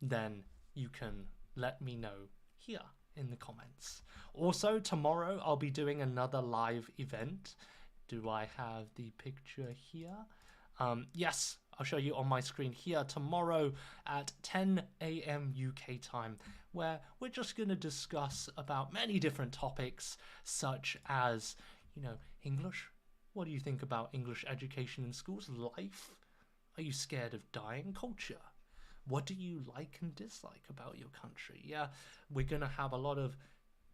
then you can let me know here. in the comments. Also, tomorrow I'll be doing another live event. Do I have the picture here? Yes, I'll show you on my screen here tomorrow at 10 a.m. UK time, where we're just going to discuss about many different topics, such as, English. What do you think about English education in schools? Life? Are you scared of dying? Culture? What do you like and dislike about your country? Yeah, we're going to have a lot of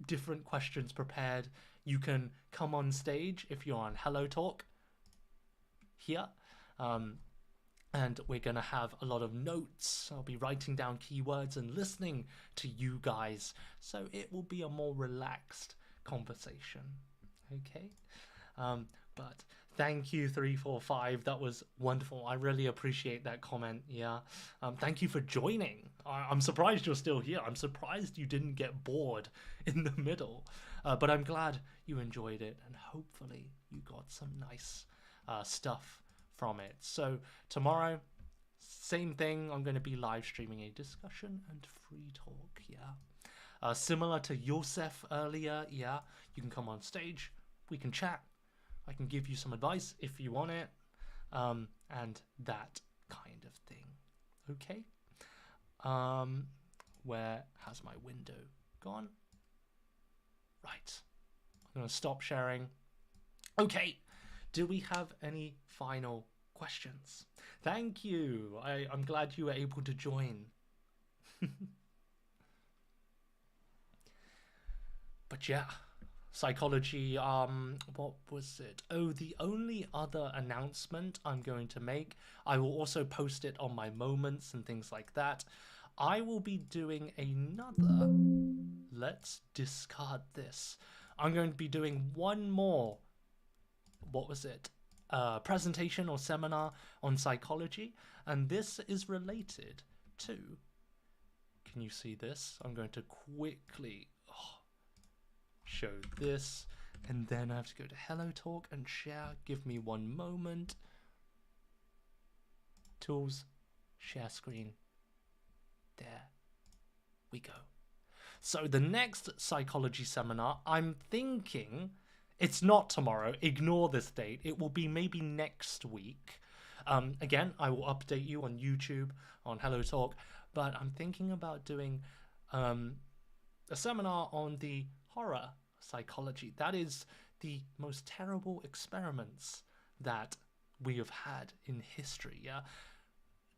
different questions prepared. You can come on stage if you're on Hello Talk here. And we're going to have a lot of notes. I'll be writing down keywords and listening to you guys. So it will be a more relaxed conversation. Okay? But thank you, 345. That was wonderful. I really appreciate that comment. Yeah. Thank you for joining. I'm surprised you're still here. I'm surprised you didn't get bored in the middle. But I'm glad you enjoyed it. And hopefully you got some nice stuff from it. So tomorrow, same thing. I'm going to be live streaming a discussion and free talk. Yeah. Similar to Yosef earlier. Yeah. You can come on stage. We can chat. I can give you some advice if you want it, and that kind of thing. Okay? Where has my window gone? Right. I'm going to stop sharing. Okay. Do we have any final questions? Thank you. I'm glad you were able to join. But yeah. Psychology, what was it? Oh, the only other announcement I'm going to make, I will also post it on my moments and things like that. I will be doing another, let's discard this. I'm going to be doing one more, what was it? Presentation or seminar on psychology. And this is related to, can you see this? I'm going to quickly show this, and then I have to go to Hello Talk and share. Give me one moment. Tools, share screen. There we go. So the next psychology seminar, I'm thinking it's not tomorrow. Ignore this date. It will be maybe next week. Again, I will update you on YouTube, on Hello Talk, but I'm thinking about doing a seminar on the horror psychology. That is the most terrible experiments that we have had in history. Yeah,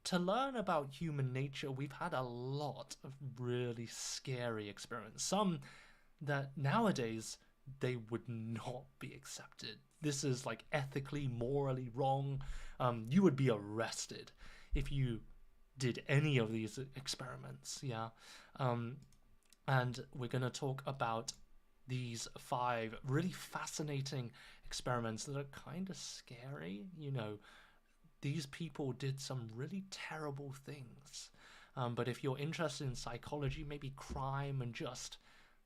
to learn about human nature, we've had a lot of really scary experiments. Some that nowadays they would not be accepted. This is like ethically, morally wrong. You would be arrested if you did any of these experiments. Yeah, and we're going to talk about these 5 really fascinating experiments that are kind of scary. These people did some really terrible things. But if you're interested in psychology, maybe crime and just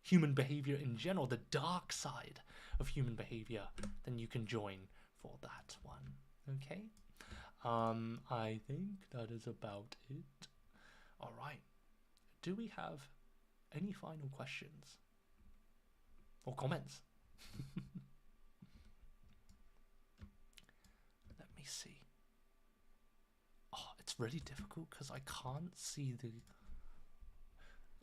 human behavior in general, the dark side of human behavior, then you can join for that one. Okay? I think that is about it. All right. Do we have any final questions? Or comments? Let me see. Oh, it's really difficult because I can't see the...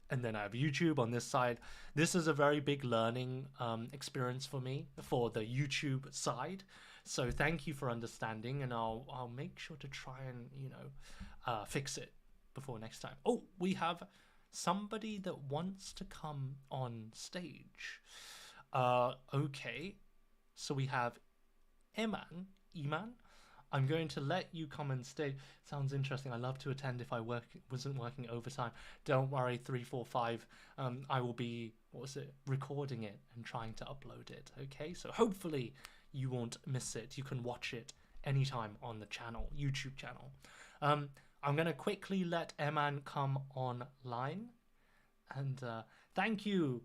And then I have YouTube on this side. This is a very big learning experience for me, for the YouTube side. So thank you for understanding, and I'll make sure to try and, fix it before next time. Oh, we have somebody that wants to come on stage. Okay, so we have Iman. I'm going to let you come on stage. Sounds interesting. I'd love to attend if I wasn't working overtime. Don't worry, 345. I will be, recording it and trying to upload it. Okay, so hopefully you won't miss it. You can watch it anytime on the channel, YouTube channel. I'm going to quickly let Eman come online. And thank you,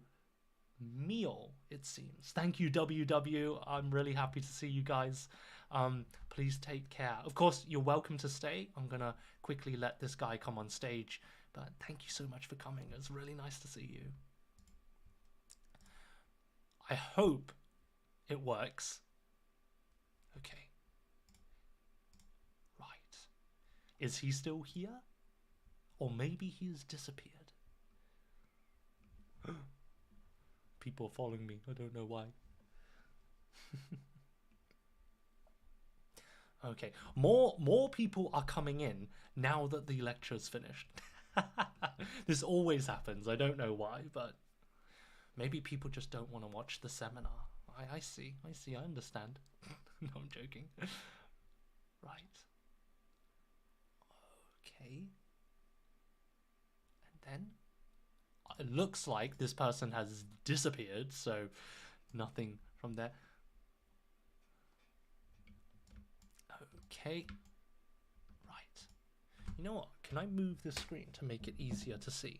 Meal, it seems. Thank you, WW. I'm really happy to see you guys. Please take care. Of course, you're welcome to stay. I'm going to quickly let this guy come on stage. But thank you so much for coming. It's really nice to see you. I hope it works. Okay. Right. Is he still here? Or maybe he has disappeared. People are following me. I don't know why. Okay. More people are coming in now that the lecture's finished. This always happens. I don't know why, but maybe people just don't want to watch the seminar. I see. I understand. No, I'm joking. Right. Okay. And then it looks like this person has disappeared, so nothing from there. Okay. Right. You know what? Can I move the screen to make it easier to see?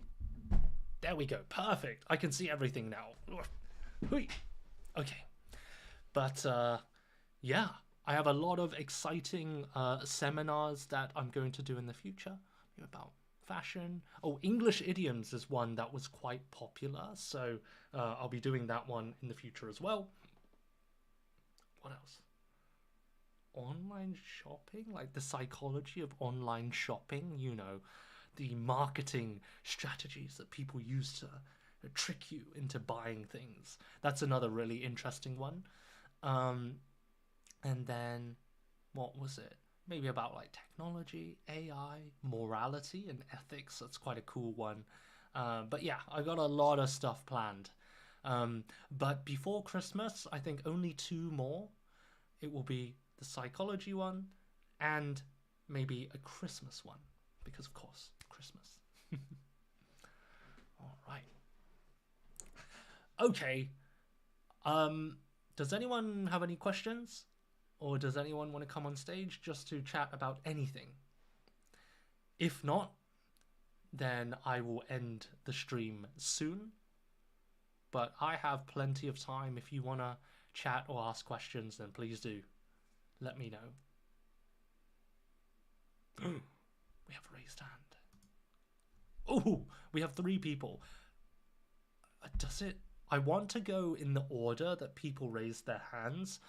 There we go. Perfect. I can see everything now. Okay. But yeah, I have a lot of exciting seminars that I'm going to do in the future about fashion. Oh, English idioms is one that was quite popular, so I'll be doing that one in the future as well. What else? Online shopping, like the psychology of online shopping, the marketing strategies that people use to trick you into buying things. That's another really interesting one. Um, and then what was it? Maybe about like technology, AI, morality, and ethics. That's quite a cool one. But yeah, I got a lot of stuff planned. But before Christmas, I think only two more. It will be the psychology one and maybe a Christmas one. Because, of course, Christmas. All right. Okay. Um, does anyone have any questions? Or does anyone want to come on stage just to chat about anything? If not, then I will end the stream soon. But I have plenty of time. If you want to chat or ask questions, then please do. Let me know. We have a raised hand. Oh, we have 3 people. Does it... I want to go in the order that people raise their hands.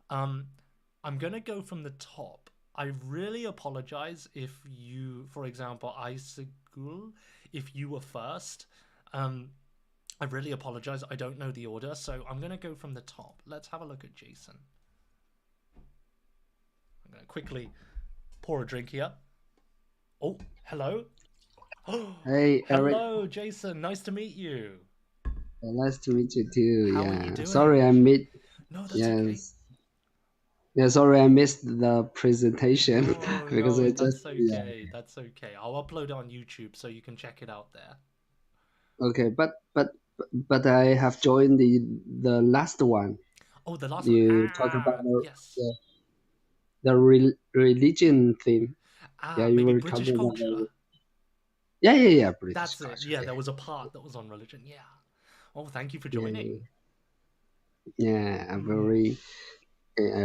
I'm going to go from the top. I really apologize if you, for example, Isagul, if you were first. I really apologize. I don't know the order, so I'm going to go from the top. Let's have a look at Jason. I'm going to quickly pour a drink here. Oh, hello. Hey, Eric. Hello, Jason. Nice to meet you. Nice to meet you too. How yeah. are you doing? Sorry, I missed. No, that's Yes. okay. Yeah, sorry, I missed the presentation Oh, because no, I that's just. okay. That's okay. I'll upload it on YouTube so you can check it out there. Okay, but I have joined the last one. Oh, the last You one. talk about Yes. the religion theme. Yeah, you Maybe were British talking about culture. yeah, British That's it. culture. Yeah, there was a part that was on religion. Yeah. Oh, thank you for Yeah, joining. yeah, I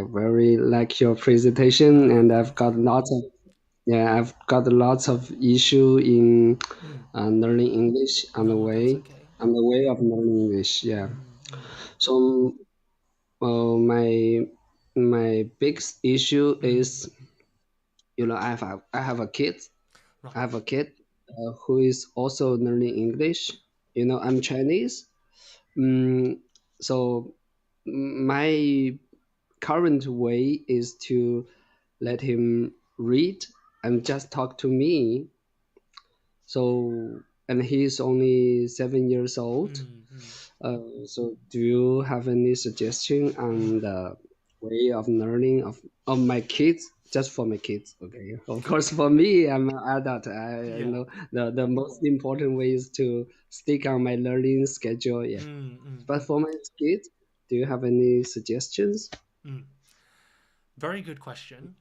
very like your presentation, and I've got lots of issue in learning English on the No, that's way okay. of learning English. Yeah. So my biggest issue is I have a kid. Right. I have a kid who is also learning English. I'm Chinese. So my current way is to let him read and just talk to me. So, and he's only 7 years old. So, do you have any suggestion on the way of learning of my kids? Just for my kids, okay. Of course, for me, I'm an adult. I know the most important way is to stick on my learning schedule. Yeah. But for my kids, do you have any suggestions? Very good question.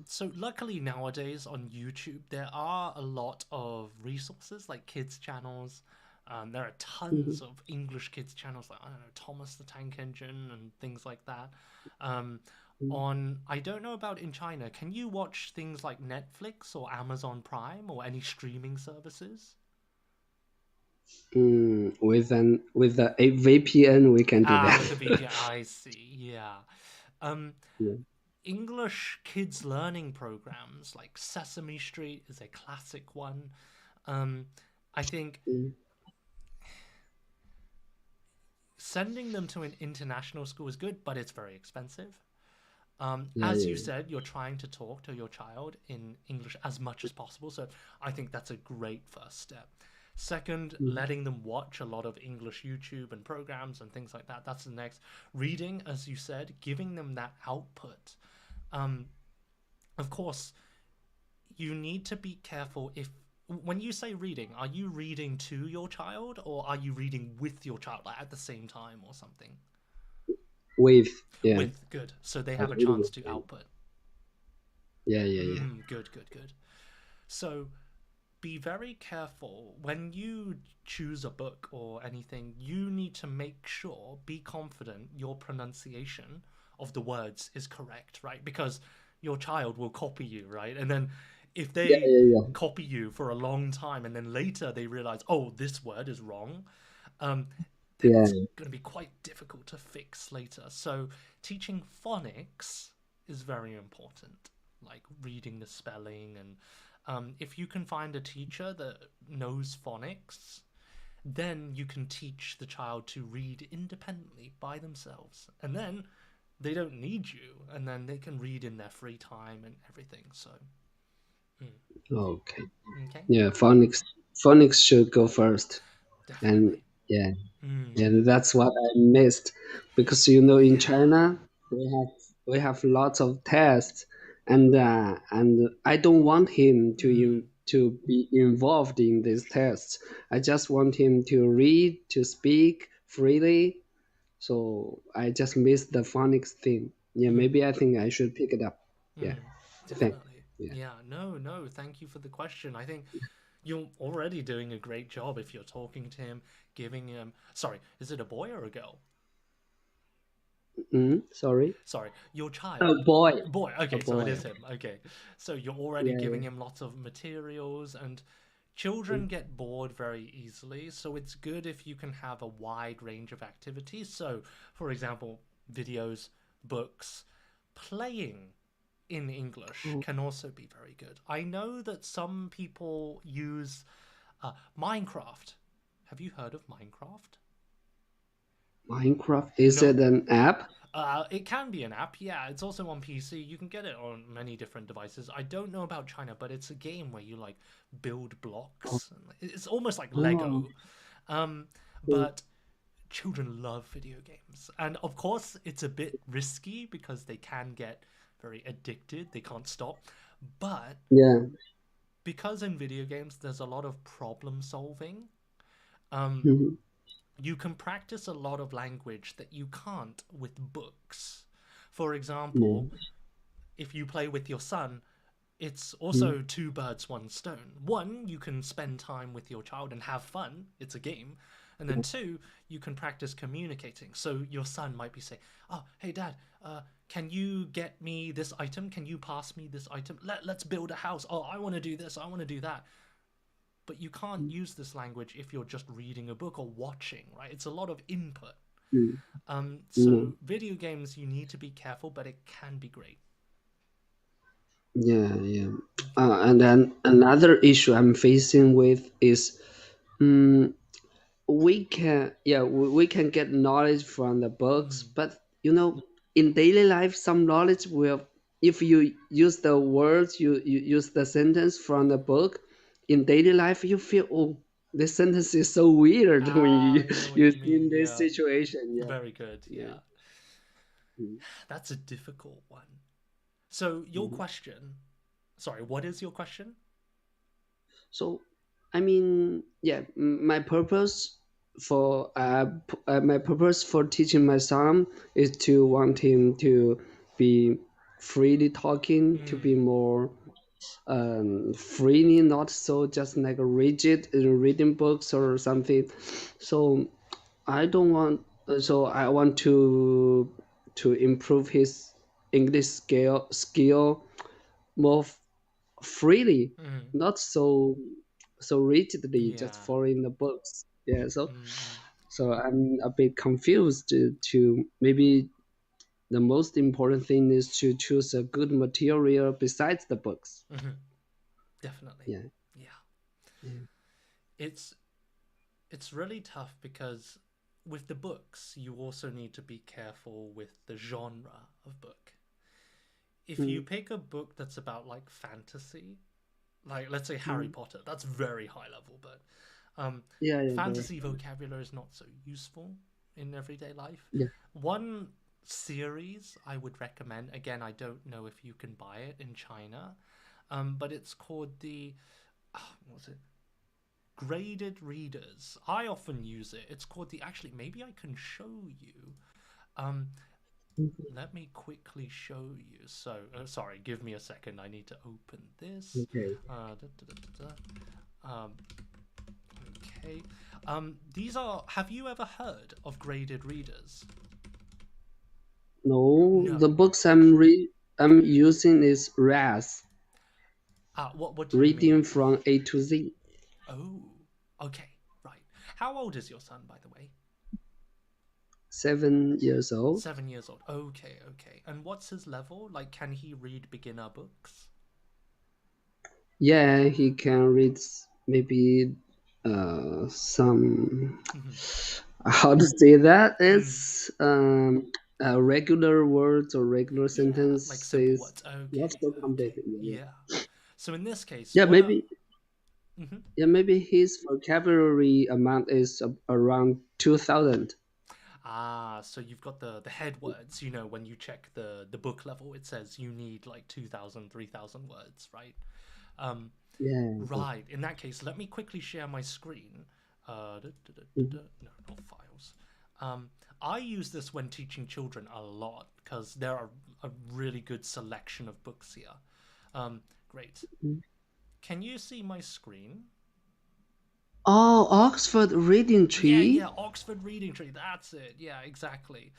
So luckily nowadays on YouTube there are a lot of resources like kids channels. There are tons of English kids channels like I don't know Thomas the Tank Engine and things like that. I don't know about in China. Can you watch things like Netflix or Amazon Prime or any streaming services? With a VPN, we can do Ah, that. with the VPN, I see. Yeah. Um, Yeah. English kids learning programs like Sesame Street is a classic one. Um, I think Mm. sending them to an international school is good, but it's very expensive. Yeah, As you yeah. said, you're trying to talk to your child in English as much as possible, so I think that's a great first step. Second, Mm. letting them watch a lot of English YouTube and programs and things like that. That's the next. Reading, as you said, giving them that output. Um, of course, you need to be careful if when you say reading, are you reading to your child or are you reading with your child like at the same time or something? With, yeah. With, good. So they I have a read chance with to them. output. Yeah, yeah, yeah. Good, good, good. So be very careful when you choose a book or anything. You need to make sure, be confident your pronunciation of the words is correct, right? Because your child will copy you, right? And then if Yeah, they yeah, yeah. copy you for a long time and then later they realize, oh, this word is wrong, um, then Yeah. it's going to be quite difficult to fix later. So teaching phonics is very important, like reading the spelling. And if you can find a teacher that knows phonics, then you can teach the child to read independently by themselves. And then they don't need you, and then they can read in their free time and everything. So, Okay. okay, Yeah, phonics should go first. And definitely. yeah, Mm, and that's what I missed because in yeah. China we have lots of tests, and I don't want him Mm, to be involved in these tests. I just want him to read, to speak freely. So I just missed the phonics thing. Yeah, mm. maybe I think I should pick it up. Yeah, Mm, thank. definitely. Yeah. Yeah, no, no, thank you for the question. I think you're already doing a great job if you're talking to him, giving him. Sorry, is it a boy or a girl? Sorry. Sorry, your A child. boy. Boy, A okay, so it boy. is him. Okay. So you're already Yeah, giving yeah. him lots of materials, and children get bored very easily. So it's good if you can have a wide range of activities. So, for example, videos, books, playing in English Oh, can also be very good. I know that some people use Minecraft. Have you heard of Minecraft? Minecraft. Is No. it an app? It can be an app, yeah. It's also on PC. You can get it on many different devices. I don't know about China, but it's a game where you like build blocks. It's almost like Oh, Lego. Um, mm, but children love video games, and of course, it's a bit risky because they can get very addicted. They can't stop. But yeah. because in video games there's a lot of problem solving, um, Mhm. you can practice a lot of language that you can't with books. For Yeah. example, if you play with your son, it's Mm, also two birds, one stone. One, you can spend time with your child and have fun, it's a game. And then two, you can practice communicating. So your son might be saying, oh, hey, dad, can you get me this item? Can you pass me this item? Let's build a house. Oh, I want to do this. I want to do that. But you can't mm, use this language if you're just reading a book or watching, right? It's a lot of input. mm, So mm. video games, you need to be careful, but it can be great. Yeah, yeah. Okay. And then another issue I'm facing with is, mm, we can get knowledge from the books, Mm. but in daily life, some knowledge will, if you use the words, you use the sentence from the book, in daily life you feel, oh, this sentence is so weird when Ah, you I know what you you see in mean. this Yeah. situation. Yeah, Very good. yeah. Yeah. Mm. That's a difficult one. So, your Mhm. question. Sorry, what is your question? So, I mean, yeah, my purpose for teaching my son is to want him to be freely talking, to be Mm. more freely, not so just like rigid in reading books or something. So I don't want. So I want to improve his English skill more freely, Mm. not so rigidly, just Yeah. following the books. Yeah, so Mm-mm. so I'm a bit confused to maybe the most important thing is to choose a good material besides the books. Mm-hmm. Definitely. Yeah. Yeah. Yeah. It's it's really tough because with the books, you also need to be careful with the genre of book. If you Mm. pick a book that's about like fantasy, like let's say Harry Mm. Potter, that's very high level, but Yeah, yeah, fantasy vocabulary is not so useful in everyday life. yeah. One series I would recommend, again, I don't know if you can buy it in China, but it's called the, what's it? Graded Readers. I often use it. It's called the, actually, maybe I can show you. Um, Mhm. Let me quickly show you. So, sorry, give me a second. I need to open this. Okay. Da, da, da, da. Okay. These are. Have you ever heard of Graded Readers? No, No. the books I'm using is RAS, What do you reading mean? from A to Z. Oh, okay, right. How old is your son, by the way? 7 years old. 7 years old. Okay, okay. And what's his level? Like, can he read beginner books? Yeah, he can read maybe some Mm-hmm. how to say that Mm. it's regular words or regular Yeah, like simple sentences, words. not Okay, so okay. complicated. Yeah, Yeah. So in this case, yeah, what a. maybe Mhm. yeah, maybe his vocabulary amount is around 2,000. So you've got the head words. You know, when you check the book level, it says you need like 2,000, 3,000 words, right? Um, Yeah. right. In that case, let me quickly share my screen. Mhm. No, not files. Um, I use this when teaching children a lot because there are a really good selection of books here. Great. Can you see my screen? Oh, Oxford Reading Yeah, yeah, Tree. Oxford Reading Tree. That's it. Yeah, exactly.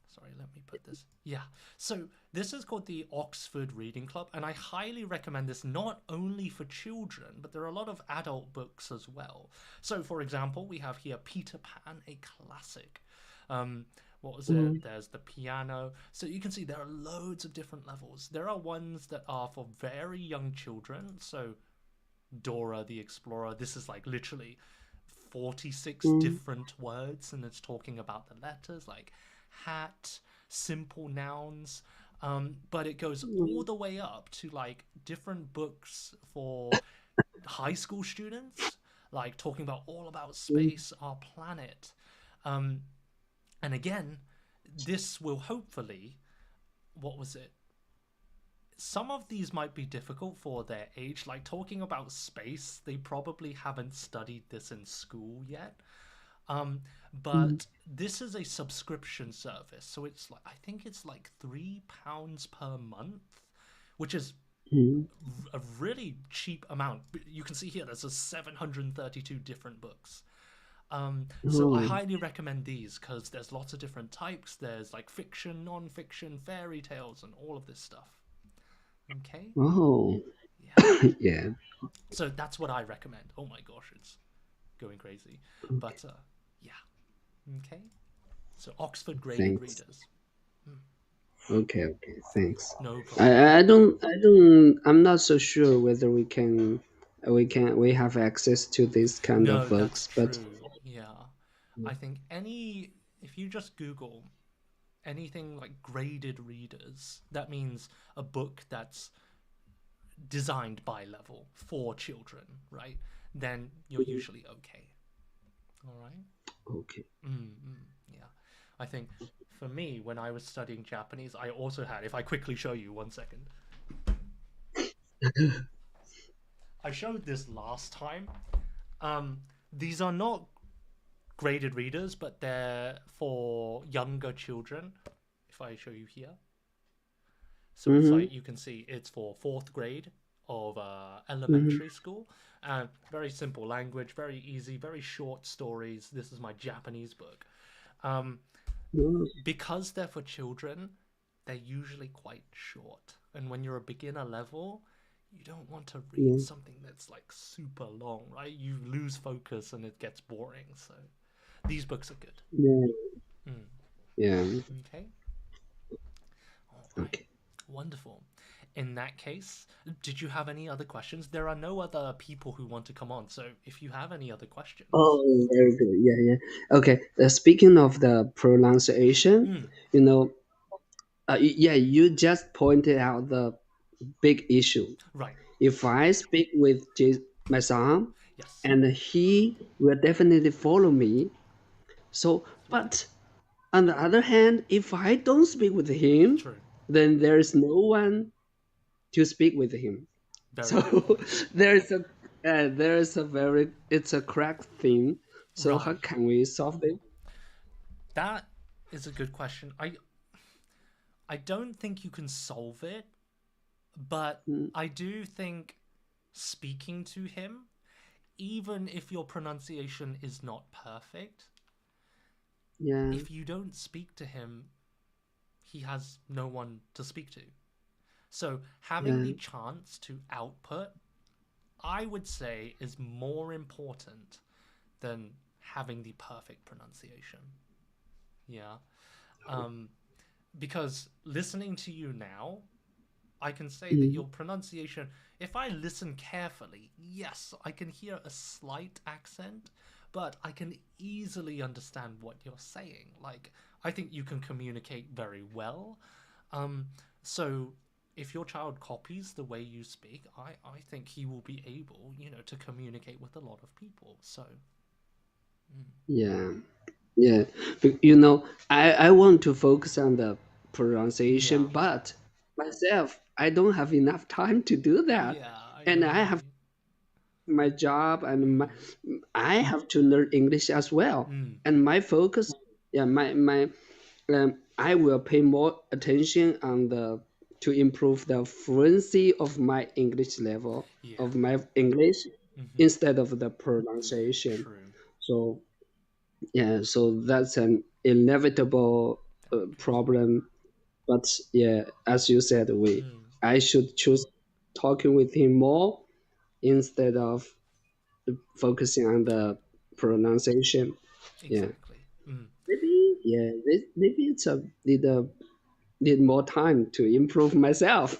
Sorry, let me put this. Yeah. So this is called the Oxford Reading Club, and I highly recommend this not only for children, but there are a lot of adult books as well. So, for example, we have here Peter Pan, a classic. Um, what was it? Mm. There's the piano. So you can see there are loads of different levels. There are ones that are for very young children. So Dora the Explorer. This is like literally 46 Mm. different words, and it's talking about the letters like hat, simple nouns. But it goes all Mm. the way up to like different books for high school students, like talking about all about Mm. space, our planet. Um, and again, this will hopefully, what was it? Some of these might be difficult for their age. Like talking about space, they probably haven't studied this in school yet. Um, Mm. but this is a subscription service, so it's like I think it's like £3 per month, which is Mm. a really cheap amount. You can see here there's a 732 different books. So I Oh. highly recommend these because there's lots of different types. There's like fiction, non-fiction, fairy tales, and all of this stuff. Okay, Oh. yeah. Yeah. So that's what I recommend. Oh my gosh, it's going crazy. Okay. But yeah, okay. So Oxford Graded Thanks. Readers. Okay. Okay. Thanks. No problem. I'm not so sure whether we have access to this kind of No, that's books, but true. Yeah. I think if you just Google anything like graded readers, that means a book that's designed by level for children, right? Then you're usually okay. All right. okay. Yeah. I think for me, when I was studying Japanese, I also had, if I quickly show you 1 second, I showed this last time. These are not graded readers, but they're for younger children. If I show you here, so it's Mm-hmm. like you can see it's for fourth grade of Mm-hmm. elementary school, and very simple language, very easy, very short stories. This is my Japanese book. Um, because they're for children, they're usually quite short, and when you're a beginner level, you don't want to read yeah, something that's like super long, right? You lose focus and it gets boring. So these books are good. yeah, Mm. yeah. Okay. All right. Okay. Wonderful. In that case, did you have any other questions? There are no other people who want to come on, so if you have any other questions. Oh, very good. Yeah, yeah. Okay. Speaking of the pronunciation, Mm, you know, yeah, you just pointed out the big issue. right. If I speak with my son, Yes. and he will definitely follow me. So, but on the other hand, if I don't speak with him, True. then there is no one to speak with him. Very good So point. there is a very it's a cracked thing. So how Right. can we solve it? That is a good question. I don't think you can solve it, but Mm, I do think speaking to him, even if your pronunciation is not perfect, yeah, if you don't speak to him, he has no one to speak to. So having yeah, the chance to output, I would say, is more important than having the perfect pronunciation. Yeah. Um, because listening to you now, I can say that mm, your pronunciation, if I listen carefully, yes, I can hear a slight accent, but I can easily understand what you're saying. Like, I think you can communicate very well. Um, so if your child copies the way you speak, I think he will be able, to communicate with a lot of people. So, yeah, yeah. But, you know, I want to focus on the pronunciation, yeah. but myself, I don't have enough time to do that, Yeah, I and know what I you have mean. my job and I have to learn English as well. Mm, And my focus, yeah, my I will pay more attention on the to improve the fluency of my English level yeah. of my English Hmm. instead of the pronunciation. True. So yeah, so that's an inevitable Very good. problem. But yeah, as you said, we Mm, I should choose talking with him more instead of focusing on the pronunciation. Yeah, exactly. Mm. maybe yeah, maybe it's need more time to improve myself.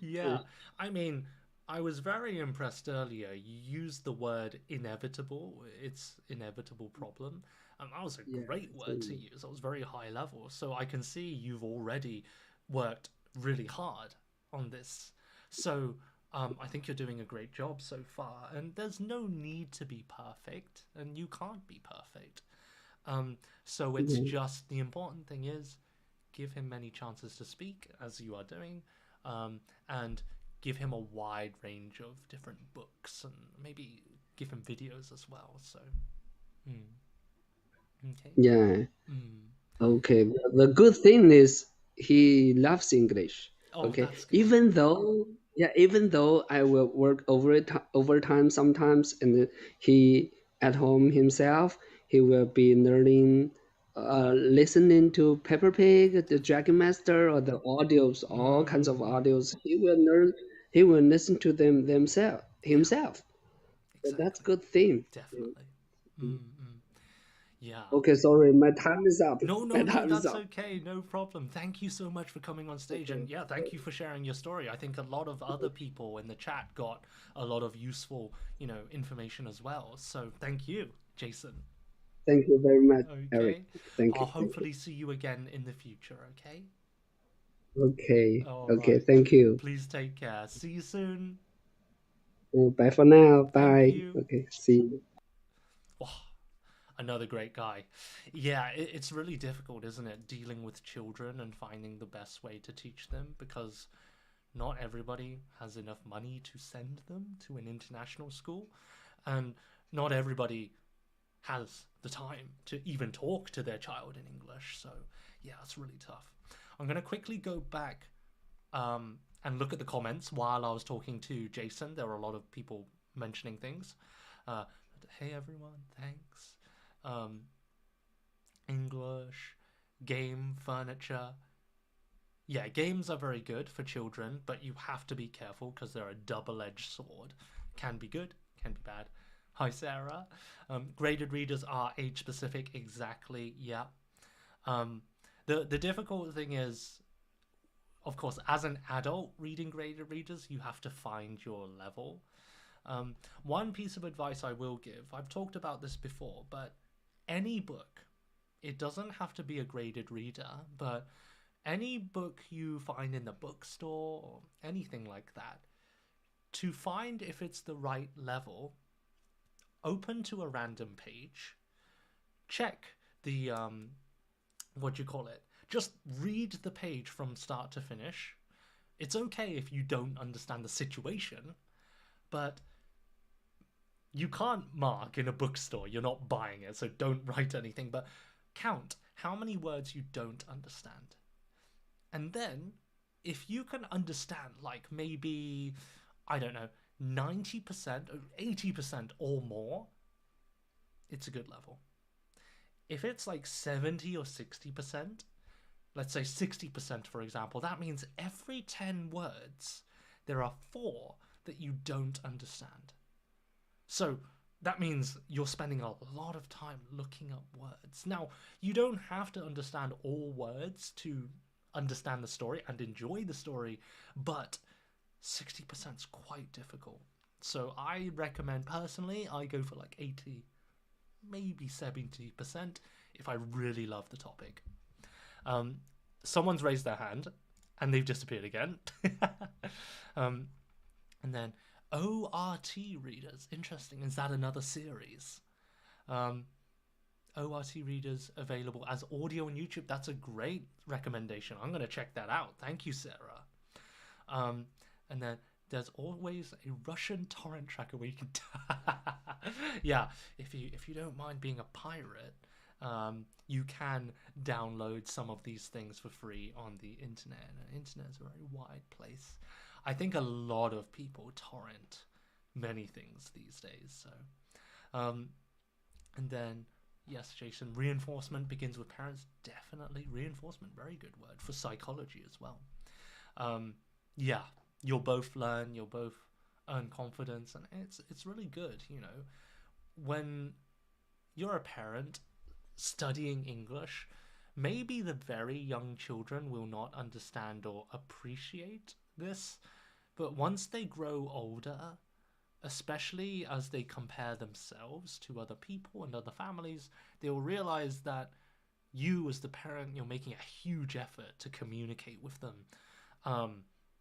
Yeah, I mean, I was very impressed earlier. You used the word inevitable. It's inevitable problem. And that was a Yeah, great word to totally. use. That was very high level. So I can see you've already worked really hard on this. So I think you're doing a great job so far. And there's no need to be perfect, and you can't be perfect. So it's Yeah, just the important thing is give him many chances to speak, as you are doing, and give him a wide range of different books and maybe give him videos as well. So, mm, okay. yeah. Mm. Okay. The good thing is he loves English. Oh, Okay. that's good. Even though I will work overtime sometimes, and he at home himself, he will be learning, listening to Pepper Pig, the Dragon Master, or the audios, all kinds of Mm. audios. He will learn. He will listen to them Yeah, himself. So that's exactly. good thing. Definitely. Mm-mm. Yeah. Okay, sorry, my time is up. No, My no, no, time is that's up. okay. No problem. Thank you so much for coming on stage. Okay. And yeah, thank you for sharing your story. I think a lot of other people in the chat got a lot of useful, information as well. So thank you, Jason. Thank you very much, Eric. Okay. Thank I'll you. Thank you. hopefully see you again in the future, okay? Okay. All Okay. right. Thank you. Please take care. See you soon. Bye for now. Thank Bye. you. Okay. See you. Oh, another great guy. Yeah, it's really difficult, isn't it? Dealing with children and finding the best way to teach them because not everybody has enough money to send them to an international school, and not everybody has the time to even talk to their child in English. So, yeah, it's really tough. I'm going to quickly go back and look at the comments while I was talking to Jason. There were a lot of people mentioning things. Uh, hey, everyone, thanks. Um, English, game, furniture. yeah, games are very good for children, but you have to be careful because they're a double-edged sword. Can be good, can be bad. Hi, Sarah. Graded readers are age specific, exactly. Yeah. The difficult thing is, of course, as an adult reading graded readers, you have to find your level. One piece of advice I will give, I've talked about this before, but any book, it doesn't have to be a graded reader, but any book you find in the bookstore or anything like that, to find if it's the right level, open to a random page, check the what do you call it? Just read the page from start to finish. It's okay if you don't understand the situation, but you can't mark in a bookstore. You're not buying it, so don't write anything, but count how many words you don't understand. And then, if you can understand, like maybe, I don't know, 90% or 80% or more, it's a good level. If it's like 70 or 60%, let's say 60% for example, that means every 10 words, there are 4 that you don't understand. So that means you're spending a lot of time looking up words. Now, you don't have to understand all words to understand the story and enjoy the story, but 60% is quite difficult. So I recommend, personally, I go for like 80, maybe 70% if I really love the topic. Someone's raised their hand and they've disappeared again. And then ORT readers, interesting. Is that another series? ORT readers available as audio on YouTube. That's a great recommendation. I'm going to check that out. Thank you, Sarah. And then there's always a Russian torrent tracker where you can yeah, if you don't mind being a pirate, you can download some of these things for free on the internet. And the internet is a very wide place. I think a lot of people torrent many things these days. So, and then yes, Jason, reinforcement begins with parents. Definitely reinforcement, very good word for psychology as well. Yeah, you'll both learn, you'll both earn confidence, and it's really good. You know, when you're a parent studying English, maybe the very young children will not understand or appreciate this, but once they grow older, especially as they compare themselves to other people and other families, they will realize that you as the parent, you're making a huge effort to communicate with them.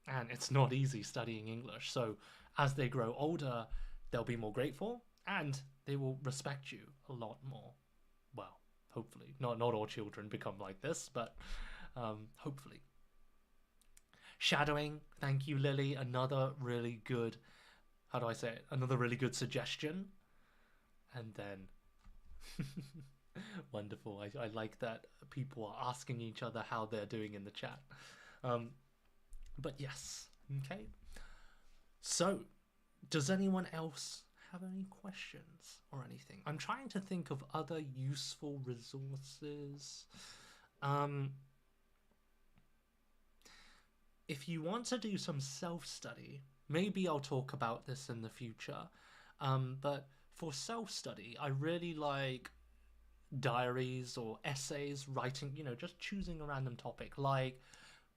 And it's not easy studying English. So as they grow older, they'll be more grateful and they will respect you a lot more. Well, hopefully. Not all children become like this, but hopefully. Shadowing, thank you, Lily. Another really good, how do I say it? Another really good suggestion. And then, wonderful. I like that people are asking each other how they're doing in the chat. But yes, okay. So, does anyone else have any questions or anything? I'm trying to think of other useful resources. If you want to do some self-study, maybe I'll talk about this in the future. But for self-study, I really like diaries or essays, writing, you know, just choosing a random topic. Like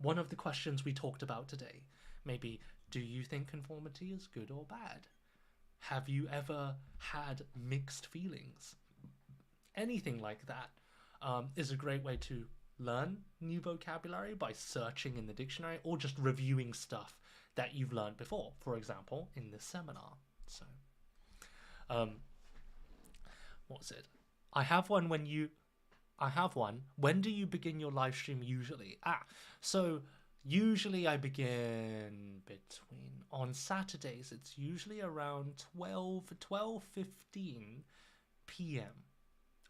one of the questions we talked about today, maybe, do you think conformity is good or bad? Have you ever had mixed feelings? Anything like that is a great way to learn new vocabulary by searching in the dictionary or just reviewing stuff that you've learned before, for example, in this seminar. So, what's it? I have one. When do you begin your live stream usually? So usually I begin on Saturdays, it's usually around 12:15 p.m.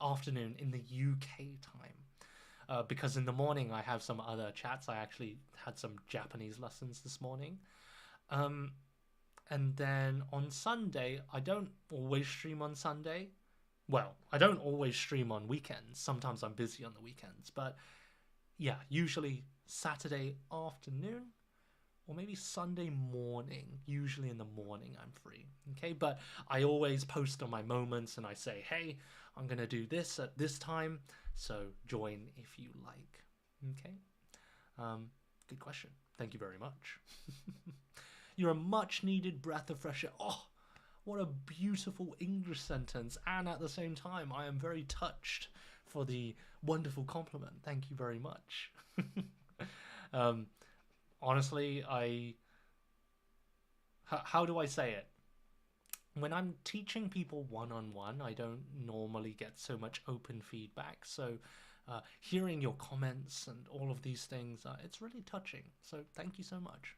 afternoon in the UK time. Because in the morning I have some other chats. I actually had some Japanese lessons this morning. And then on Sunday, I don't always stream on Sunday. Well, I don't always stream on weekends. Sometimes I'm busy on the weekends. But yeah, usually Saturday afternoon or maybe Sunday morning. Usually in the morning I'm free, okay? But I always post on my moments and I say, hey, I'm going to do this at this time, so join if you like, okay? Good question. Thank you very much. You're a much needed breath of fresh air. Oh, what a beautiful English sentence. And at the same time, I am very touched for the wonderful compliment. Thank you very much. Honestly, how do I say it? When I'm teaching people one-on-one, I don't normally get so much open feedback. So hearing your comments and all of these things, it's really touching. So thank you so much.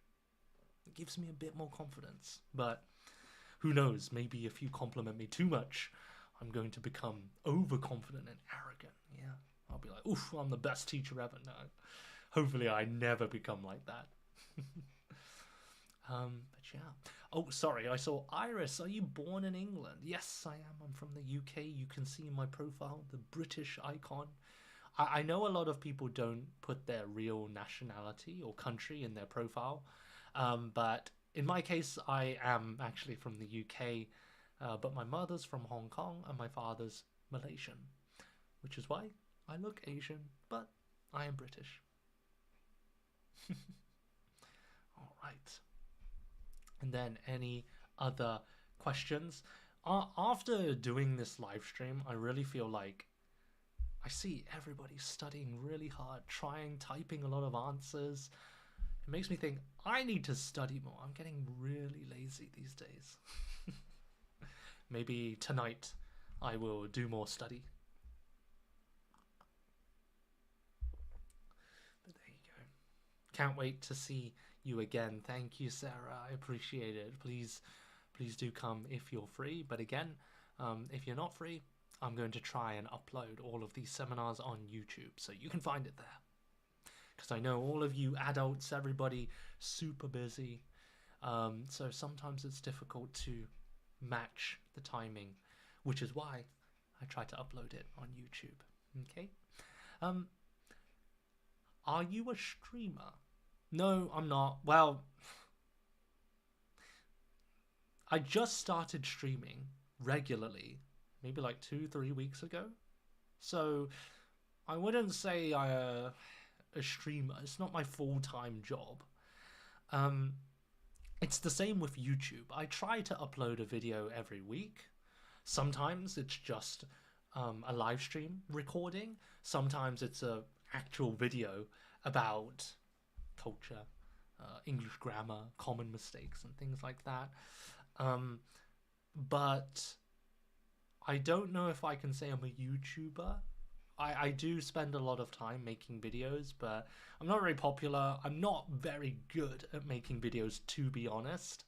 It gives me a bit more confidence. But who knows, maybe if you compliment me too much, I'm going to become overconfident and arrogant. Yeah, I'll be like, oof, I'm the best teacher ever. No, hopefully I never become like that. But yeah. Oh, sorry, I saw Iris. Are you born in England? Yes, I am. I'm from the UK. You can see in my profile the British icon. I know a lot of people don't put their real nationality or country in their profile, but in my case, I am actually from the UK, but my mother's from Hong Kong and my father's Malaysian, which is why I look Asian, but I am British. All right. And then any other questions? After doing this live stream, I really feel like I see everybody studying really hard, typing a lot of answers. It makes me think I need to study more. I'm getting really lazy these days. Maybe tonight I will do more study. But there you go. Can't wait to see you again. Thank you, Sarah. I appreciate it. Please do come if you're free. But again, if you're not free, I'm going to try and upload all of these seminars on YouTube, so you can find it there. Because I know all of you adults, everybody, super busy. So sometimes it's difficult to match the timing, which is why I try to upload it on YouTube. Okay? Are you a streamer? No, I'm not. Well, I just started streaming regularly, maybe like 2-3 weeks ago. So I wouldn't say I'm a streamer. It's not my full-time job. It's the same with YouTube. I try to upload a video every week. Sometimes it's just a live stream recording. Sometimes it's an actual video about culture, English grammar, common mistakes, and things like that. But I don't know if I can say I'm a YouTuber. I do spend a lot of time making videos, but I'm not very popular. I'm not very good at making videos, to be honest.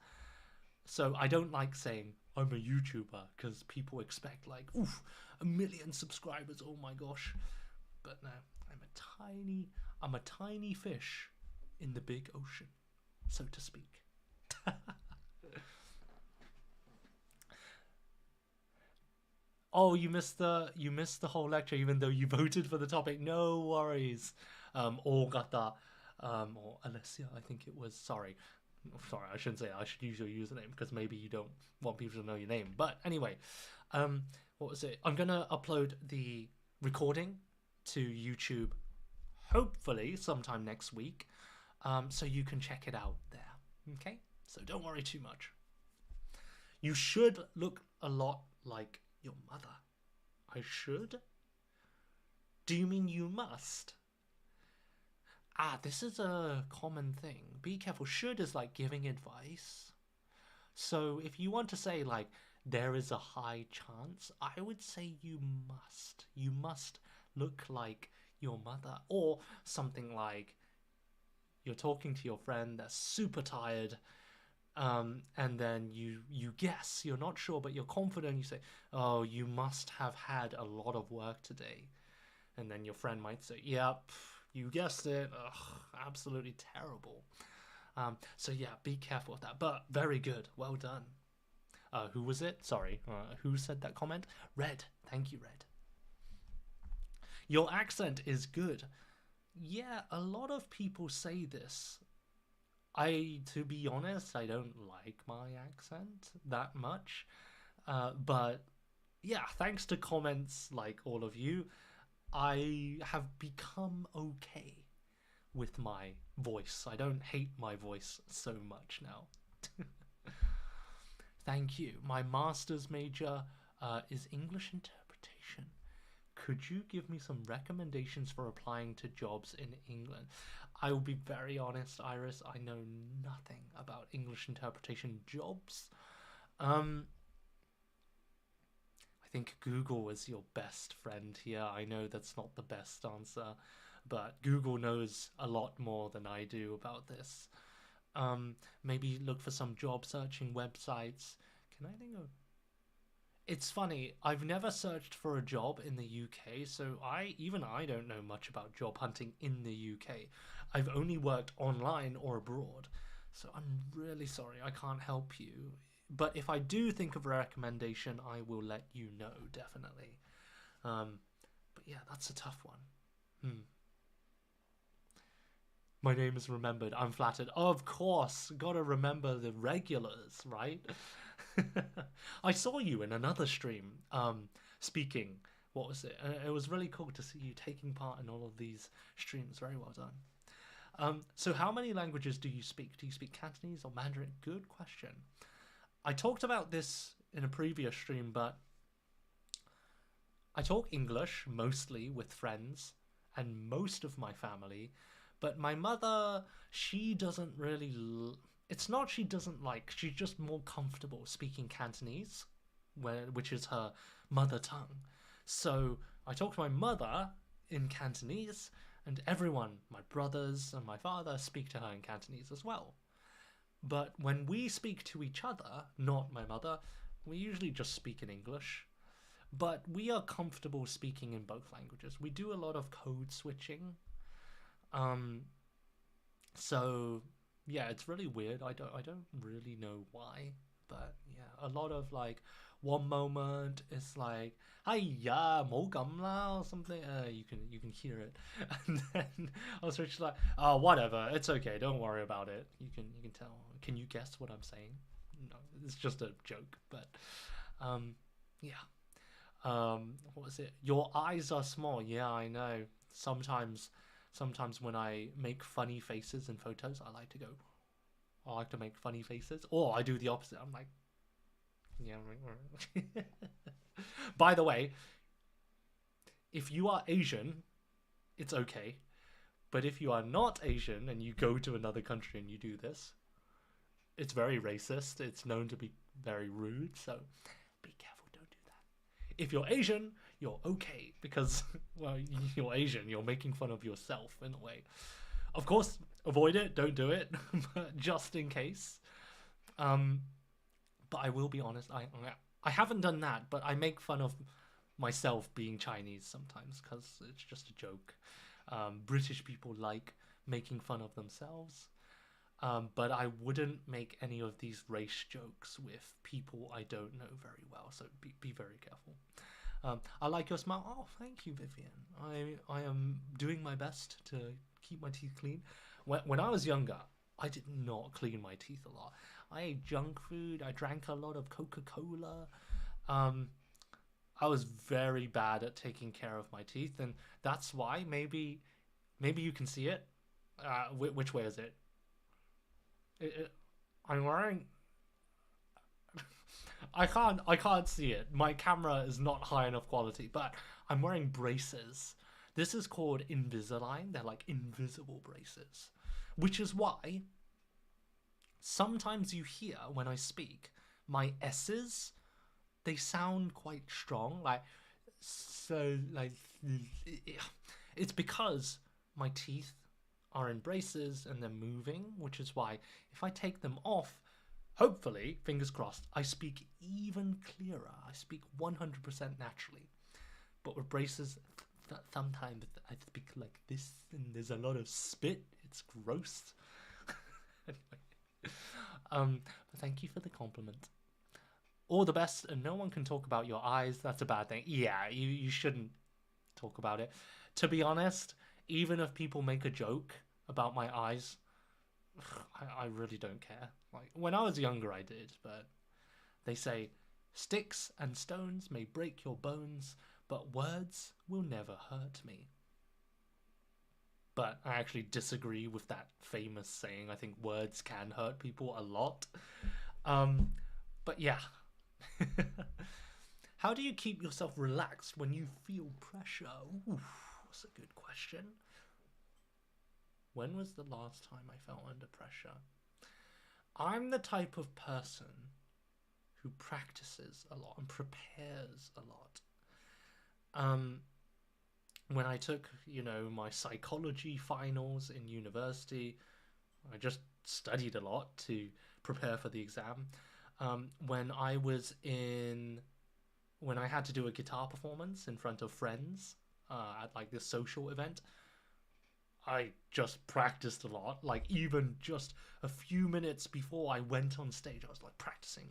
So I don't like saying I'm a YouTuber, because people expect like, oof, 1 million subscribers, oh my gosh. But no, I'm a tiny fish in the big ocean, so to speak. Oh, you missed the whole lecture, even though you voted for the topic. No worries. Ogata, or Alessia, I think it was. Sorry, I shouldn't say that. I should use your username because maybe you don't want people to know your name. But anyway, what was it? I'm gonna upload the recording to YouTube, hopefully sometime next week, so you can check it out there. Okay, so don't worry too much. You should look a lot like your mother. I should? Do you mean you must? This is a common thing. Be careful. Should is like giving advice. So if you want to say like there is a high chance, I would say you must. You must look like your mother. Or something like you're talking to your friend that's super tired, and then you guess, you're not sure, but you're confident. You say, oh, you must have had a lot of work today. And then your friend might say, yep, you guessed it. Ugh, absolutely terrible. So yeah, be careful with that. But very good. Well done. Who was it? Sorry. Who said that comment? Red. Thank you, Red. Your accent is good. yeah, a lot of people say this. To be honest, I don't like my accent that much. But yeah, thanks to comments like all of you, I have become okay with my voice. I don't hate my voice so much now. Thank you. My master's major is English interpretation. Could you give me some recommendations for applying to jobs in England? I will be very honest, Iris. I know nothing about English interpretation jobs. I think Google is your best friend here. I know that's not the best answer, but Google knows a lot more than I do about this. Maybe look for some job searching websites. Can I think of? It's funny. I've never searched for a job in the UK, so I don't know much about job hunting in the UK. I've only worked online or abroad, so I'm really sorry I can't help you. But if I do think of a recommendation, I will let you know definitely. But yeah, that's a tough one. My name is remembered. I'm flattered. Of course, gotta remember the regulars, right? I saw you in another stream, speaking. What was it? It was really cool to see you taking part in all of these streams. Very well done. So how many languages do you speak? Do you speak Cantonese or Mandarin? Good question. I talked about this in a previous stream, but I talk English mostly with friends and most of my family, but my mother, she doesn't really. It's not she doesn't like, she's just more comfortable speaking Cantonese, which is her mother tongue. So I talk to my mother in Cantonese, and everyone, my brothers and my father, speak to her in Cantonese as well. But when we speak to each other, not my mother, we usually just speak in English. But we are comfortable speaking in both languages. We do a lot of code switching. Um, so yeah, it's really weird. I don't really know why, but yeah, a lot of like one moment it's like "Hiya, 冇咁啦" or something. You can hear it, and then I was just like, "Oh, whatever. It's okay. Don't worry about it. You can tell. Can you guess what I'm saying? No, it's just a joke, but yeah. What was it? Your eyes are small. Yeah, I know. Sometimes when I make funny faces in photos, I like to make funny faces, or I do the opposite. I'm like, yeah. By the way, if you are Asian, it's okay. But if you are not Asian and you go to another country and you do this, it's very racist. It's known to be very rude. So be careful. Don't do that. If you're Asian, you're okay because, well, you're Asian. You're making fun of yourself in a way. Of course, avoid it. Don't do it. But just in case. But I will be honest. I haven't done that, but I make fun of myself being Chinese sometimes because it's just a joke. British people like making fun of themselves. But I wouldn't make any of these race jokes with people I don't know very well, so be very careful. I like your smile. Oh, thank you, Vivian. I am doing my best to keep my teeth clean. When I was younger, I did not clean my teeth a lot. I ate junk food. I drank a lot of Coca-Cola. I was very bad at taking care of my teeth, and that's why maybe you can see it. Which way is it? I'm wearing. I can't see it. My camera is not high enough quality, but I'm wearing braces. This is called Invisalign. They're like invisible braces, which is why sometimes you hear when I speak my S's, they sound quite strong. It's because my teeth are in braces and they're moving, which is why if I take them off, hopefully, fingers crossed, I speak even clearer. I speak 100% naturally. But with braces, sometimes I speak like this and there's a lot of spit. It's gross. Anyway, but thank you for the compliment. All the best, and no one can talk about your eyes. That's a bad thing. Yeah, you shouldn't talk about it. To be honest, even if people make a joke about my eyes, I really don't care. Like, when I was younger, I did, but they say, sticks and stones may break your bones, but words will never hurt me. But I actually disagree with that famous saying. I think words can hurt people a lot. But yeah. How do you keep yourself relaxed when you feel pressure? Oof, that's a good question. When was the last time I felt under pressure? I'm the type of person who practices a lot and prepares a lot. When I took, my psychology finals in university, I just studied a lot to prepare for the exam. When I had to do a guitar performance in front of friends at like this social event, I just practiced a lot. Like, even just a few minutes before I went on stage, I was like practicing.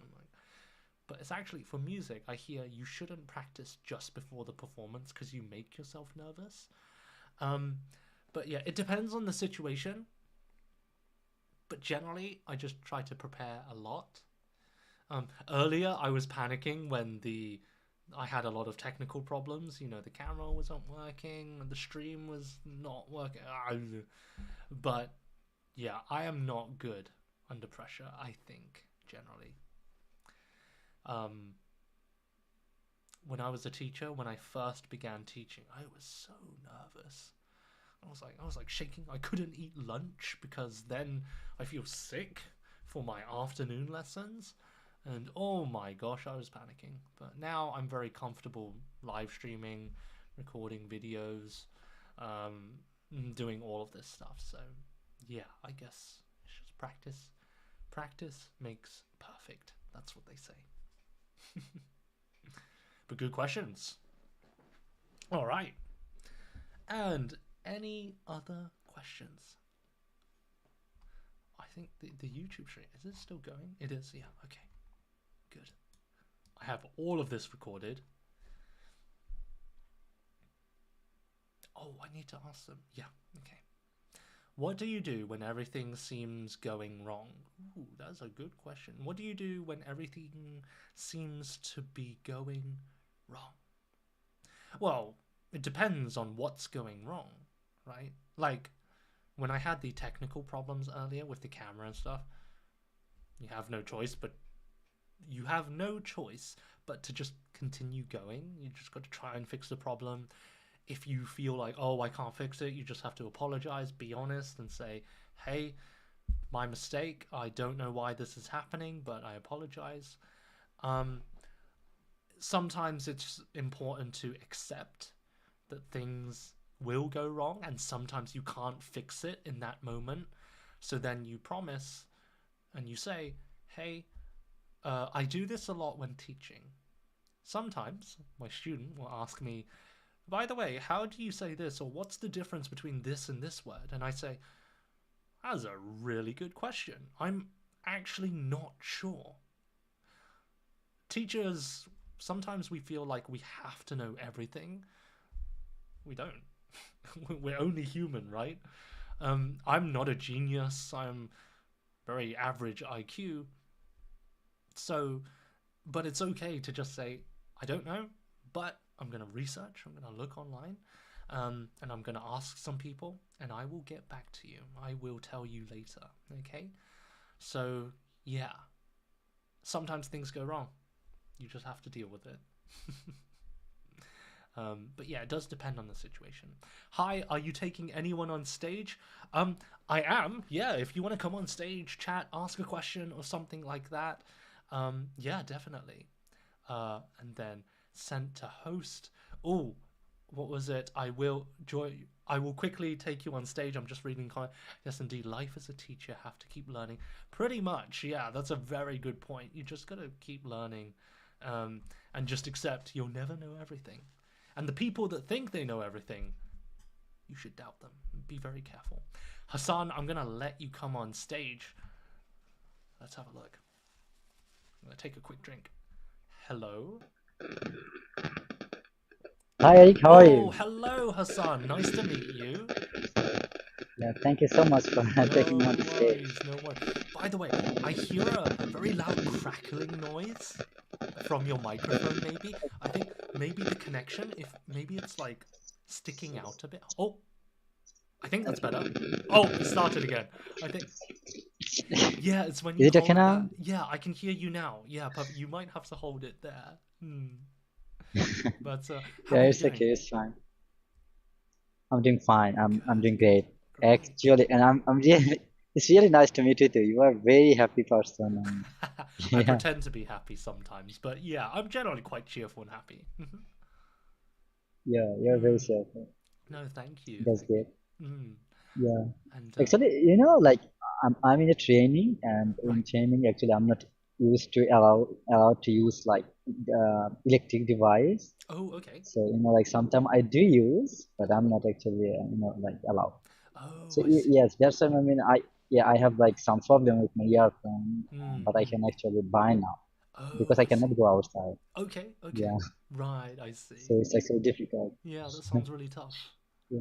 But it's actually, for music, I hear you shouldn't practice just before the performance because you make yourself nervous. But yeah, it depends on the situation. But generally, I just try to prepare a lot. Earlier, I was panicking when I had a lot of technical problems. The camera wasn't working, and the stream was not working. But yeah, I am not good under pressure, I think, generally. When I was a teacher, when I first began teaching, I was so nervous. I was like shaking. I couldn't eat lunch because then I feel sick for my afternoon lessons. And oh my gosh, I was panicking. But now I'm very comfortable live streaming, recording videos, doing all of this stuff. So yeah, I guess it's just practice. Practice makes perfect. That's what they say. But good questions. All right. And any other questions? I think the YouTube stream, is it still going? It is, yeah, okay. Good. I have all of this recorded. Oh, I need to ask them. Yeah, okay. What do you do when everything seems going wrong? Ooh, that's a good question. What do you do when everything seems to be going wrong? Well, it depends on what's going wrong, right? Like, when I had the technical problems earlier with the camera and stuff, you have no choice but to just continue going. You just got to try and fix the problem. If you feel like, oh, I can't fix it, you just have to apologize, be honest, and say, hey, my mistake. I don't know why this is happening, but I apologize. Sometimes it's important to accept that things will go wrong, and sometimes you can't fix it in that moment. So then you promise and you say, hey, I do this a lot when teaching. Sometimes my student will ask me, by the way, how do you say this? Or what's the difference between this and this word? And I say, that's a really good question. I'm actually not sure. Teachers, sometimes we feel like we have to know everything. We don't. We're only human, right? I'm not a genius. I'm very average IQ. So, but it's okay to just say, I don't know, but I'm going to research, I'm going to look online, and I'm going to ask some people, and I will get back to you. I will tell you later, okay? So, yeah. Sometimes things go wrong. You just have to deal with it. But yeah, it does depend on the situation. Hi, are you taking anyone on stage? I am, yeah. If you want to come on stage, chat, ask a question or something like that, yeah, definitely. And then sent to host. Oh, what was it? I will quickly take you on stage. I'm just reading. Yes, indeed. Life as a teacher, have to keep learning. Pretty much, yeah. That's a very good point. You just gotta keep learning, and just accept you'll never know everything. And the people that think they know everything, you should doubt them. Be very careful. Hassan, I'm gonna let you come on stage. Let's have a look. I'm gonna take a quick drink. Hello. Hi Eric, how are Oh, you? hello, Hassan. Nice to meet you. Yeah, thank you so much for taking me No on the stage. worries, no worries. By the way, I hear a very loud crackling noise from your microphone, maybe. I think maybe the connection, if maybe it's like sticking out a bit. Oh, I think that's better. Oh, it started again. I think, yeah, it's when Is you it okay hold now? that. Yeah, I can hear you now. Yeah, but you might have to hold it there. But how Yeah, are you it's doing? okay, it's fine. I'm doing fine. I'm Good, doing great. great. Actually, and I'm really it's really nice to meet you too. You are a very happy person and I yeah, pretend to be happy sometimes, but yeah, I'm generally quite cheerful and happy. yeah, you're very Mm. safe. No, thank you, That's thank great. you. Yeah. And Actually, like I'm in a training and in right. training actually I'm not used to allowed to use like electric device. Oh, okay. So, like sometimes I do use, but I'm not actually, like allowed. Oh, So I see. yes, that's why I have like some problem with my earphone, but I Mm. can actually buy now because Oh, I I see. cannot go outside. Okay, okay. Yeah, Right, I see. so it's actually difficult. Yeah, that sounds really tough. Yeah.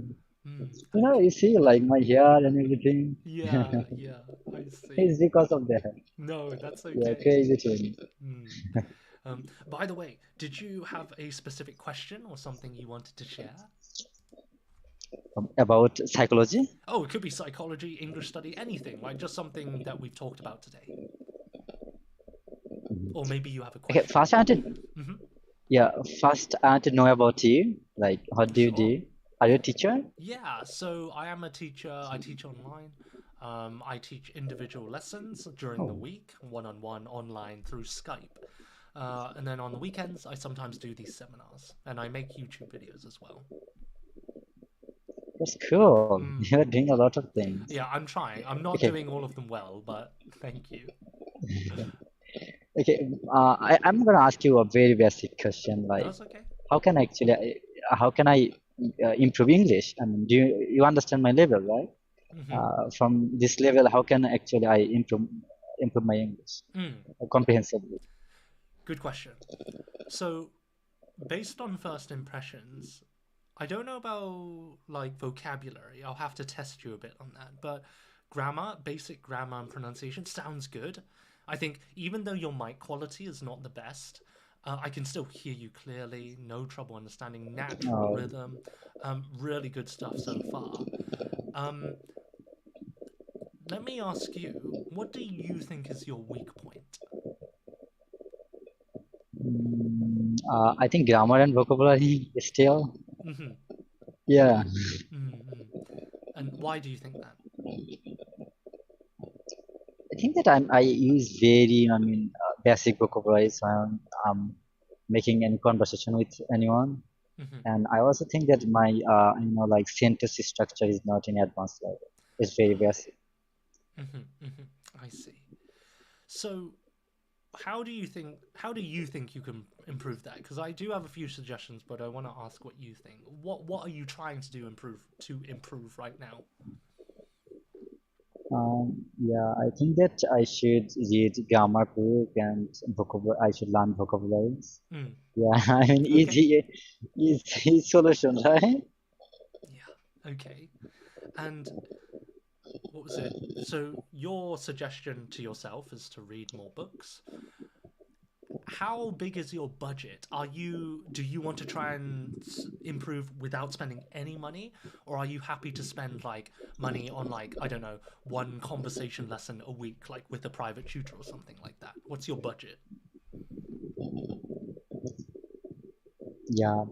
Okay. You see like my hair and everything. Yeah, yeah, I see. It's because of that. No, that's Yeah, okay. crazy thing. Mm. By the way, did you have a specific question or something you wanted to share? About psychology. Oh, it could be psychology, English study, anything, like just something that we've talked about today. Or maybe you have a Okay, question. Hmm. yeah, first I want to know about you. Like, what do you Sure. do? Are you a teacher? Yeah, so I am a teacher. I teach online. I teach individual lessons during the Oh, week, one on one, online through Skype. And then on the weekends, I sometimes do these seminars and I make YouTube videos as well. that's cool. Mm. You're doing a lot of things. Yeah, I'm trying. I'm not Okay, doing all of them well, but thank you. okay. I'm gonna ask you a very basic question. Like, That's okay. how can how can I improve English? I mean, you understand my level, right? Hmm. From this level, how can actually I improve my English comprehensively? Good question. So, based on first impressions, I don't know about like vocabulary. I'll have to test you a bit on that. But grammar, basic grammar and pronunciation sounds good. I think even though your mic quality is not the best, I can still hear you clearly. No trouble understanding natural Uh, rhythm. Really good stuff so far. Um, Let me ask you, what do you think is your weak point? I think grammar and vocabulary is still, Hmm. yeah. Hmm. And why do you think that? I think that I use basic vocabulary when making any conversation with anyone. Hmm. And I also think that my, like sentence structure is not in advanced level. It's very basic. Hmm. Hmm. I see. So, how do you think you can improve that? Because I do have a few suggestions, but I want to ask what you think. What are you trying to do improve right now? Yeah, I think that I should read grammar book and I should learn vocabularies. Mm. Yeah, I mean, Okay. easy solution, right? Yeah. Okay. And what was it? So your suggestion to yourself is to read more books. How big is your budget? Do you want to try and improve without spending any money, or are you happy to spend like money on like I don't know one conversation lesson a week, like with a private tutor or something like that? What's your budget? Yeah.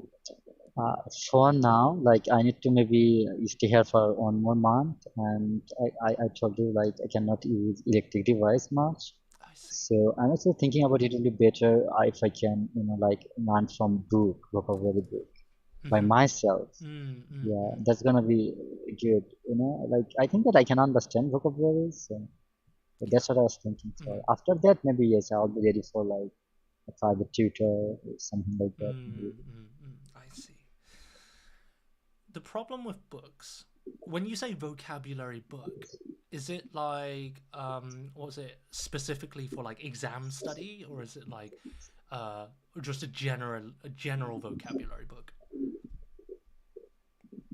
For now, like I need to maybe stay here for 1 more month, and I told you like I cannot use electric device much. I see. So I'm also thinking about it will be better if I can, like learn from vocabulary book by Mm-hmm. myself. Mm, mm, Yeah, mm, that's gonna be good. Like I think that I can understand vocabularies, so yeah. that's what I was thinking. So Mm, after that, maybe yes, I'll be ready for like a private tutor or something like that. I see. The problem with books, when you say vocabulary book, is it like what was it specifically for like exam study, or is it like uh just a general vocabulary book?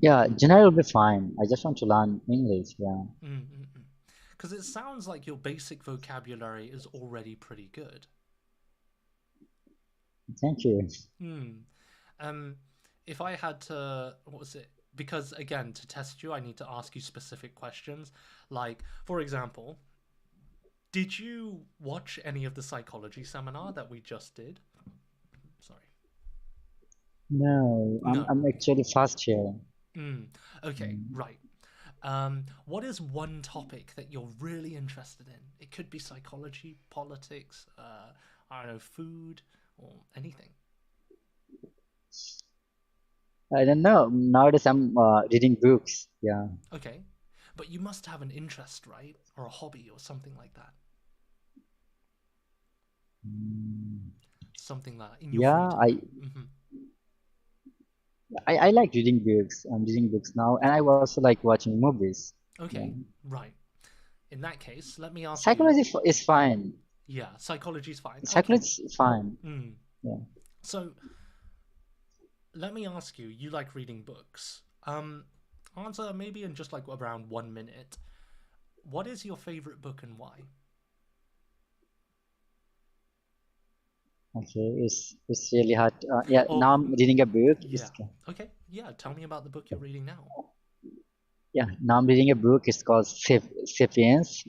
Yeah, general will be fine. I just want to learn English. Yeah. Because it sounds like your basic vocabulary is already pretty good. Thank you. Um, if I had to, what was it? Because again, to test you, I need to ask you specific questions. Like, for example, did you watch any of the psychology seminar that we just did? Sorry. No, No. I'm actually first year. Okay, right. What is one topic that you're really interested in? It could be psychology, politics, I don't know, food, or anything. I don't know. Nowadays I'm reading books. Yeah. Okay, but you must have an interest, right? Or a hobby or something like that. Something like that in your Yeah, free time. I like reading books. I'm reading books now, and I also like watching movies. Okay, Yeah. right. In that case, let me ask you. Psychology is fine. Yeah, psychology is fine. Psychology is fine. Yeah. So, let me ask you. You like reading books. Answer maybe in just like around 1 minute. What is your favorite book and why? Okay, it's really hard. Yeah, now I'm reading a book. Yeah. Okay. Yeah. Tell me about the book you're reading now. Yeah, now I'm reading a book. It's called *Sapiens*,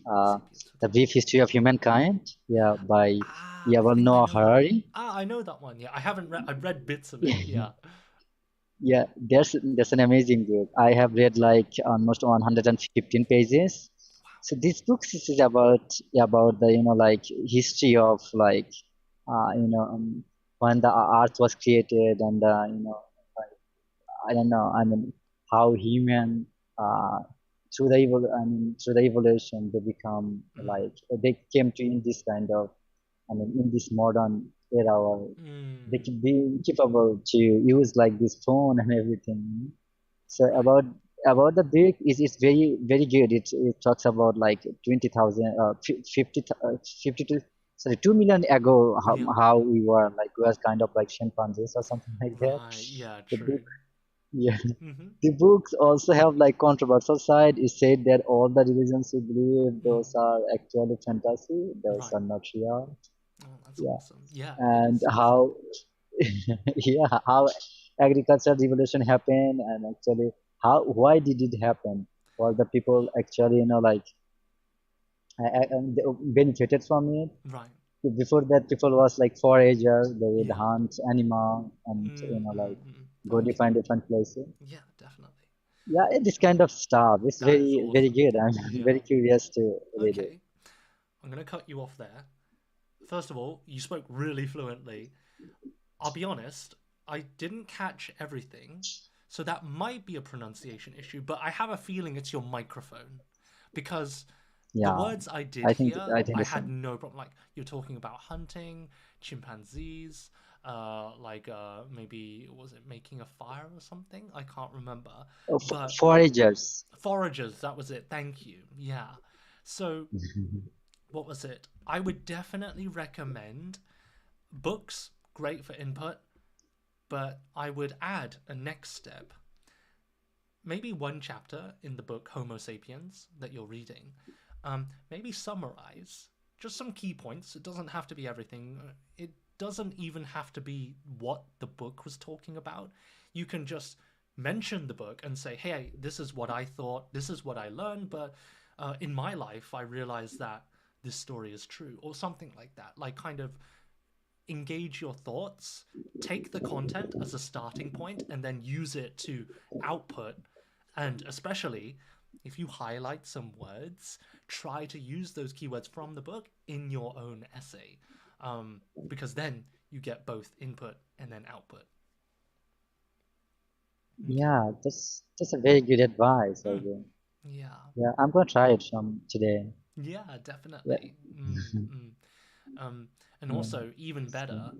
The Brief History of Humankind. Yeah, by Yuval Noah Harari. I know that one. Yeah, I haven't read. I've read bits of it. Yeah. Yeah, that's an amazing book. I have read like almost 115 pages. So this book is about the like history of like when the earth was created and like, I don't know. I mean how human through the evolution they become like they came to in this kind of in this modern era where they can be capable to use like this phone and everything. So about the book is very very good. It talks about like 20,000 50 to sorry 2 million ago how we were like we was kind of like chimpanzees or something like that. Yeah, the true. book, yeah. The books also have like controversial side. It said that all the religions you believe those are actually fantasy. Those are not real. Oh, that's awesome. Yeah. And how how agricultural revolution happened and actually why did it happen? Well, the people actually like they benefited from it. Right. Before that, people was like foragers. They would hunt animal and like go different places. Yeah, definitely. Yeah, this kind of stuff. It's very awesome. very good. I'm very curious to read it. I'm gonna cut you off there. First of all, you spoke really fluently. I'll be honest, I didn't catch everything, so that might be a pronunciation issue, but I have a feeling it's your microphone. Because the words I did hear, I had no problem. Like, you're talking about hunting, chimpanzees, maybe, was it making a fire or something? I can't remember. Oh, foragers. Foragers, that was it. Thank you. Yeah. So, what was it? I would definitely recommend books, great for input, but I would add a next step. Maybe one chapter in the book Homo Sapiens that you're reading. Maybe summarize just some key points. It doesn't have to be everything. It doesn't even have to be what the book was talking about. You can just mention the book and say, hey, this is what I thought, this is what I learned, but in my life, I realized that this story is true, or something like that. Like, kind of engage your thoughts, take the content as a starting point, and then use it to output. And especially if you highlight some words, try to use those keywords from the book in your own essay, because then you get both input and then output. Yeah, that's a very good advice. Yeah, I'm gonna try it today. Yeah, definitely. And also, even better,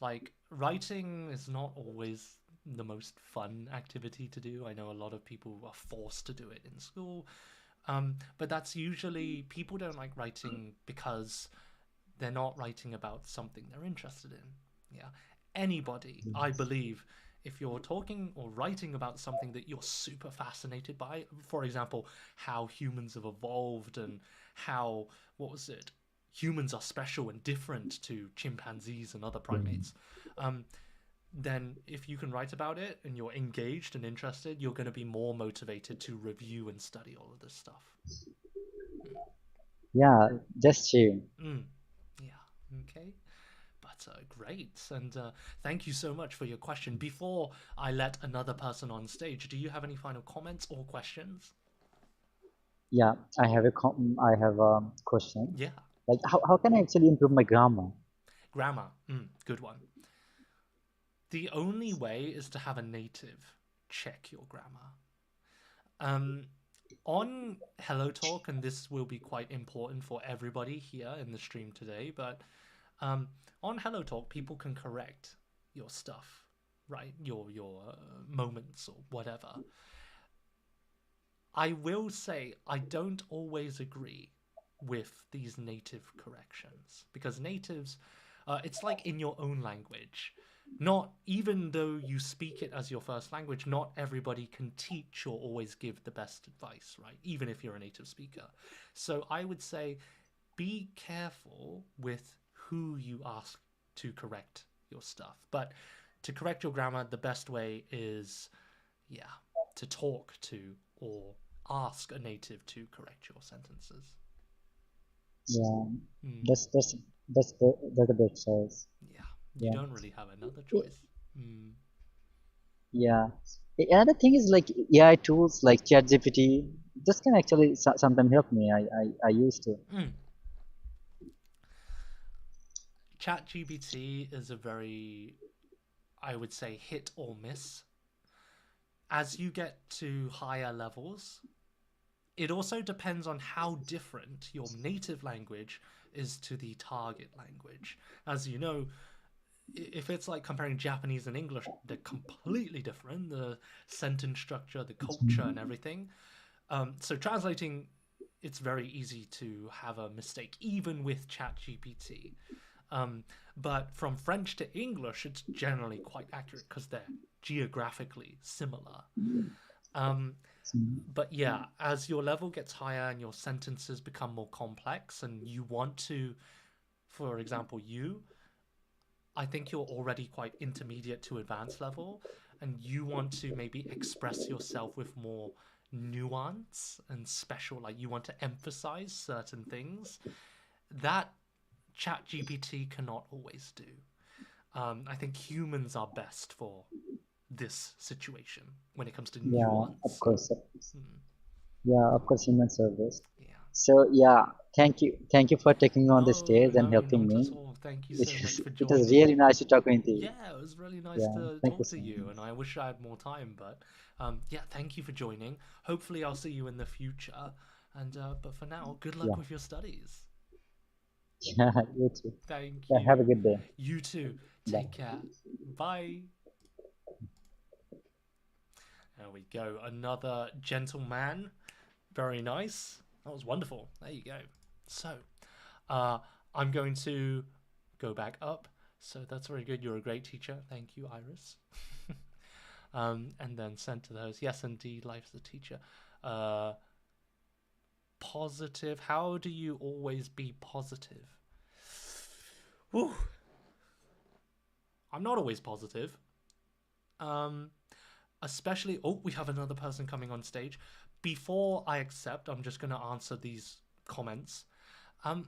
like, writing is not always the most fun activity to do. I know a lot of people are forced to do it in school, but that's usually, people don't like writing because they're not writing about something they're interested in. Yeah, anybody, I believe, if you're talking or writing about something that you're super fascinated by, for example, how humans have evolved and how, what was it, humans are special and different to chimpanzees and other primates, then if you can write about it and you're engaged and interested, you're going to be more motivated to review and study all of this stuff. Yeah, just chill. Yeah, okay. But great, and thank you so much for your question. Before I let another person on stage, do you have any final comments or questions? Yeah, I have a question. Yeah. Like, how can I actually improve my grammar? Grammar, good one. The only way is to have a native check your grammar. On HelloTalk, and this will be quite important for everybody here in the stream today, but on HelloTalk, people can correct your stuff, right? Your moments or whatever. I will say I don't always agree with these native corrections, because natives, it's like in your own language. Not even though you speak it as your first language, not everybody can teach or always give the best advice, right? Even if you're a native speaker. So I would say be careful with who you ask to correct your stuff. But to correct your grammar, the best way is, to talk to or ask a native to correct your sentences. Yeah, that's the best choice. You don't really have another choice. Yeah. Another thing is like AI tools like ChatGPT. This can actually sometimes help me. I used to. ChatGPT is a very, I would say, hit or miss. As you get to higher levels, it also depends on how different your native language is to the target language. As you know, if it's like comparing Japanese and English, they're completely different. The sentence structure, the culture, and everything. So translating, it's very easy to have a mistake, even with ChatGPT. But from French to English, it's generally quite accurate because they're geographically similar. But yeah, as your level gets higher and your sentences become more complex, and you want to, for example, I think you're already quite intermediate to advanced level, and you want to maybe express yourself with more nuance and special, like you want to emphasize certain things that ChatGPT cannot always do. I think humans are best for this situation when it comes to nuance. Of course. Yeah, of course, human service. Yeah. So yeah, thank you for taking me on the stage and helping me. Thank you so much for joining. It was really nice to talk with you. Yeah, it was really nice to talk to you, and I wish I had more time, but thank you for joining. Hopefully I'll see you in the future, and but for now, good luck with your studies. Yeah, you too. Thank you. Have a good day. You too. Take care. Bye. There we go. Another gentleman. Very nice. That was wonderful. There you go. So, I'm going to go back up. So that's very good. You're a great teacher. Thank you, Iris. And then sent to those. Yes, indeed. Life's a teacher. Positive. How do you always be positive? Whew. I'm not always positive. Especially, we have another person coming on stage. Before I accept, I'm just going to answer these comments. I'm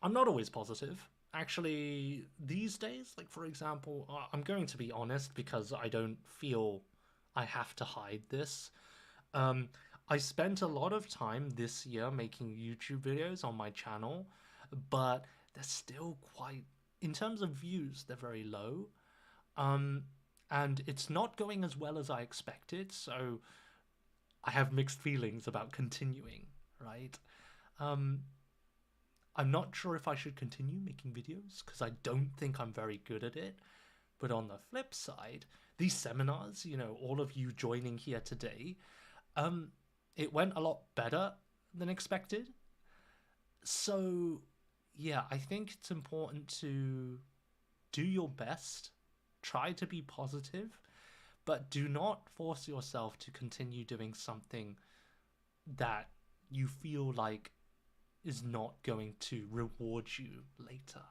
not always positive. Actually, these days, like for example, I'm going to be honest because I don't feel I have to hide this. I spent a lot of time this year making YouTube videos on my channel, but they're still quite, in terms of views, they're very low. And it's not going as well as I expected, so I have mixed feelings about continuing, right? I'm not sure if I should continue making videos, because I don't think I'm very good at it. But on the flip side, these seminars, all of you joining here today, it went a lot better than expected. So, yeah, I think it's important to do your best, try to be positive, but do not force yourself to continue doing something that you feel like is not going to reward you later.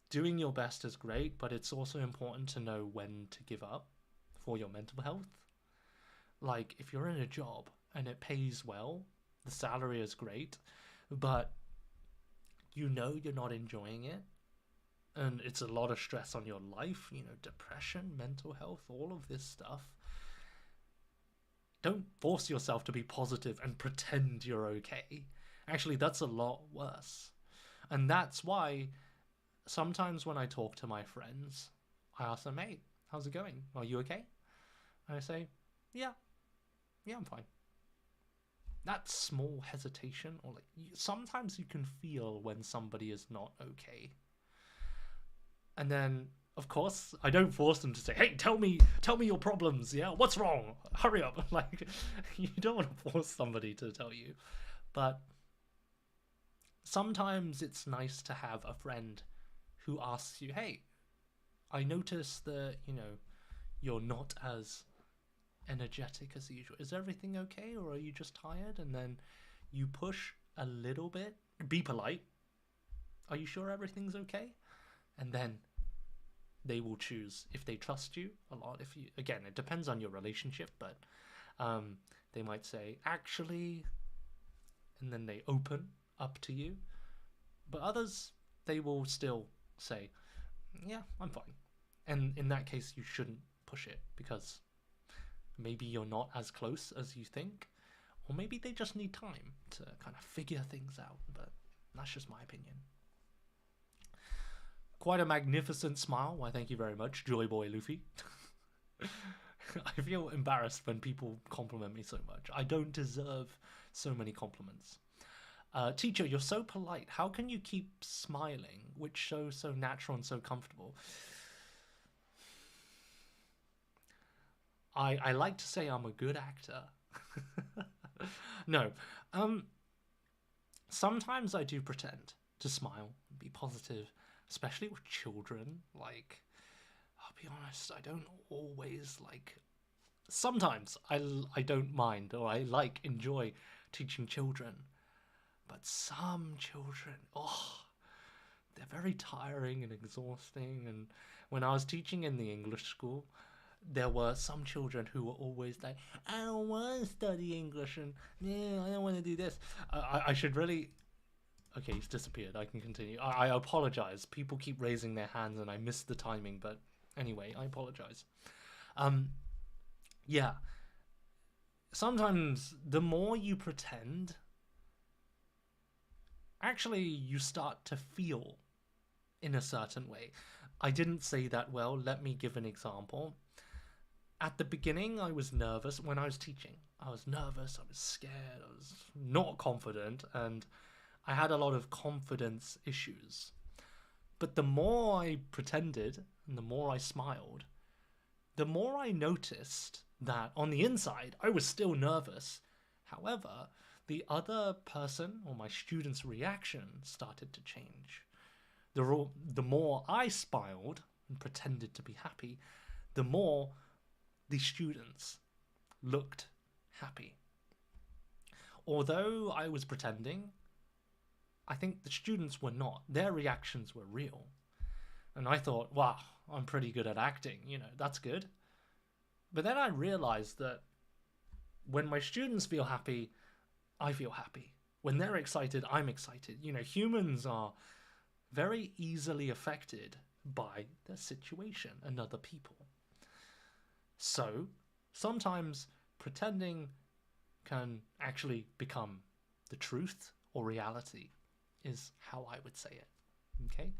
Doing your best is great, but it's also important to know when to give up for your mental health. Like, if you're in a job and it pays well, the salary is great, but you know you're not enjoying it, and it's a lot of stress on your life, you know, depression, mental health, all of this stuff. Don't force yourself to be positive and pretend you're okay. Actually, that's a lot worse. And that's why sometimes when I talk to my friends, I ask them, hey, how's it going? Are you okay? And I say, yeah, I'm fine. That small hesitation, or like, sometimes you can feel when somebody is not okay. And then, of course, I don't force them to say, hey, tell me your problems, yeah? What's wrong? Hurry up. Like, you don't want to force somebody to tell you. But sometimes it's nice to have a friend who asks you, hey, I noticed that, you know, you're not as energetic as usual. Is everything okay, or are you just tired? And then you push a little bit. Be polite. Are you sure everything's okay? And then they will choose if they trust you a lot. If you, again, it depends on your relationship, but they might say, actually, and then they open up to you. But others, they will still say, yeah, I'm fine. And in that case, you shouldn't push it, because maybe you're not as close as you think, or maybe they just need time to kind of figure things out. But that's just my opinion. Quite a magnificent smile. Why, thank you very much, Joy Boy Luffy. I feel embarrassed when people compliment me so much. I don't deserve so many compliments. Teacher, you're so polite. How can you keep smiling, which shows so natural and so comfortable? I like to say I'm a good actor. No. Sometimes I do pretend to smile and be positive, especially with children. Like, I'll be honest, I don't always like... Sometimes I don't mind, or I enjoy teaching children. But some children, they're very tiring and exhausting. And when I was teaching in the English school, there were some children who were always like, I don't want to study English, and yeah, I don't want to do this. I should really... Okay, he's disappeared. I can continue. I apologize. People keep raising their hands and I missed the timing, but anyway, I apologize. Yeah. Sometimes the more you pretend, actually you start to feel in a certain way. I didn't say that well. Let me give an example. At the beginning, I was nervous when I was teaching. I was nervous, I was scared, I was not confident, and I had a lot of confidence issues. But the more I pretended and the more I smiled, the more I noticed that on the inside, I was still nervous. However, the other person or my student's reaction started to change. The more I smiled and pretended to be happy, the more the students looked happy. Although I was pretending, I think the students were not. Their reactions were real. And I thought, wow, I'm pretty good at acting, you know, that's good. But then I realized that when my students feel happy, I feel happy. When they're excited, I'm excited. You know, humans are very easily affected by the situation and other people. So, sometimes pretending can actually become the truth or reality, is how I would say it. Okay?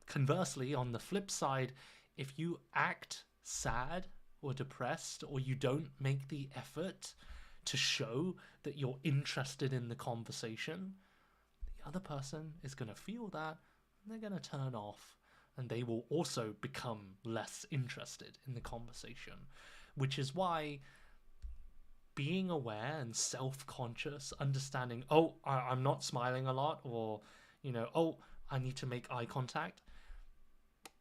Conversely, on the flip side, if you act sad or depressed, or you don't make the effort to show that you're interested in the conversation, the other person is going to feel that and they're going to turn off, and they will also become less interested in the conversation, which is why being aware and self-conscious, understanding, oh, I'm not smiling a lot, or, you know, oh, I need to make eye contact.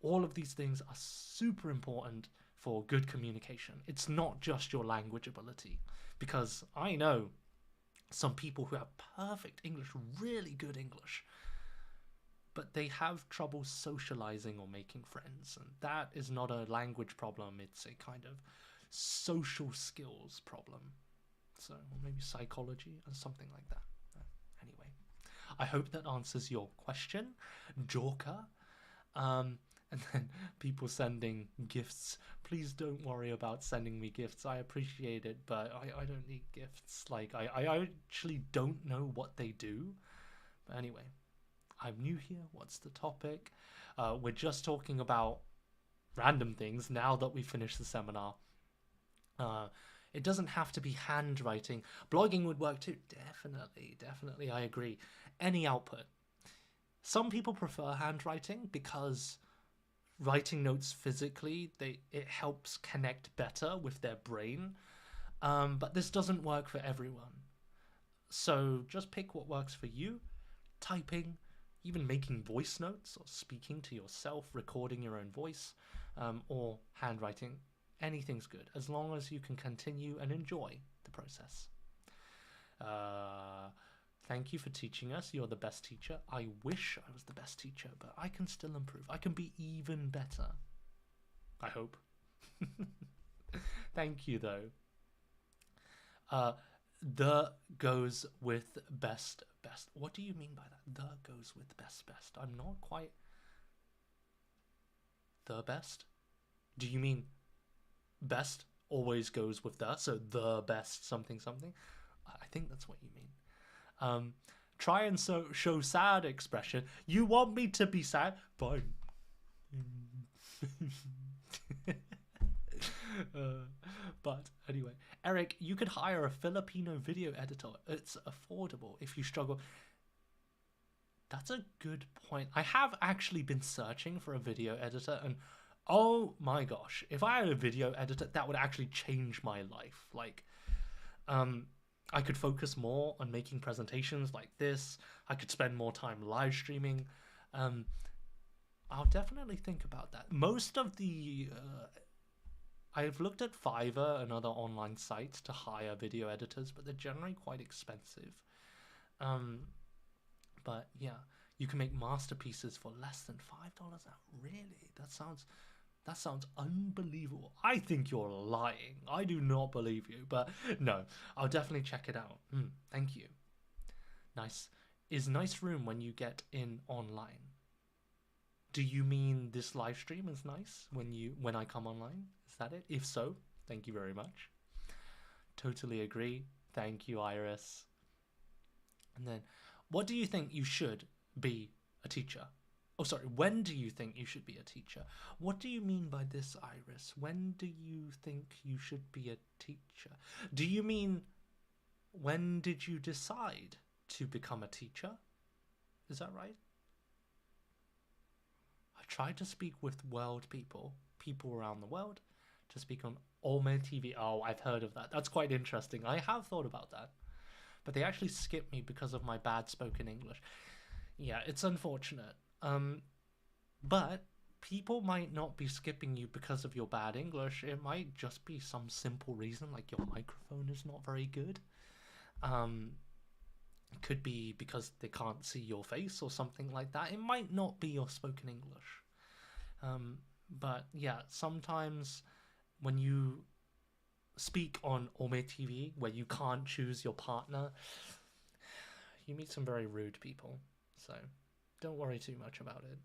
All of these things are super important for good communication. It's not just your language ability, because I know some people who have perfect English, really good English, but they have trouble socializing or making friends, and that is not a language problem, it's a kind of social skills problem. So, or maybe psychology or something like that. Anyway, I hope that answers your question, Joker. And then people sending gifts. Please don't worry about sending me gifts. I appreciate it, but I don't need gifts. Like, I actually don't know what they do. But anyway, I'm new here. What's the topic? We're just talking about random things now that we finished the seminar. It doesn't have to be handwriting. Blogging would work too. Definitely, I agree. Any output. Some people prefer handwriting because writing notes physically, it helps connect better with their brain. But this doesn't work for everyone. So just pick what works for you. Typing, even making voice notes or speaking to yourself, recording your own voice, or handwriting. Anything's good, as long as you can continue and enjoy the process. Thank you for teaching us. You're the best teacher. I wish I was the best teacher, but I can still improve. I can be even better. I hope. Thank you, though. The goes with best. What do you mean by that? The goes with best. I'm not quite... The best? Do you mean best always goes with the? So the best something? I think that's what you mean. Try and show sad expression. You want me to be sad? Fine. But anyway, Eric, you could hire a Filipino video editor. It's affordable if you struggle. That's a good point. I have actually been searching for a video editor, and oh my gosh, if I had a video editor, that would actually change my life. Like, I could focus more on making presentations like this. I could spend more time live streaming. I'll definitely think about that. Most of the... I've looked at Fiverr and other online sites to hire video editors, but they're generally quite expensive. But yeah, you can make masterpieces for less than $5 out. Really? That sounds unbelievable. I think you're lying. I do not believe you, but no, I'll definitely check it out. Thank you. Nice. Is nice room when you get in online? Do you mean this live stream is nice when I come online? Is that it? If so, thank you very much. Totally agree. Thank you, Iris. And then, what do you think you should be a teacher? Oh, sorry, when do you think you should be a teacher? What do you mean by this, Iris? When do you think you should be a teacher? Do you mean, when did you decide to become a teacher? Is that right? I try to speak with world people around the world, to speak on Ome TV. Oh, I've heard of that. That's quite interesting. I have thought about that. But they actually skipped me because of my bad spoken English. Yeah, it's unfortunate. But people might not be skipping you because of your bad English. It might just be some simple reason, like your microphone is not very good. It could be because they can't see your face or something like that. It might not be your spoken English. But yeah, sometimes when you speak on Ome TV, where you can't choose your partner, you meet some very rude people. So don't worry too much about it.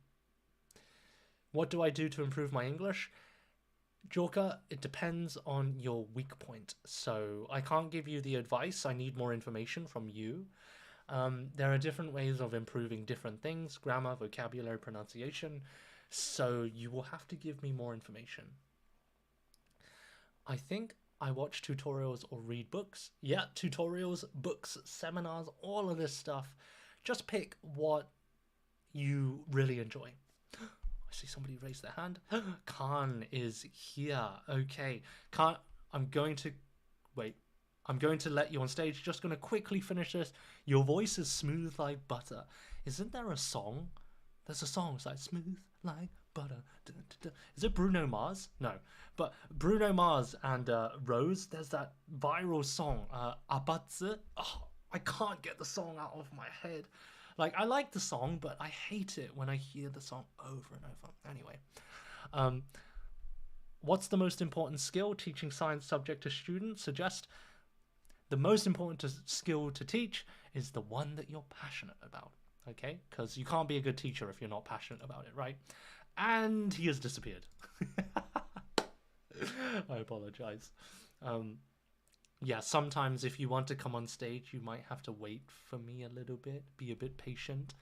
What do I do to improve my English? Joker, it depends on your weak point. So I can't give you the advice. I need more information from you. There are different ways of improving different things, grammar, vocabulary, pronunciation. So you will have to give me more information. I think I watch tutorials or read books. Yeah, tutorials, books, seminars, all of this stuff. Just pick what you really enjoy. I see somebody raise their hand. Khan is here. Okay. Khan, I'm going to let you on stage. Just going to quickly finish this. Your voice is smooth like butter. Isn't there a song? There's a song. It's like smooth like butter. Is it Bruno Mars? No, but Bruno Mars and Rose. There's that viral song, Abatsu. Oh, I can't get the song out of my head. Like, I like the song, but I hate it when I hear the song over and over. Anyway, what's the most important skill teaching science subject to students? Suggest the most important skill to teach is the one that you're passionate about. Okay, because you can't be a good teacher if you're not passionate about it, right? And he has disappeared. I apologize. Yeah, sometimes if you want to come on stage, you might have to wait for me a little bit. Be a bit patient.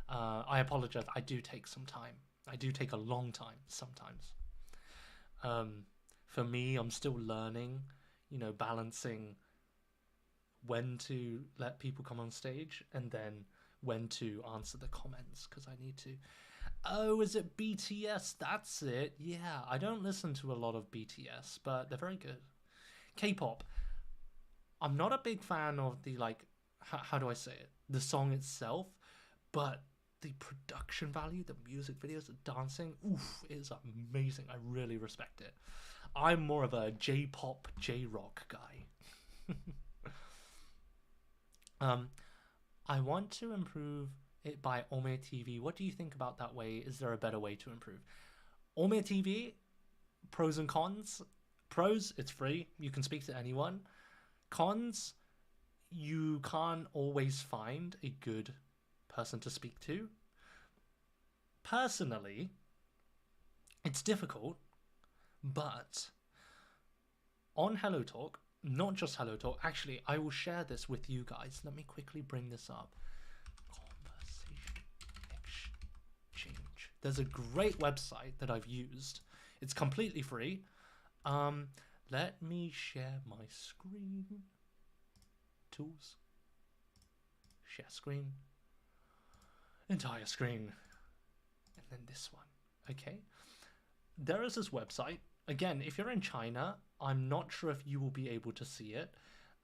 I apologize. I do take some time. I do take a long time sometimes. For me, I'm still learning, balancing when to let people come on stage and then when to answer the comments, because I need to. Oh, is it BTS? That's it. Yeah, I don't listen to a lot of BTS, but they're very good. K-pop. I'm not a big fan of the, how do I say it? The song itself, but the production value, the music videos, the dancing, oof, is amazing. I really respect it. I'm more of a J-pop, J-rock guy. I want to improve it by Ome TV. What do you think about that way? Is there a better way to improve? Ome TV, pros and cons. Pros, it's free. You can speak to anyone. Cons, you can't always find a good person to speak to. Personally, it's difficult, but on HelloTalk, not just HelloTalk, actually, I will share this with you guys. Let me quickly bring this up. Conversation Exchange. There's a great website that I've used. It's completely free. Let me share my screen. Tools. Share screen. Entire screen. And then this one. Okay. There is this website. Again, if you're in China, I'm not sure if you will be able to see it.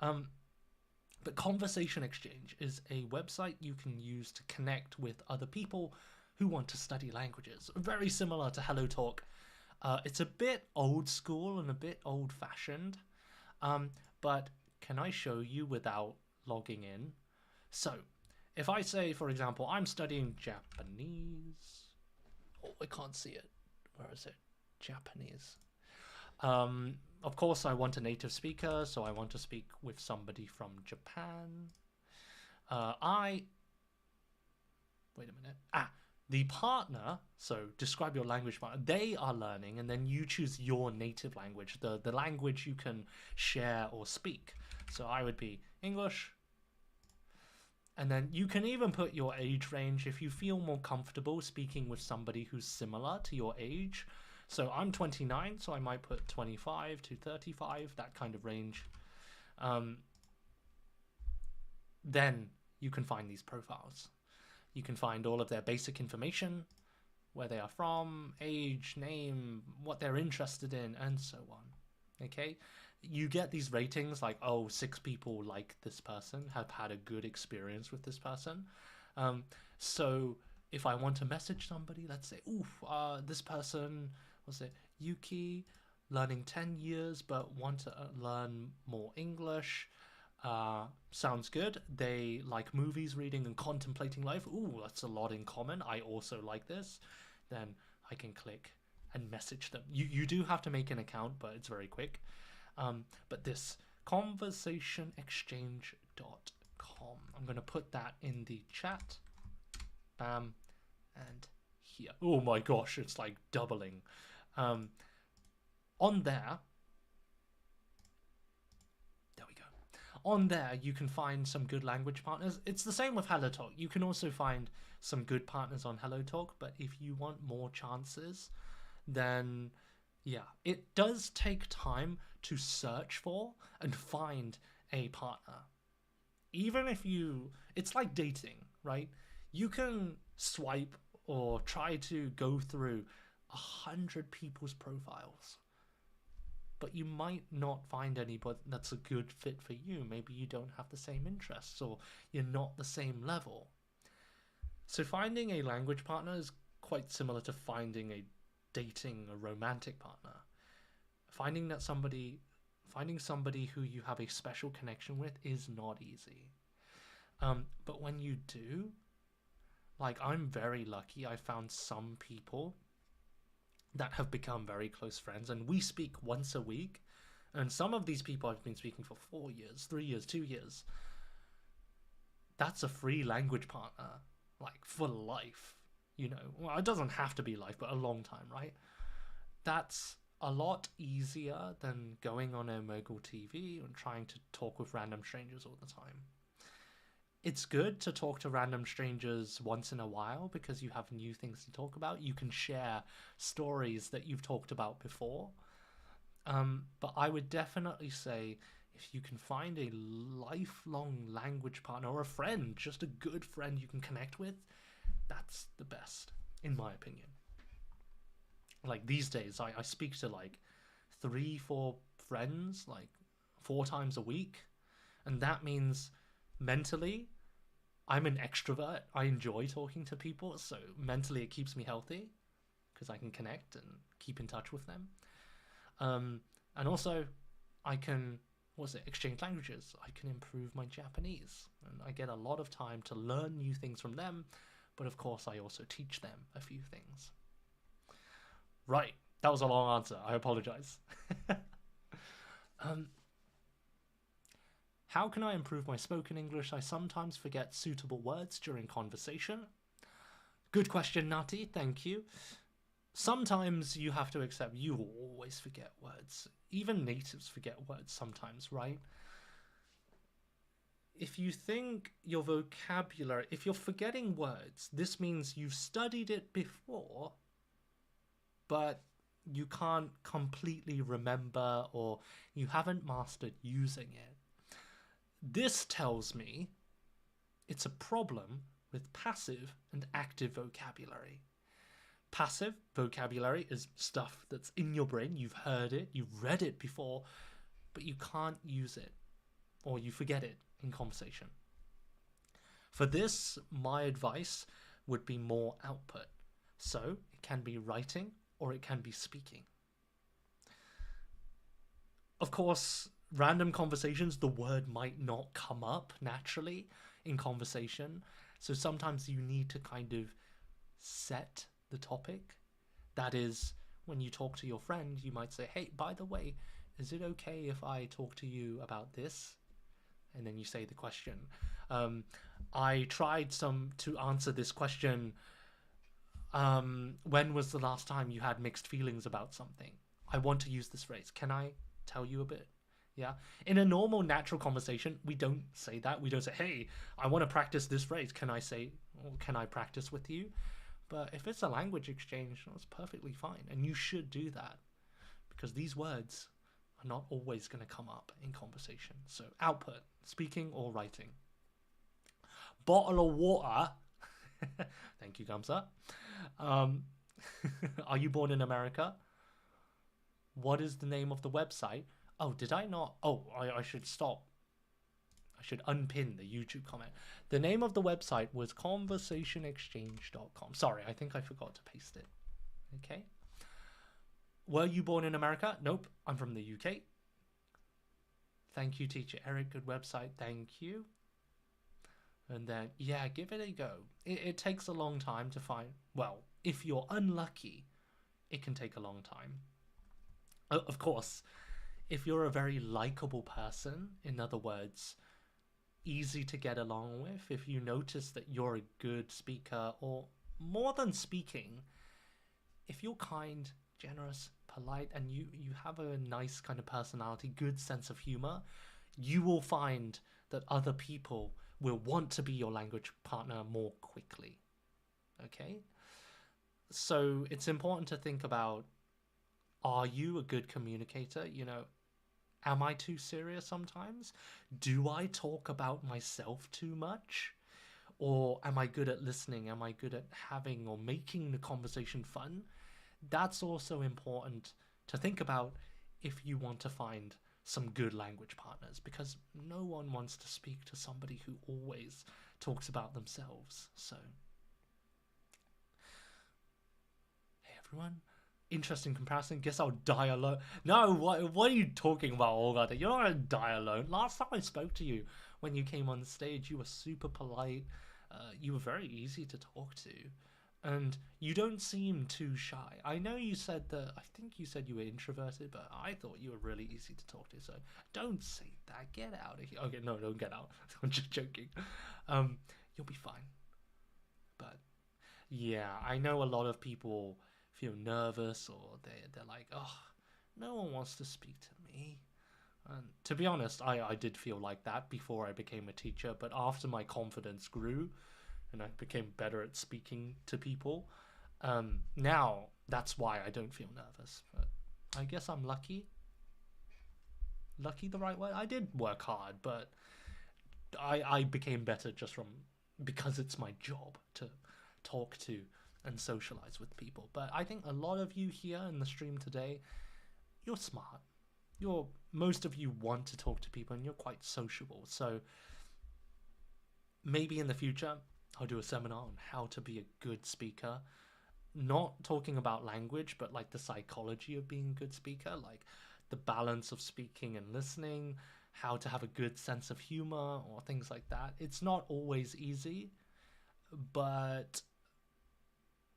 But Conversation Exchange is a website you can use to connect with other people who want to study languages. Very similar to HelloTalk. It's a bit old school and a bit old fashioned. But can I show you without logging in? So if I say, for example, I'm studying Japanese. Oh, I can't see it. Where is it? Japanese. Of course, I want a native speaker, so I want to speak with somebody from Japan. Wait a minute. The partner, so describe your language partner, they are learning, and then you choose your native language, the language you can share or speak. So I would be English. And then you can even put your age range if you feel more comfortable speaking with somebody who's similar to your age. So I'm 29, so I might put 25 to 35, that kind of range. Then you can find these profiles. You can find all of their basic information, where they are from, age, name, what they're interested in, and so on. Okay? You get these ratings like, 6 people like this person, have had a good experience with this person. So if I want to message somebody, let's say, this person, was it Yuki, learning 10 years but want to learn more English. Sounds good. They like movies, reading, and contemplating life. Ooh, that's a lot in common. I also like this. Then I can click and message them. You do have to make an account, but it's very quick. But this conversationexchange.com. I'm going to put that in the chat. Bam. And here. Oh my gosh, it's like doubling. On there, on there, you can find some good language partners. It's the same with HelloTalk. You can also find some good partners on HelloTalk, but if you want more chances, then yeah, it does take time to search for and find a partner. Even if it's like dating, right? You can swipe or try to go through 100 people's profiles, but you might not find anybody that's a good fit for you. Maybe you don't have the same interests or you're not the same level. So finding a language partner is quite similar to dating a romantic partner. Finding somebody who you have a special connection with is not easy. But when you do, like, I'm very lucky. I found some people that have become very close friends, and we speak once a week. And some of these people I've been speaking for 4 years, 3 years, 2 years. That's a free language partner, like, for life. You know, well, it doesn't have to be life, but a long time, right? That's a lot easier than going on Omegle TV and trying to talk with random strangers all the time. It's good to talk to random strangers once in a while because you have new things to talk about. You can share stories that you've talked about before. But I would definitely say if you can find a lifelong language partner or a friend, just a good friend you can connect with, that's the best, in my opinion. Like, these days, I speak to like 3-4 friends like 4 times a week, and that means mentally I'm an extrovert. I enjoy talking to people, so mentally it keeps me healthy because I can connect and keep in touch with them. And also I can exchange languages. I can improve my Japanese, and I get a lot of time to learn new things from them, but of course I also teach them a few things. Right, that was a long answer. I apologize. How can I improve my spoken English? I sometimes forget suitable words during conversation. Good question, Nati. Thank you. Sometimes you have to accept you will always forget words. Even natives forget words sometimes, right? If you think your vocabulary, if you're forgetting words, this means you've studied it before, but you can't completely remember, or you haven't mastered using it. This tells me it's a problem with passive and active vocabulary. Passive vocabulary is stuff that's in your brain. You've heard it, you've read it before, but you can't use it, or you forget it in conversation. For this, my advice would be more output. So it can be writing or it can be speaking. Of course, random conversations, the word might not come up naturally in conversation. So sometimes you need to kind of set the topic. That is, when you talk to your friend, you might say, hey, by the way, is it okay if I talk to you about this? And then you say the question. I tried to answer this question. When was the last time you had mixed feelings about something? I want to use this phrase. Can I tell you a bit? Yeah. In a normal, natural conversation, we don't say that. We don't say, hey, I want to practice this phrase. Can I practice with you? But if it's a language exchange, that's perfectly fine. And you should do that because these words are not always going to come up in conversation. So output, speaking or writing. Bottle of water. Thank you, Gamsa. Are you born in America? What is the name of the website? Oh, did I not? Oh, I should stop. I should unpin the YouTube comment. The name of the website was conversationexchange.com. Sorry, I think I forgot to paste it. Okay. Were you born in America? Nope, I'm from the UK. Thank you, teacher Eric. Good website. Thank you. And then, yeah, give it a go. It takes a long time to find. Well, if you're unlucky, it can take a long time. Of course, if you're a very likable person, in other words, easy to get along with, if you notice that you're a good speaker, or more than speaking, if you're kind, generous, polite, and you have a nice kind of personality, good sense of humor, you will find that other people will want to be your language partner more quickly. Okay? So it's important to think about, are you a good communicator? You know, am I too serious sometimes? Do I talk about myself too much? Or am I good at listening? Am I good at having or making the conversation fun? That's also important to think about if you want to find some good language partners, because no one wants to speak to somebody who always talks about themselves. So everyone. Interesting comparison. Guess I'll die alone. No, what are you talking about, Olga? You're not gonna die alone. Last time I spoke to you, when you came on stage, you were super polite. You were very easy to talk to, and you don't seem too shy. I know you said that. I think you said you were introverted, but I thought you were really easy to talk to. So don't say that. Get out of here. Okay, no, don't get out. I'm just joking. You'll be fine. But yeah, I know a lot of people feel nervous, or they're like, oh, no one wants to speak to me. And to be honest, I did feel like that before I became a teacher, but after my confidence grew and I became better at speaking to people, now that's why I don't feel nervous. But I guess I'm lucky. Lucky the right word? I did work hard, but I became better just because it's my job to talk to and socialize with people. But I think a lot of you here in the stream today, you're smart. Most of you want to talk to people and you're quite sociable. So maybe in the future I'll do a seminar on how to be a good speaker. Not talking about language, but like the psychology of being a good speaker, like the balance of speaking and listening, how to have a good sense of humor or things like that. It's not always easy, but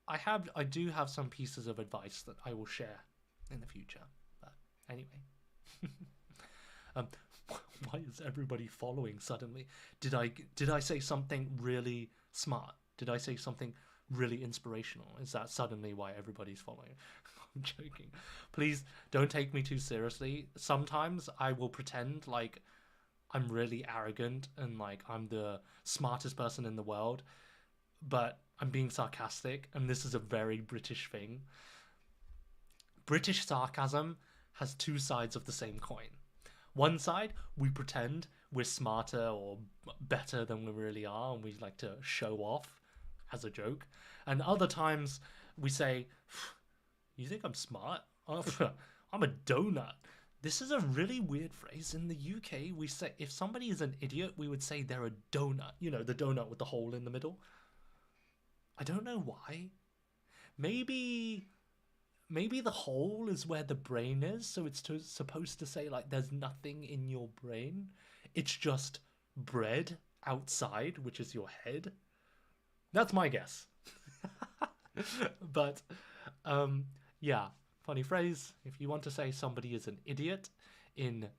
I do have some pieces of advice that I will share in the future. But anyway. Why is everybody following suddenly? Did I say something really smart? Did I say something really inspirational? Is that suddenly why everybody's following? I'm joking. Please don't take me too seriously. Sometimes I will pretend like I'm really arrogant and like I'm the smartest person in the world, but I'm being sarcastic, and this is a very British thing. British sarcasm has two sides of the same coin. One side, we pretend we're smarter or better than we really are, and we like to show off as a joke. And other times, we say, you think I'm smart? I'm a donut. This is a really weird phrase. In the UK, we say, if somebody is an idiot, we would say they're a donut. You know, the donut with the hole in the middle. I don't know why. Maybe the hole is where the brain is, so it's supposed to say like there's nothing in your brain. It's just bread outside, which is your head. That's my guess. But yeah, funny phrase. If you want to say somebody is an idiot in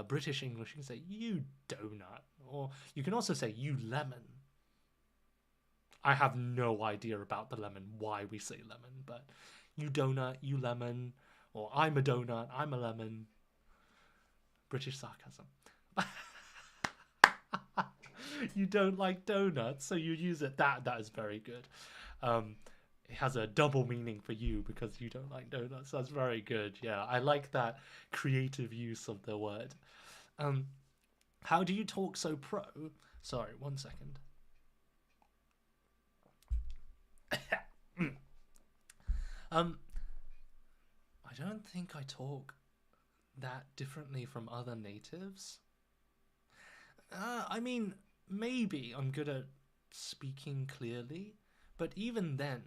British English, you can say you donut, or you can also say you lemon. I have no idea about the lemon, why we say lemon, but you donut, you lemon, or I'm a donut, I'm a lemon. British sarcasm. You don't like donuts, so you use it. That is very good. It has a double meaning for you because you don't like donuts. That's very good. Yeah, I like that creative use of the word. How do you talk so pro? Sorry, 1 second. I don't think I talk that differently from other natives. I mean, maybe I'm good at speaking clearly, but even then,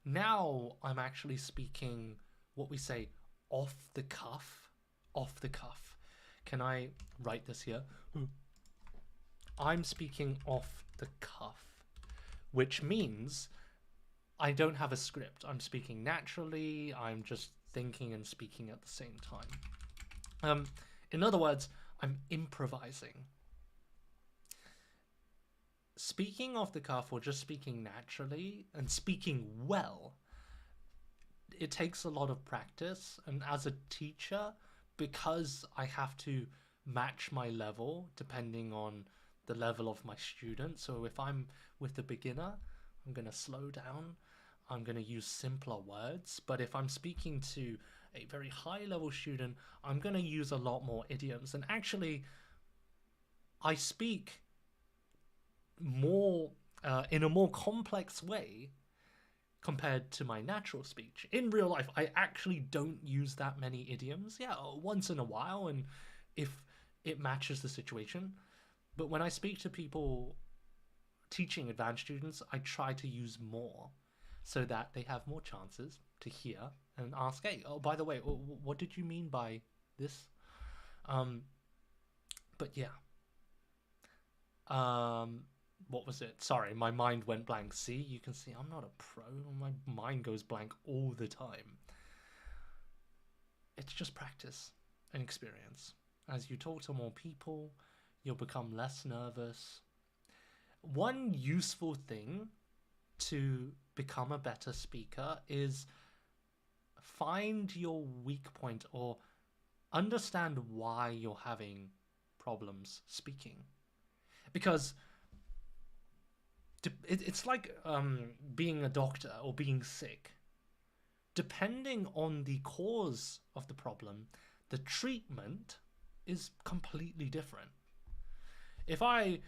now I'm actually speaking what we say off the cuff. Off the cuff. Can I write this here? I'm speaking off the cuff, which means I don't have a script. I'm speaking naturally. I'm just thinking and speaking at the same time. In other words, I'm improvising. Speaking off the cuff or just speaking naturally and speaking well, it takes a lot of practice. And as a teacher, because I have to match my level depending on the level of my student. So if I'm with a beginner, I'm going to slow down. I'm going to use simpler words. But if I'm speaking to a very high level student, I'm going to use a lot more idioms. And actually, I speak more in a more complex way compared to my natural speech. In real life, I actually don't use that many idioms. Yeah, once in a while, and if it matches the situation. But when I speak to people teaching advanced students, I try to use more so that they have more chances to hear and ask, hey, oh, by the way, what did you mean by this? But yeah. What was it? Sorry, my mind went blank. See, you can see I'm not a pro. My mind goes blank all the time. It's just practice and experience. As you talk to more people, you'll become less nervous. One useful thing to become a better speaker is find your weak point or understand why you're having problems speaking. Because it's like being a doctor or being sick. Depending on the cause of the problem, the treatment is completely different. If I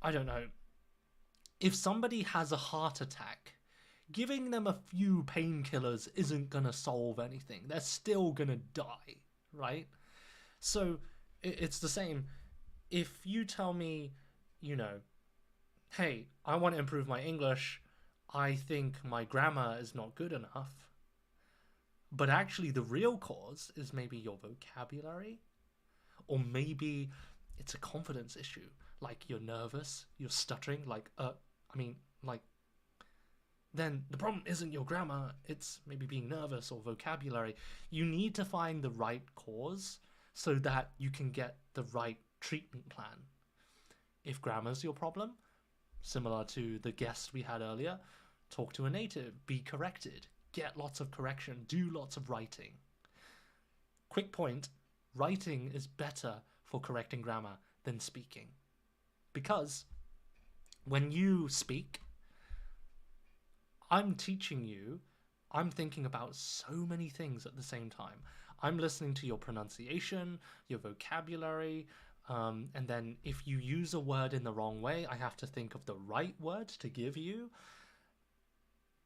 don't know, if somebody has a heart attack, giving them a few painkillers isn't gonna solve anything. They're still gonna die, right? So it's the same. If you tell me, hey, I want to improve my English, I think my grammar is not good enough, but actually the real cause is maybe your vocabulary, or maybe it's a confidence issue, like you're nervous, you're stuttering, then the problem isn't your grammar, it's maybe being nervous or vocabulary. You need to find the right cause so that you can get the right treatment plan. If grammar's your problem, similar to the guest we had earlier, talk to a native, be corrected, get lots of correction, do lots of writing. Quick point, writing is better for correcting grammar than speaking. Because when you speak, I'm teaching you, I'm thinking about so many things at the same time. I'm listening to your pronunciation, your vocabulary, and then if you use a word in the wrong way, I have to think of the right word to give you.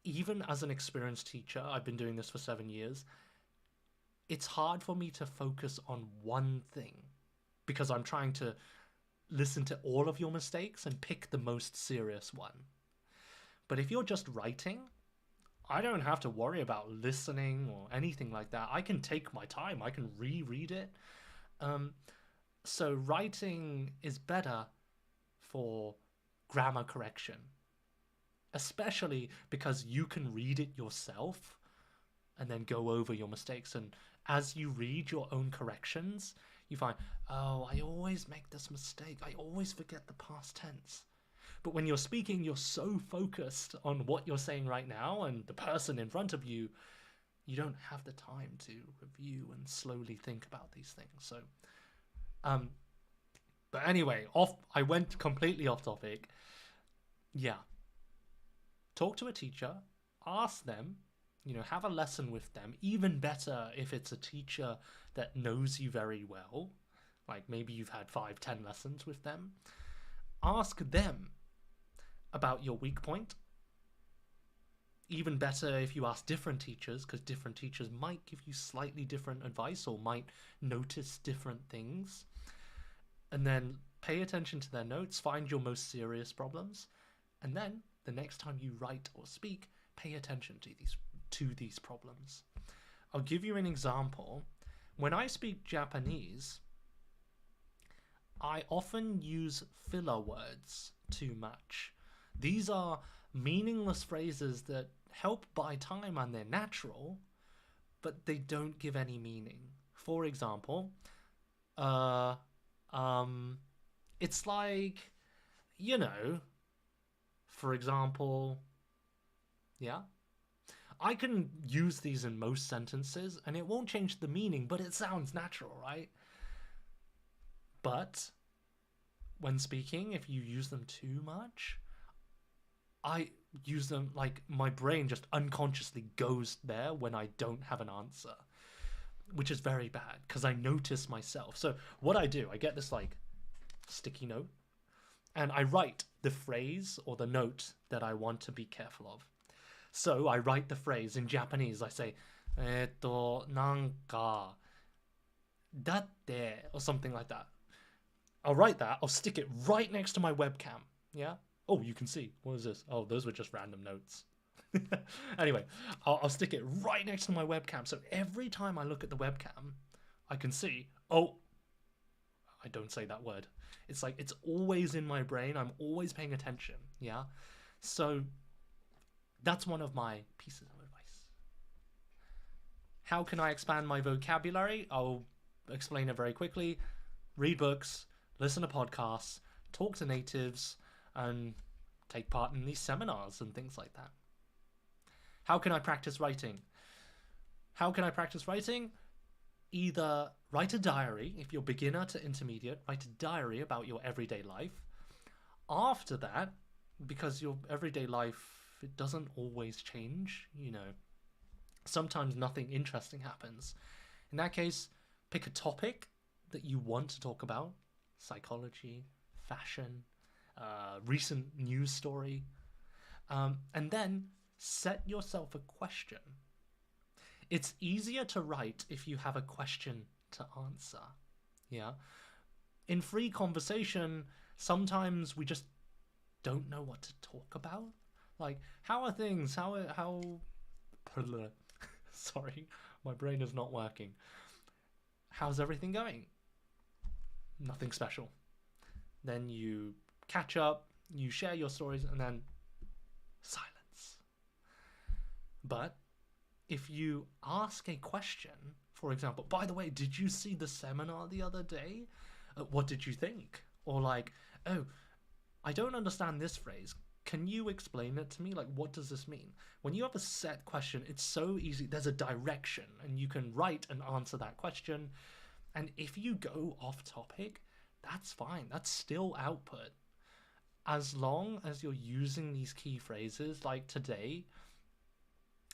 Even as an experienced teacher, I've been doing this for 7 years, it's hard for me to focus on one thing because I'm trying to listen to all of your mistakes and pick the most serious one. But if you're just writing, I don't have to worry about listening or anything like that. I can take my time. I can reread it. So writing is better for grammar correction, especially because you can read it yourself and then go over your mistakes. And as you read your own corrections, you find, oh, I always make this mistake. I always forget the past tense. But when you're speaking, you're so focused on what you're saying right now and the person in front of you, you don't have the time to review and slowly think about these things. So, but anyway, I went completely off topic. Yeah. Talk to a teacher, ask them, have a lesson with them. Even better if it's a teacher that knows you very well, like maybe you've had 5-10 lessons with them. Ask them about your weak point. Even better if you ask different teachers, because different teachers might give you slightly different advice or might notice different things. And then pay attention to their notes, find your most serious problems, and then the next time you write or speak, pay attention to these problems. I'll give you an example. When I speak Japanese, I often use filler words too much. These are meaningless phrases that help buy time and they're natural, but they don't give any meaning. For example, it's like, for example, I can use these in most sentences and it won't change the meaning, but it sounds natural, right? But when speaking, if you use them too much, I use them like my brain just unconsciously goes there when I don't have an answer, which is very bad because I notice myself. So what I do, I get this like sticky note and I write the phrase or the note that I want to be careful of. So I write the phrase in Japanese. I say, なんか, だって, or something like that. I'll write that. I'll stick it right next to my webcam. Yeah? Oh, you can see. What is this? Oh, those were just random notes. Anyway, I'll stick it right next to my webcam. So every time I look at the webcam, I can see, oh, I don't say that word. It's like it's always in my brain. I'm always paying attention. Yeah. So that's one of my pieces of advice. How can I expand my vocabulary? I'll explain it very quickly. Read books, listen to podcasts, talk to natives, and take part in these seminars and things like that. How can I practice writing? How can I practice writing? Either write a diary, if you're beginner to intermediate, write a diary about your everyday life. After that, because your everyday life, it doesn't always change, you know, sometimes nothing interesting happens. In that case, pick a topic that you want to talk about: psychology, fashion, recent news story, and then set yourself a question. It's easier to write if you have a question to answer. Yeah. In free conversation, sometimes we just don't know what to talk about. Like, how are things? How sorry, my brain is not working. How's everything going? Nothing special. Then you catch up, you share your stories, and then silence. But if you ask a question, for example, by the way, did you see the seminar the other day? What did you think? Or like, oh, I don't understand this phrase. Can you explain it to me? Like, what does this mean? When you have a set question, it's so easy. There's a direction, and you can write and answer that question. And if you go off topic, that's fine. That's still output. As long as you're using these key phrases, like today,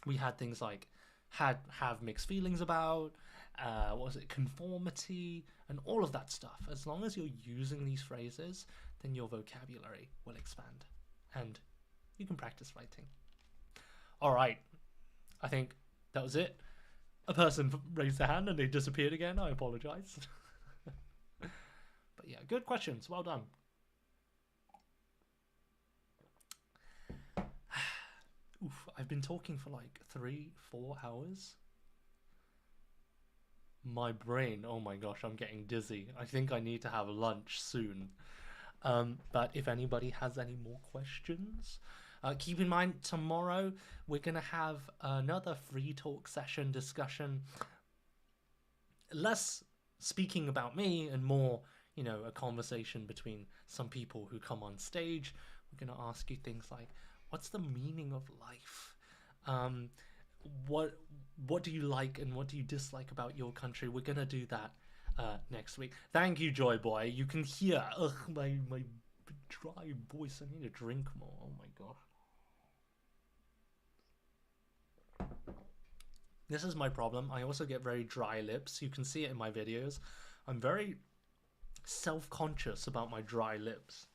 we had things like have mixed feelings about, what was it, conformity, and all of that stuff. As long as you're using these phrases, then your vocabulary will expand, and you can practice writing. All right, I think that was it. A person raised their hand and they disappeared again. I apologize. But yeah, good questions. Well done. Oof, I've been talking for like 3-4 hours. My brain, oh my gosh, I'm getting dizzy. I think I need to have lunch soon. But if anybody has any more questions, keep in mind tomorrow we're going to have another free talk session discussion. Less speaking about me and more, you know, a conversation between some people who come on stage. We're going to ask you things like, what's the meaning of life? What do you like and what do you dislike about your country? We're going to do that next week. Thank you, Joy Boy. You can hear my dry voice. I need to drink more. Oh my god. This is my problem. I also get very dry lips. You can see it in my videos. I'm very self-conscious about my dry lips.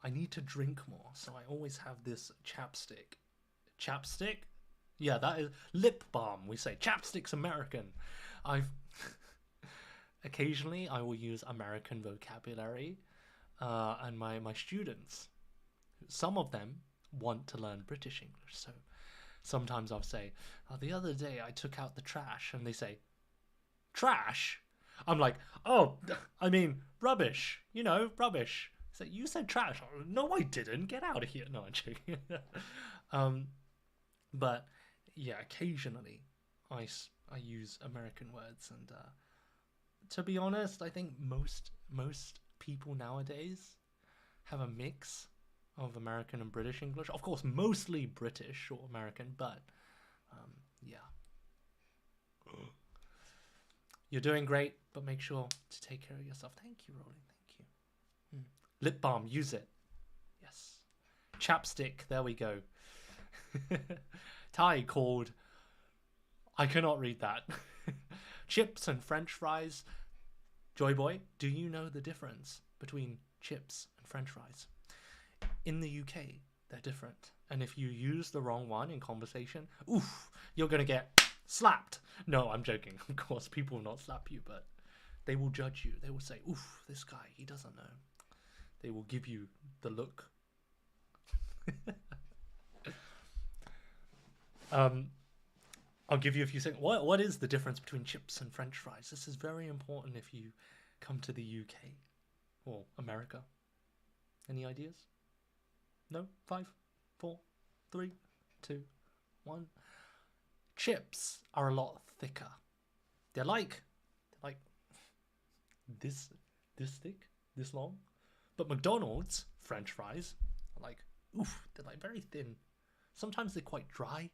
I need to drink more, so I always have this chapstick. Chapstick? Yeah, that is lip balm. We say chapstick's American. Occasionally I will use American vocabulary, and my students, some of them want to learn British English, so sometimes I'll say, the other day I took out the trash, and they say, trash? I'm like, oh, I mean rubbish, you know, rubbish. So you said trash. No, I didn't. Get out of here. No, I'm joking. But yeah, occasionally I use American words, and to be honest, I think most people nowadays have a mix of American and British English. Of course, mostly British or American, but yeah. You're doing great, but make sure to take care of yourself. Thank you, Rolling. Thank you. Lip balm, use it. Yes. Chapstick, there we go. Thai called, I cannot read that. Chips and French fries. Joy Boy, do you know the difference between chips and French fries? In the UK, they're different. And if you use the wrong one in conversation, oof, you're going to get slapped. No, I'm joking. Of course, people will not slap you, but they will judge you. They will say, oof, this guy, he doesn't know. They will give you the look. Um, I'll give you a few seconds. What is the difference between chips and French fries? This is very important if you come to the UK or America. Any ideas? No? 5, 4, 3, 2, 1. Chips are a lot thicker. They're like this thick, this long. But McDonald's French fries are like, oof, they're like very thin. Sometimes they're quite dry.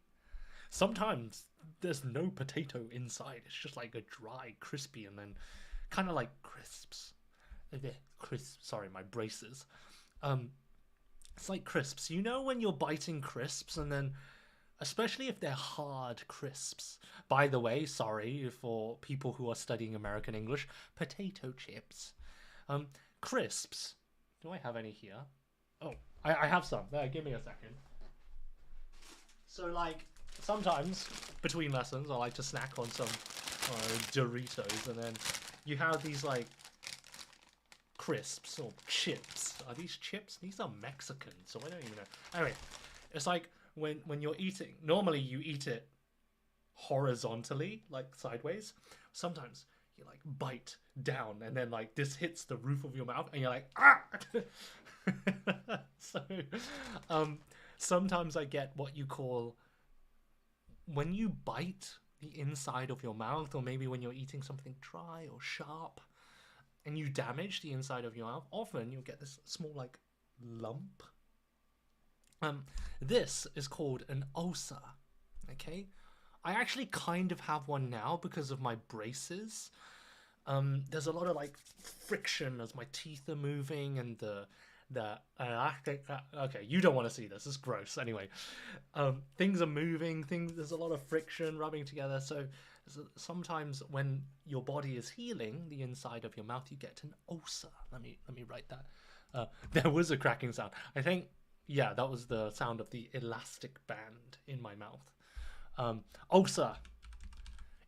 Sometimes there's no potato inside. It's just like a dry, crispy, and then kind of like crisps. Crisps. Sorry, my braces. It's like crisps. You know when you're biting crisps and then, especially if they're hard crisps. By the way, sorry for people who are studying American English. Potato chips. Crisps. Do I have any here? Oh, I have some. There, give me a second. So like, sometimes between lessons I like to snack on some Doritos, and then you have these like crisps or chips. Are these chips? These are Mexican, so I don't even know. Anyway, it's like when you're eating, normally you eat it horizontally, like sideways. Sometimes you like bite down and then like this hits the roof of your mouth and you're like, ah! So sometimes I get what you call, when you bite the inside of your mouth, or maybe when you're eating something dry or sharp and you damage the inside of your mouth, often you'll get this small like lump. This is called an ulcer. Okay, I actually kind of have one now because of my braces. There's a lot of like friction as my teeth are moving, and the okay, you don't want to see this, it's gross. Anyway, things are moving, there's a lot of friction rubbing together, so sometimes when your body is healing the inside of your mouth, you get an ulcer. Let me write that. There was a cracking sound, I think. Yeah, that was the sound of the elastic band in my mouth. Ulcer.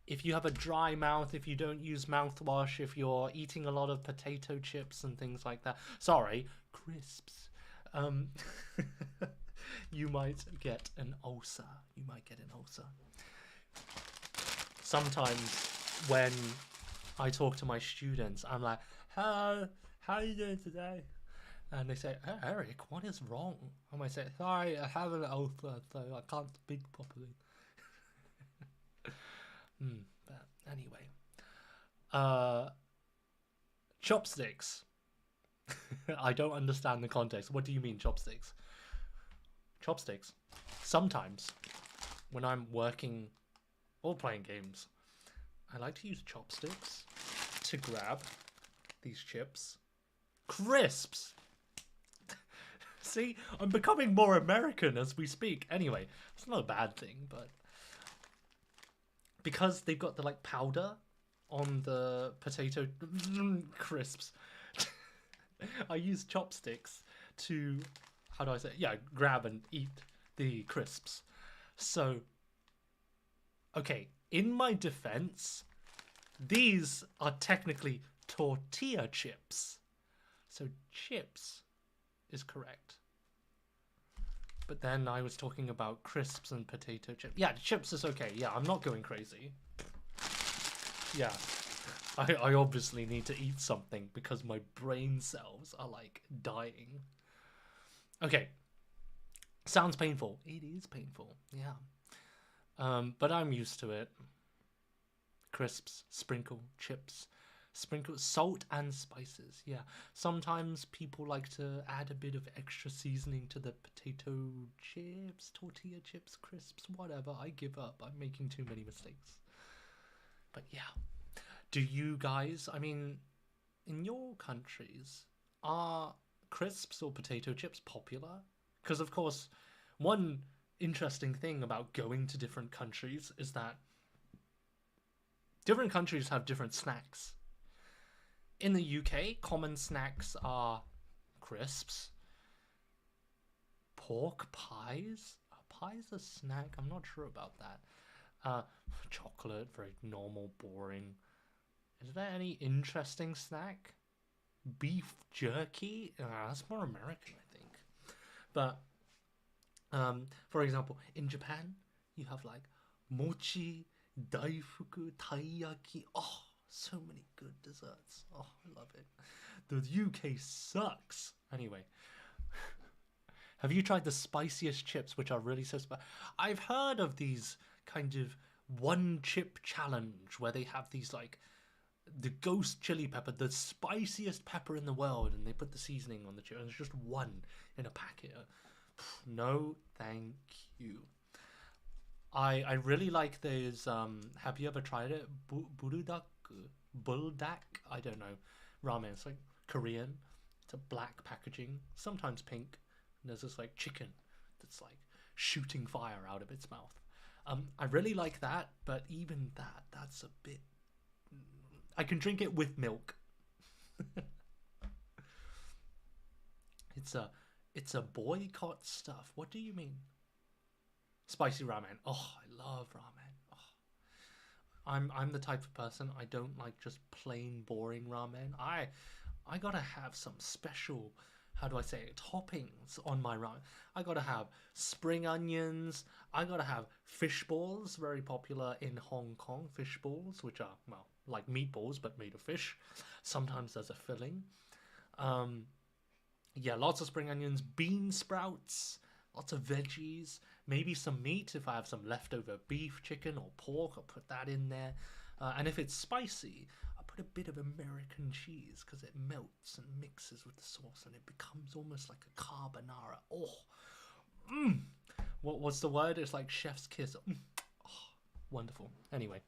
If you have a dry mouth, if you don't use mouthwash, if you're eating a lot of potato chips and things like that, sorry, crisps, you might get an ulcer. You might get an ulcer. Sometimes when I talk to my students, I'm like, how are you doing today? And they say, hey, Eric, what is wrong? I might say, sorry, I have an ulcer, so I can't speak properly. But anyway, chopsticks. I don't understand the context. What do you mean, chopsticks? Chopsticks. Sometimes, when I'm working or playing games, I like to use chopsticks to grab these chips. Crisps! See, I'm becoming more American as we speak. Anyway, it's not a bad thing, but because they've got the like powder on the potato crisps, I use chopsticks to, how do I say it? Yeah, grab and eat the crisps. So, okay, in my defense, these are technically tortilla chips. So chips is correct. But then I was talking about crisps and potato chips. Yeah, chips is okay. Yeah, I'm not going crazy. Yeah, I obviously need to eat something because my brain cells are like dying. Okay, sounds painful. It is painful, yeah. But I'm used to it. Crisps, sprinkle, chips. Sprinkle salt and spices. Yeah, sometimes people like to add a bit of extra seasoning to the potato chips, tortilla chips, crisps, whatever. I give up. I'm making too many mistakes. But yeah, do you guys, I mean, in your countries, are crisps or potato chips popular? Because of course, one interesting thing about going to different countries is that different countries have different snacks. In the UK, common snacks are crisps, pork pies. Are pies a snack? I'm not sure about that. Chocolate, very normal, boring. Is there any interesting snack? Beef jerky? That's more American, I think. But, for example, in Japan, You have like mochi, daifuku, taiyaki. Oh, so many good desserts. Oh, I love it. The UK sucks. Anyway, have you tried the spiciest chips, which are really so spicy? I've heard of these kind of one chip challenge where they have these like the ghost chili pepper, the spiciest pepper in the world, and they put the seasoning on the chip, and it's just one in a packet. No, thank you. I really like those. Have you ever tried it? Buldak, buldak. I don't know. Ramen. It's like Korean. It's a black packaging, sometimes pink. And there's this like chicken that's like shooting fire out of its mouth. I really like that, but even that's a bit. I can drink it with milk. It's a boycott stuff. What do you mean? Spicy ramen. Oh, I love ramen. Oh. I'm the type of person, I don't like just plain boring ramen. I gotta have some special, how do I say it, toppings on my ramen. I gotta have spring onions. I gotta have fish balls, very popular in Hong Kong. Fish balls, which are, well, like meatballs but made of fish. Sometimes there's a filling. Yeah, lots of spring onions, bean sprouts, lots of veggies, maybe some meat. If I have some leftover beef, chicken, or pork, I'll put that in there. And if it's spicy, I'll put a bit of American cheese because it melts and mixes with the sauce and it becomes almost like a carbonara. Oh, what's the word? It's like chef's kiss. Oh, wonderful. Anyway.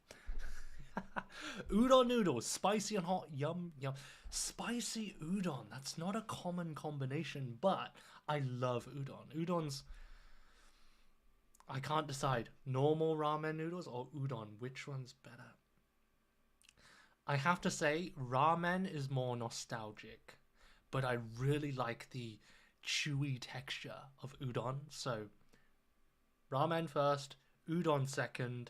Udon noodles, spicy and hot, yum yum. Spicy udon, that's not a common combination, but I love udon. Udon's, I can't decide, normal ramen noodles or udon, which one's better? I have to say ramen is more nostalgic, but I really like the chewy texture of udon. So ramen first, udon second,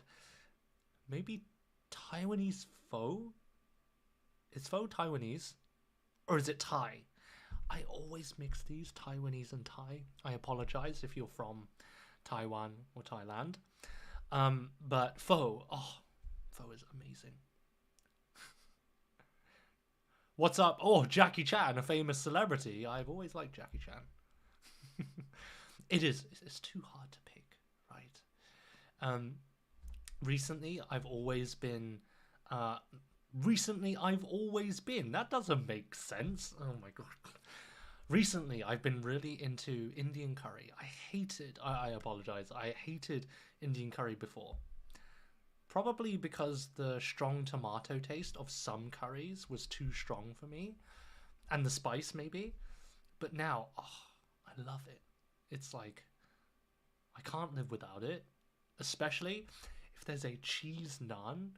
maybe Taiwanese pho? Is pho Taiwanese? Or is it Thai? I always mix these, Taiwanese and Thai. I apologize if you're from Taiwan or Thailand. But pho, oh, pho is amazing. What's up? Oh, Jackie Chan, a famous celebrity. I've always liked Jackie Chan. It's too hard to pick, right? Recently I've always been that doesn't make sense. Oh my god. Recently I've been really into Indian curry. I apologize, I hated Indian curry before, probably because the strong tomato taste of some curries was too strong for me, and the spice maybe, but now, I love it. It's like I can't live without it, especially if there's a cheese naan.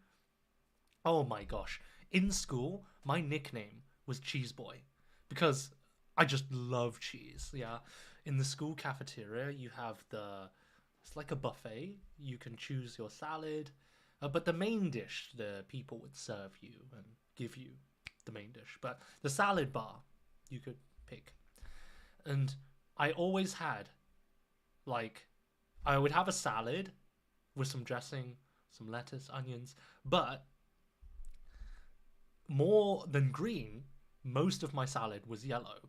Oh my gosh. In school, my nickname was Cheese Boy because I just love cheese. Yeah. In the school cafeteria, you have it's like a buffet. You can choose your salad, but the main dish, the people would serve you and give you the main dish. But the salad bar, you could pick. And I always had, like, I would have a salad with some dressing, some lettuce, onions, but more than green, most of my salad was yellow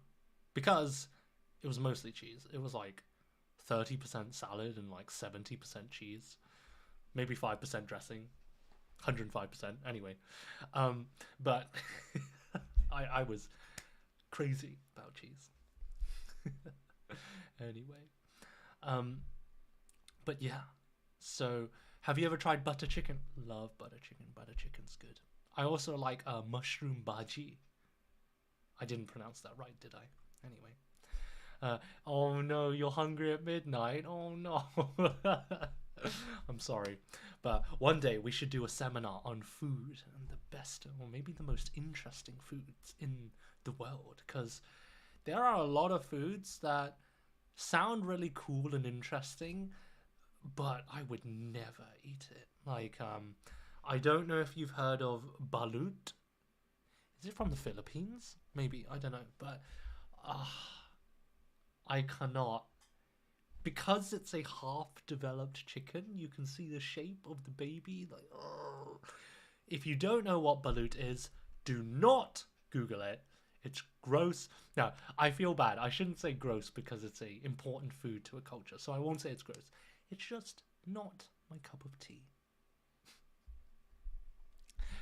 because it was mostly cheese. It was like 30% salad and like 70% cheese, maybe 5% dressing, 105%. Anyway, but I was crazy about cheese. Anyway, but yeah. So, have you ever tried butter chicken? Love butter chicken. Butter chicken's good. I also like mushroom bhaji. I didn't pronounce that right, did I? Anyway. Oh no, you're hungry at midnight? Oh no. I'm sorry. But one day we should do a seminar on food and the best, or maybe the most interesting foods in the world. Because there are a lot of foods that sound really cool and interesting, but I would never eat it. Like, I don't know if you've heard of balut. Is it from the Philippines? Maybe, I don't know. But I cannot because it's a half-developed chicken, you can see the shape of the baby. Like, oh. If you don't know what balut is, do not Google it. It's gross. No, I feel bad. I shouldn't say gross because it's a important food to a culture, so I won't say it's gross. It's just not my cup of tea.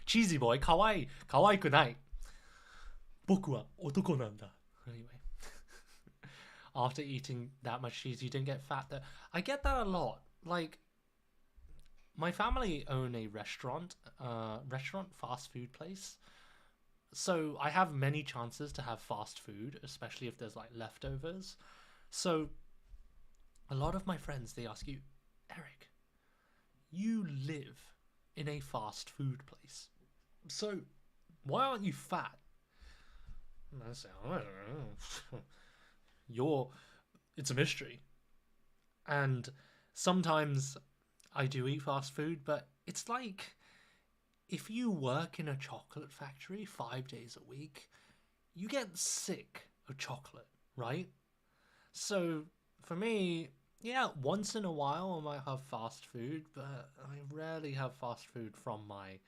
Cheesy boy, kawaii, kawaiiku boku wa otoko nanda. Anyway, after eating that much cheese, you didn't get fat. There, I get that a lot. Like, my family own a restaurant, fast food place. So I have many chances to have fast food, especially if there's like leftovers. So a lot of my friends, they ask you, Eric, you live in a fast food place. So why aren't you fat? And I say, I don't know. It's a mystery. And sometimes I do eat fast food, but it's like, if you work in a chocolate factory 5 days a week, you get sick of chocolate, right? So for me, yeah, once in a while I might have fast food, but I rarely have fast food from my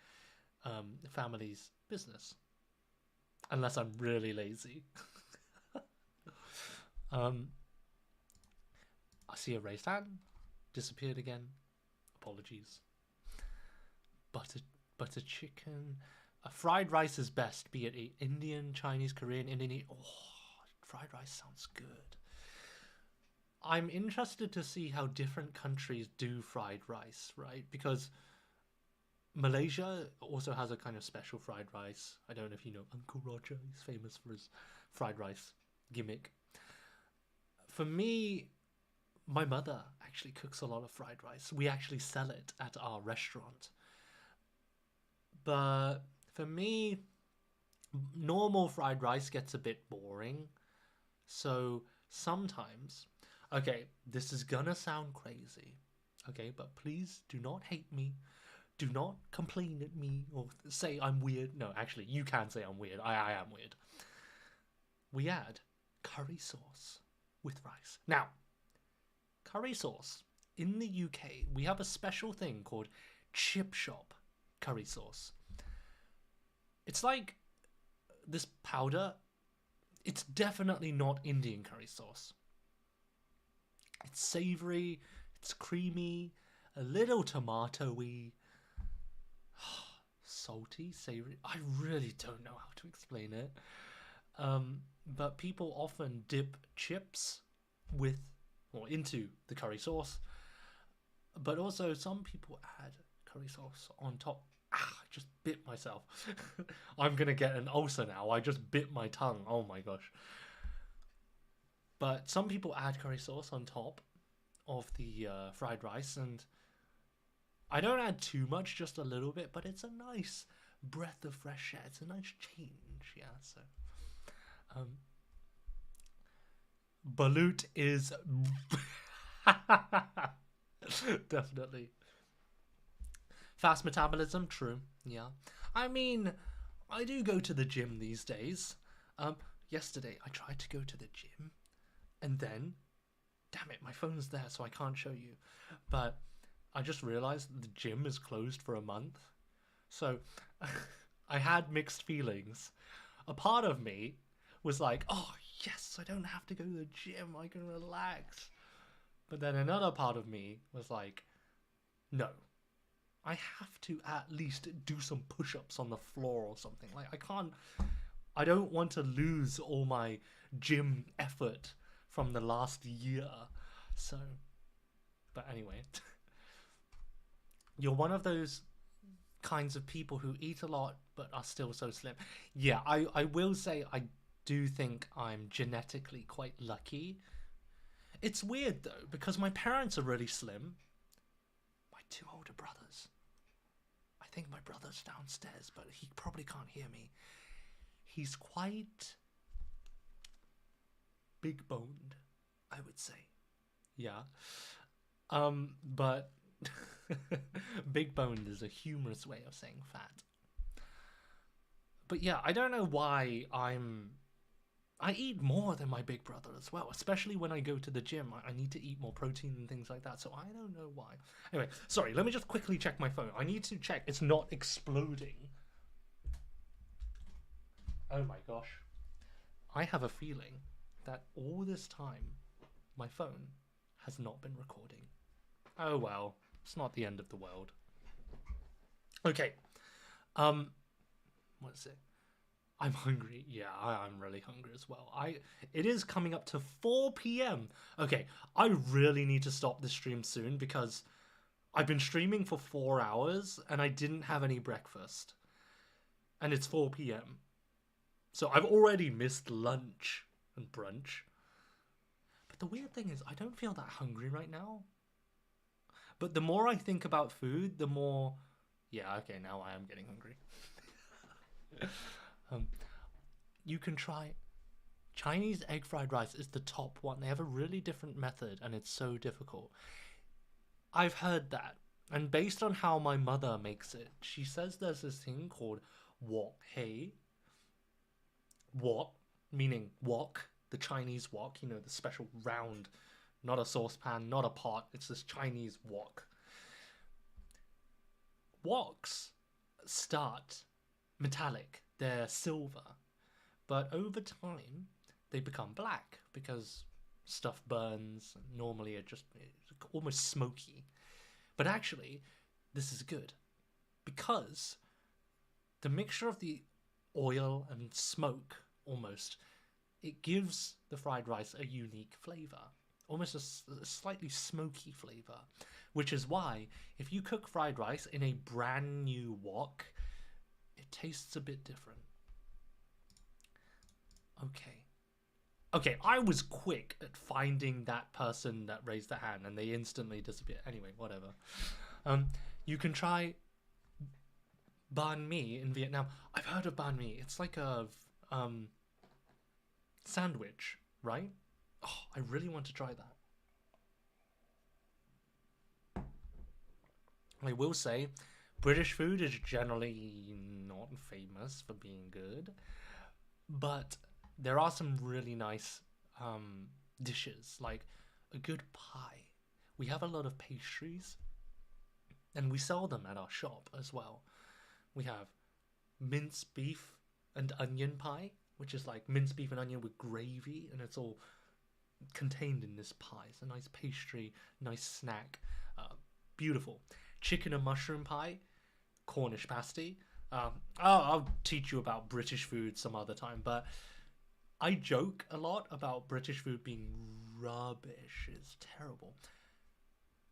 family's business, unless I'm really lazy. I see a raised hand, disappeared again. Apologies. Butter chicken. Fried rice is best, be it Indian, Chinese, Korean, Indian. Oh, fried rice sounds good. I'm interested to see how different countries do fried rice, right? Because Malaysia also has a kind of special fried rice. I don't know if you know Uncle Roger. He's famous for his fried rice gimmick. For me, my mother actually cooks a lot of fried rice. We actually sell it at our restaurant. But for me, normal fried rice gets a bit boring. So sometimes, okay, this is gonna sound crazy, okay, but please do not hate me. Do not complain at me or say I'm weird. No, actually, you can say I'm weird. I am weird. We add curry sauce with rice. Now, curry sauce, in the UK, we have a special thing called chip shop curry sauce. It's like this powder. It's definitely not Indian curry sauce. It's savory, it's creamy, a little tomatoey, salty, savory. I really don't know how to explain it. But people often dip chips with or into the curry sauce. But also some people add curry sauce on top. I just bit myself. I'm gonna get an ulcer now. I just bit my tongue. Oh my gosh. But some people add curry sauce on top of the fried rice, and I don't add too much, just a little bit, but it's a nice breath of fresh air. It's a nice change, yeah. So, balut is definitely fast metabolism. True, yeah. I mean, I do go to the gym these days. Yesterday I tried to go to the gym, and then, damn it, my phone's there, so I can't show you. But I just realized the gym is closed for a month. So I had mixed feelings. A part of me was like, oh, yes, I don't have to go to the gym. I can relax. But then another part of me was like, no, I have to at least do some push-ups on the floor or something. Like, I don't want to lose all my gym effort from the last year. So, but anyway, you're one of those kinds of people who eat a lot but are still so slim. Yeah, I will say I do think I'm genetically quite lucky. It's weird though, because my parents are really slim. My two older brothers. I think my brother's downstairs, but he probably can't hear me. He's quite big boned, I would say. Yeah. But big boned is a humorous way of saying fat. But yeah, I don't know why I eat more than my big brother as well, especially when I go to the gym. I need to eat more protein and things like that, so I don't know why. Anyway, sorry, let me just quickly check my phone. I need to check it's not exploding. Oh my gosh. I have a feeling that all this time, my phone has not been recording. Oh well, it's not the end of the world. Okay, what is it? I'm hungry. Yeah, I'm really hungry as well. It is coming up to 4 p.m. Okay, I really need to stop this stream soon because I've been streaming for 4 hours and I didn't have any breakfast. And it's 4 p.m. So I've already missed lunch and brunch. But the weird thing is I don't feel that hungry right now. But the more I think about food, the more... Yeah, okay, now I am getting hungry. You can try Chinese egg fried rice is the top one. They have a really different method and it's so difficult. I've heard that, and based on how my mother makes it, she says there's this thing called wok hei. Wok meaning wok, the Chinese wok, you know, the special round, not a saucepan, not a pot, it's this Chinese wok. Woks start metallic, they're silver, but over time they become black because stuff burns. Normally it's almost smoky, but actually this is good because the mixture of the oil and smoke, almost, it gives the fried rice a unique flavor, almost a slightly smoky flavor, which is why if you cook fried rice in a brand new wok, it tastes a bit different. Okay, I was quick at finding that person that raised their hand and they instantly disappeared. Anyway, whatever. You can try banh mi in Vietnam. I've heard of banh mi. It's like a sandwich, right? Oh, I really want to try that. I will say, British food is generally not famous for being good, but there are some really nice dishes, like a good pie. We have a lot of pastries, and we sell them at our shop as well. We have minced beef and onion pie, which is like minced beef and onion with gravy, and it's all contained in this pie. It's a nice pastry, nice snack, beautiful. Chicken and mushroom pie, Cornish pasty. I'll teach you about British food some other time, but I joke a lot about British food being rubbish. It's terrible.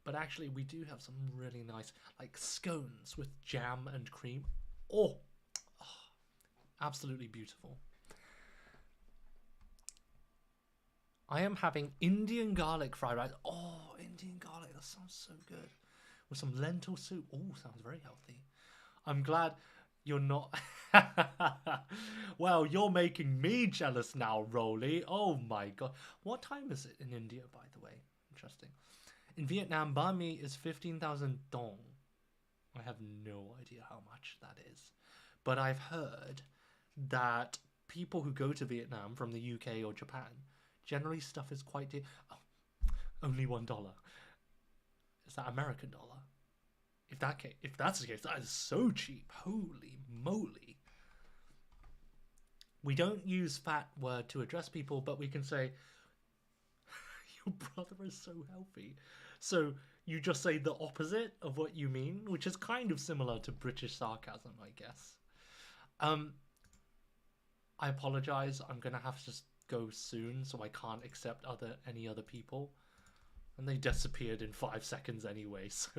But actually, we do have some really nice, like scones with jam and cream. Oh, absolutely beautiful. I am having Indian garlic fried rice. Oh, Indian garlic, that sounds so good. With some lentil soup. Oh, sounds very healthy. I'm glad you're not... Well, you're making me jealous now, Rolly. Oh my god. What time is it in India, by the way? Interesting. In Vietnam, banh mi is 15,000 dong. I have no idea how much that is. But I've heard that people who go to Vietnam from the UK or Japan, generally stuff is quite dear. Oh, only $1. Is that American dollar? If that's the case, that is so cheap. Holy moly. We don't use fat word to address people, but we can say, your brother is so healthy. So you just say the opposite of what you mean, which is kind of similar to British sarcasm, I guess. I apologize. I'm going to have to go soon, so I can't accept any other people. And they disappeared in 5 seconds anyway, so...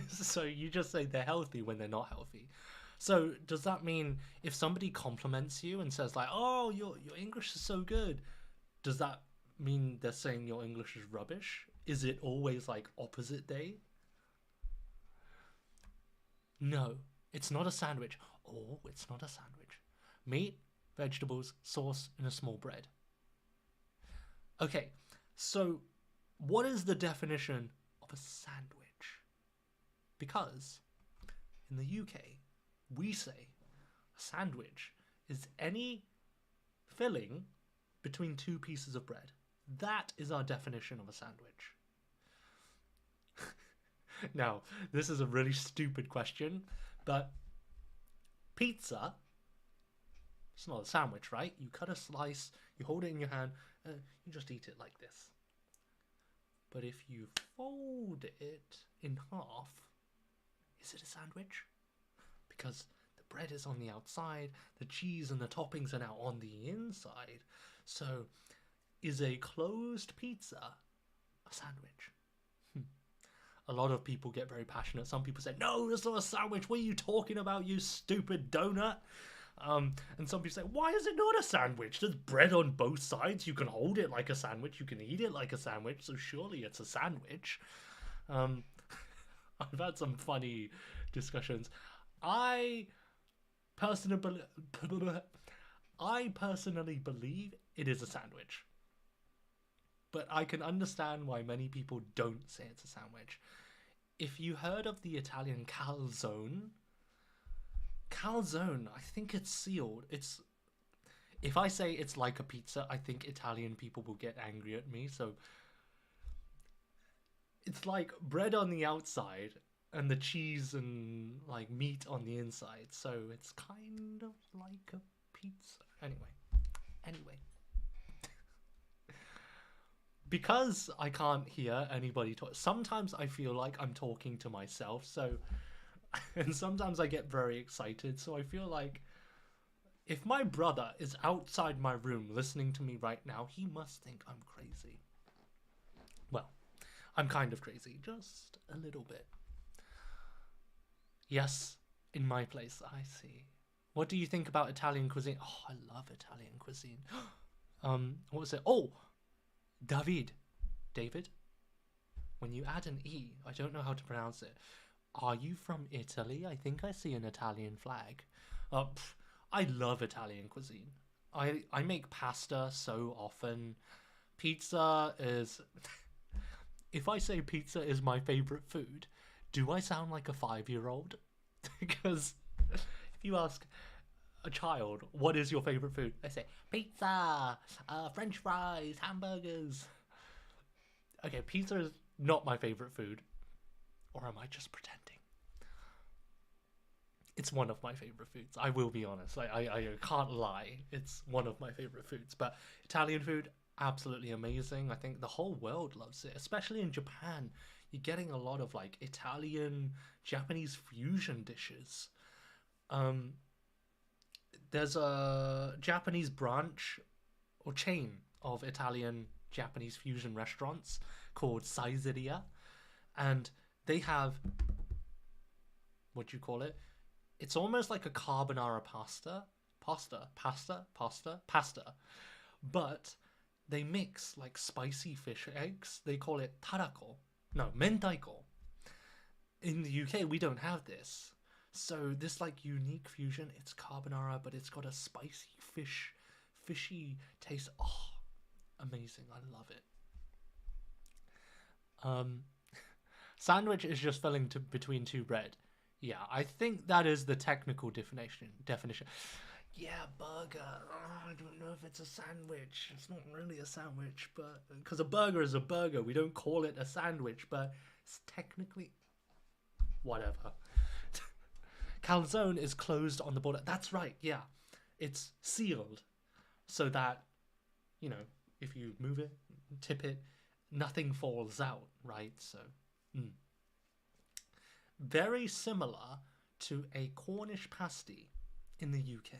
So you just say they're healthy when they're not healthy. So does that mean if somebody compliments you and says like, oh, your English is so good, does that mean they're saying your English is rubbish? Is it always like opposite day? No, it's not a sandwich. Oh, it's not a sandwich. Meat, vegetables, sauce, and a small bread. Okay, so what is the definition of a sandwich? Because in the UK, we say A sandwich is any filling between two pieces of bread. That is our definition of a sandwich. Now, this is a really stupid question, but pizza, it's not a sandwich, right? You cut a slice, you hold it in your hand, you just eat it like this. But if you fold it in half, is it a sandwich? Because the bread is on the outside, the cheese and the toppings are now on the inside. So, is a closed pizza a sandwich? A lot of people get very passionate. Some people say, no, it's not a sandwich. What are you talking about, you stupid donut? And some people say, why is it not a sandwich? There's bread on both sides. You can hold it like a sandwich. You can eat it like a sandwich. So surely it's a sandwich. I've had some funny discussions. I personally believe it is a sandwich. But I can understand why many people don't say it's a sandwich. If you heard of the Italian calzone, I think it's sealed. If I say it's like a pizza, I think Italian people will get angry at me. So it's like bread on the outside and the cheese and like meat on the inside. So it's kind of like a pizza. Anyway. Because I can't hear anybody talk, sometimes I feel like I'm talking to myself, and sometimes I get very excited, so I feel like if my brother is outside my room listening to me right now, he must think I'm crazy. Well, I'm kind of crazy, just a little bit. Yes, in my place, I see. What do you think about Italian cuisine? Oh, I love Italian cuisine. What was it? Oh! David, when you add an E, I don't know how to pronounce it. Are you from Italy? I think I see an Italian flag. I love Italian cuisine. I make pasta so often. Pizza is... If I say pizza is my favorite food, do I sound like a 5-year-old? Because if you ask a child, what is your favorite food? They say pizza, French fries, hamburgers. Okay, pizza is not my favorite food, or am I just pretending? It's one of my favorite foods. I will be honest. I can't lie. It's one of my favorite foods. But Italian food, absolutely amazing. I think the whole world loves it, especially in Japan. You're getting a lot of like Italian, Japanese fusion dishes. There's a Japanese branch or chain of Italian Japanese fusion restaurants called Saizeria, and they have, what do you call it? It's almost like a carbonara pasta, but they mix like spicy fish eggs. They call it tarako. No, mentaiko. In the UK, we don't have this. So this like unique fusion, it's carbonara, but it's got a spicy fishy taste. Oh, amazing. I love it. Sandwich is just filling between two bread. Yeah, I think that is the technical definition. Yeah, burger. Oh, I don't know if it's a sandwich. It's not really a sandwich, but because a burger is a burger, we don't call it a sandwich, but it's technically whatever. Calzone is closed on the border. That's right, yeah. It's sealed so that, you know, if you move it, tip it, nothing falls out, right? So, very similar to a Cornish pasty in the UK.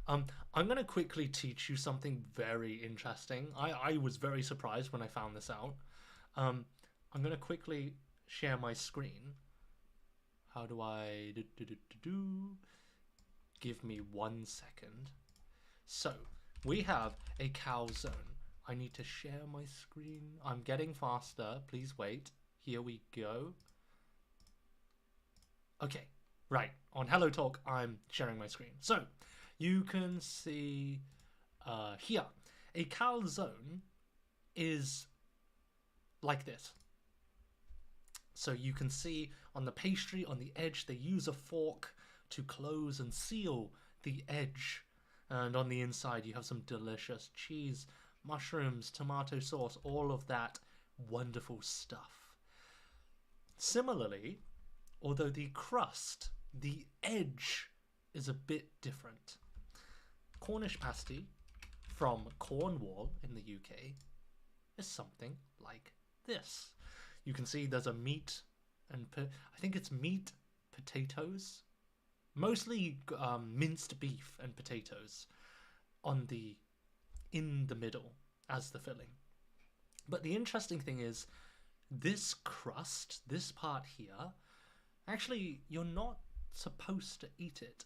I'm going to quickly teach you something very interesting. I was very surprised when I found this out. I'm going to quickly share my screen. How do I Give me 1 second. So, we have a calzone. I need to share my screen. I'm getting faster. Please wait. Here we go. Okay, right. On Hello Talk, I'm sharing my screen. So, you can see here. A calzone is like this. So you can see on the pastry, on the edge, they use a fork to close and seal the edge, and on the inside you have some delicious cheese, mushrooms, tomato sauce, all of that wonderful stuff. Similarly, although the crust, the edge, is a bit different. Cornish pasty from Cornwall in the UK is something like this. You can see there's a meat and I think it's meat, potatoes, mostly minced beef and potatoes in the middle as the filling. But the interesting thing is this crust, this part here, actually you're not supposed to eat it.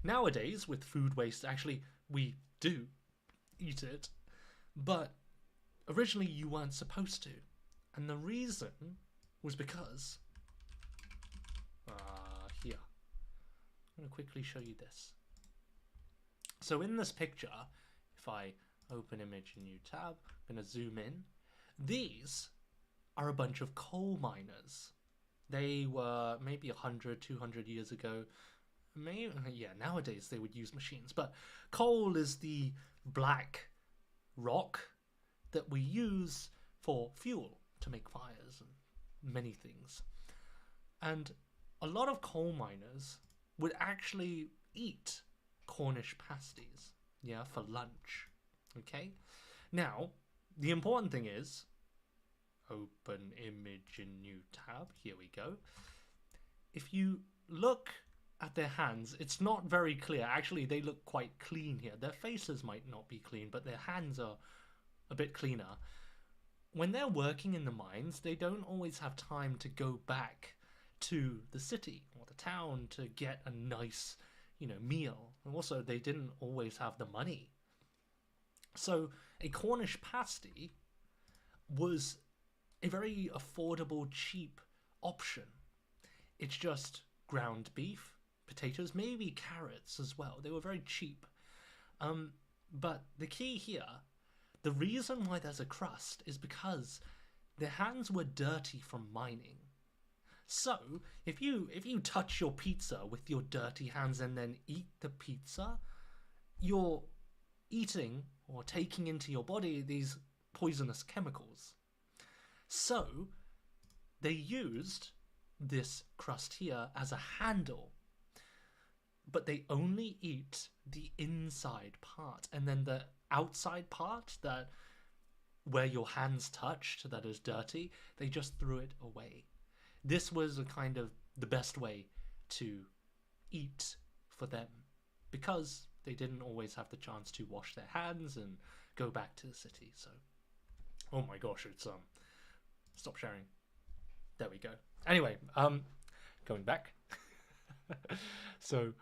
Nowadays with food waste, actually we do eat it, but originally you weren't supposed to. And the reason was because here, I'm going to quickly show you this. So in this picture, if I open image in new tab, I'm going to zoom in. These are a bunch of coal miners. They were maybe 100, 200 years ago. Maybe, yeah, nowadays they would use machines. But coal is the black rock that we use for fuel to make fires and many things. And a lot of coal miners would actually eat Cornish pasties, yeah, for lunch. Okay? Now, the important thing is, open image in new tab, here we go. If you look at their hands, it's not very clear. Actually, they look quite clean here. Their faces might not be clean, but their hands are a bit cleaner. When they're working in the mines, they don't always have time to go back to the city or the town to get a nice, meal. And also, they didn't always have the money. So a Cornish pasty was a very affordable, cheap option. It's just ground beef, potatoes, maybe carrots as well. They were very cheap. But the key here, the reason why there's a crust is because their hands were dirty from mining. So if you touch your pizza with your dirty hands and then eat the pizza, you're eating or taking into your body these poisonous chemicals. So they used this crust here as a handle, but they only eat the inside part, and then the outside part, that where your hands touched, that is dirty, they just threw it away. This was a kind of the best way to eat for them, because they didn't always have the chance to wash their hands and go back to the city. So, oh my gosh, it's stop sharing. There we go. Anyway, going back. So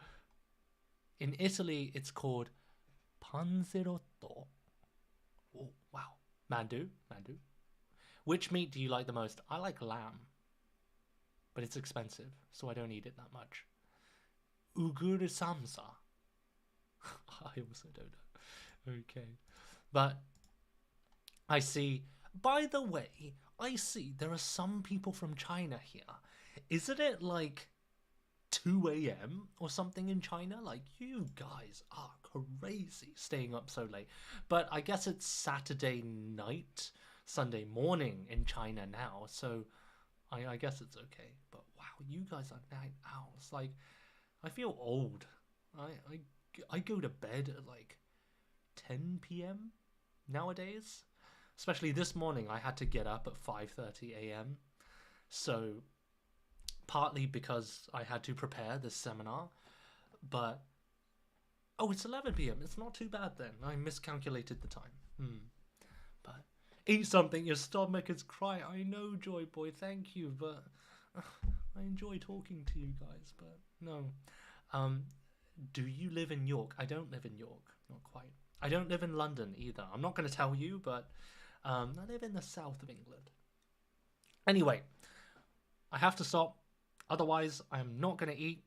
in Italy it's called panzerotto. Oh wow. Mandu. Which meat do you like the most? I like lamb, but it's expensive, so I don't eat it that much. Ugur samsa. I also don't know. Okay. But I see, by the way, I see there are some people from China here. Isn't it like 2 a.m. or something in China? Like, you guys are crazy staying up so late. But I guess it's Saturday night, Sunday morning in China now, so I guess it's okay. But wow, you guys are night owls. Like, I feel old. I go to bed at like 10 p.m. nowadays. Especially this morning, I had to get up at 5:30 a.m. So, partly because I had to prepare this seminar, but oh, it's 11 p.m. It's not too bad then. I miscalculated the time. But eat something. Your stomach is crying. I know, Joy Boy. Thank you, but I enjoy talking to you guys. But no. Do you live in York? I don't live in York. Not quite. I don't live in London either. I'm not going to tell you, but I live in the south of England. Anyway, I have to stop. Otherwise, I'm not going to eat.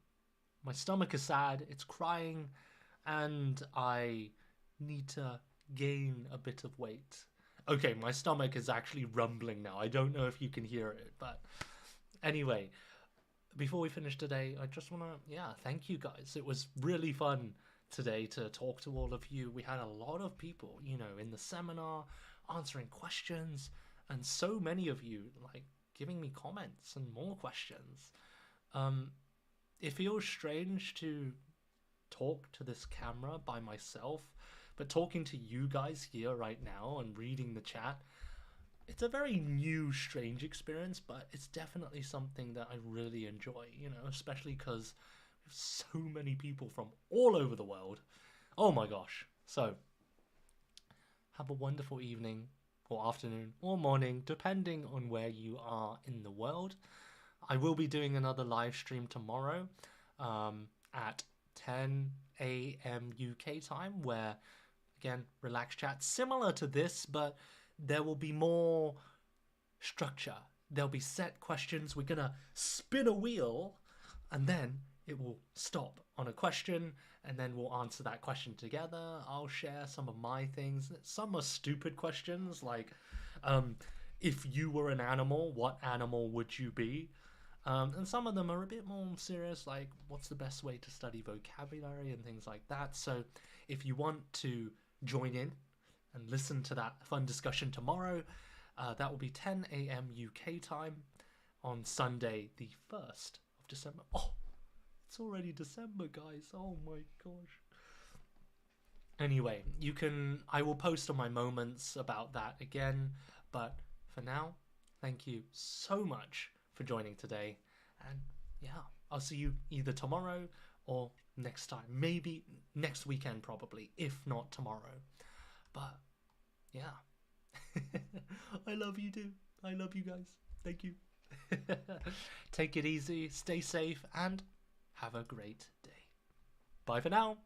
My stomach is sad. It's crying. And I need to gain a bit of weight. Okay, my stomach is actually rumbling now. I don't know if you can hear it. But anyway, before we finish today, I just want to, thank you guys. It was really fun today to talk to all of you. We had a lot of people, you know, in the seminar answering questions, and so many of you like giving me comments and more questions. It feels strange to talk to this camera by myself, but talking to you guys here right now and reading the chat, it's a very new, strange experience, but it's definitely something that I really enjoy, you know, especially because we have so many people from all over the world. Oh my gosh. So, have a wonderful evening, or afternoon, or morning, depending on where you are in the world. I will be doing another live stream tomorrow at 10 a.m. UK time, where, again, relaxed chat, similar to this, but there will be more structure. There'll be set questions. We're gonna spin a wheel, and then it will stop on a question, and then we'll answer that question together. I'll share some of my things. Some are stupid questions, like, if you were an animal, what animal would you be? And some of them are a bit more serious, like what's the best way to study vocabulary and things like that. So if you want to join in and listen to that fun discussion tomorrow, that will be 10 a.m. UK time on Sunday, the 1st of December. Oh, it's already December, guys. Oh my gosh. Anyway, I will post on my moments about that again, but for now, thank you so much for joining today, and yeah, I'll see you either tomorrow or next time, maybe next weekend probably, if not tomorrow. But yeah, I love you too. I love you guys. Thank you. Take it easy, stay safe, and have a great day. Bye for now.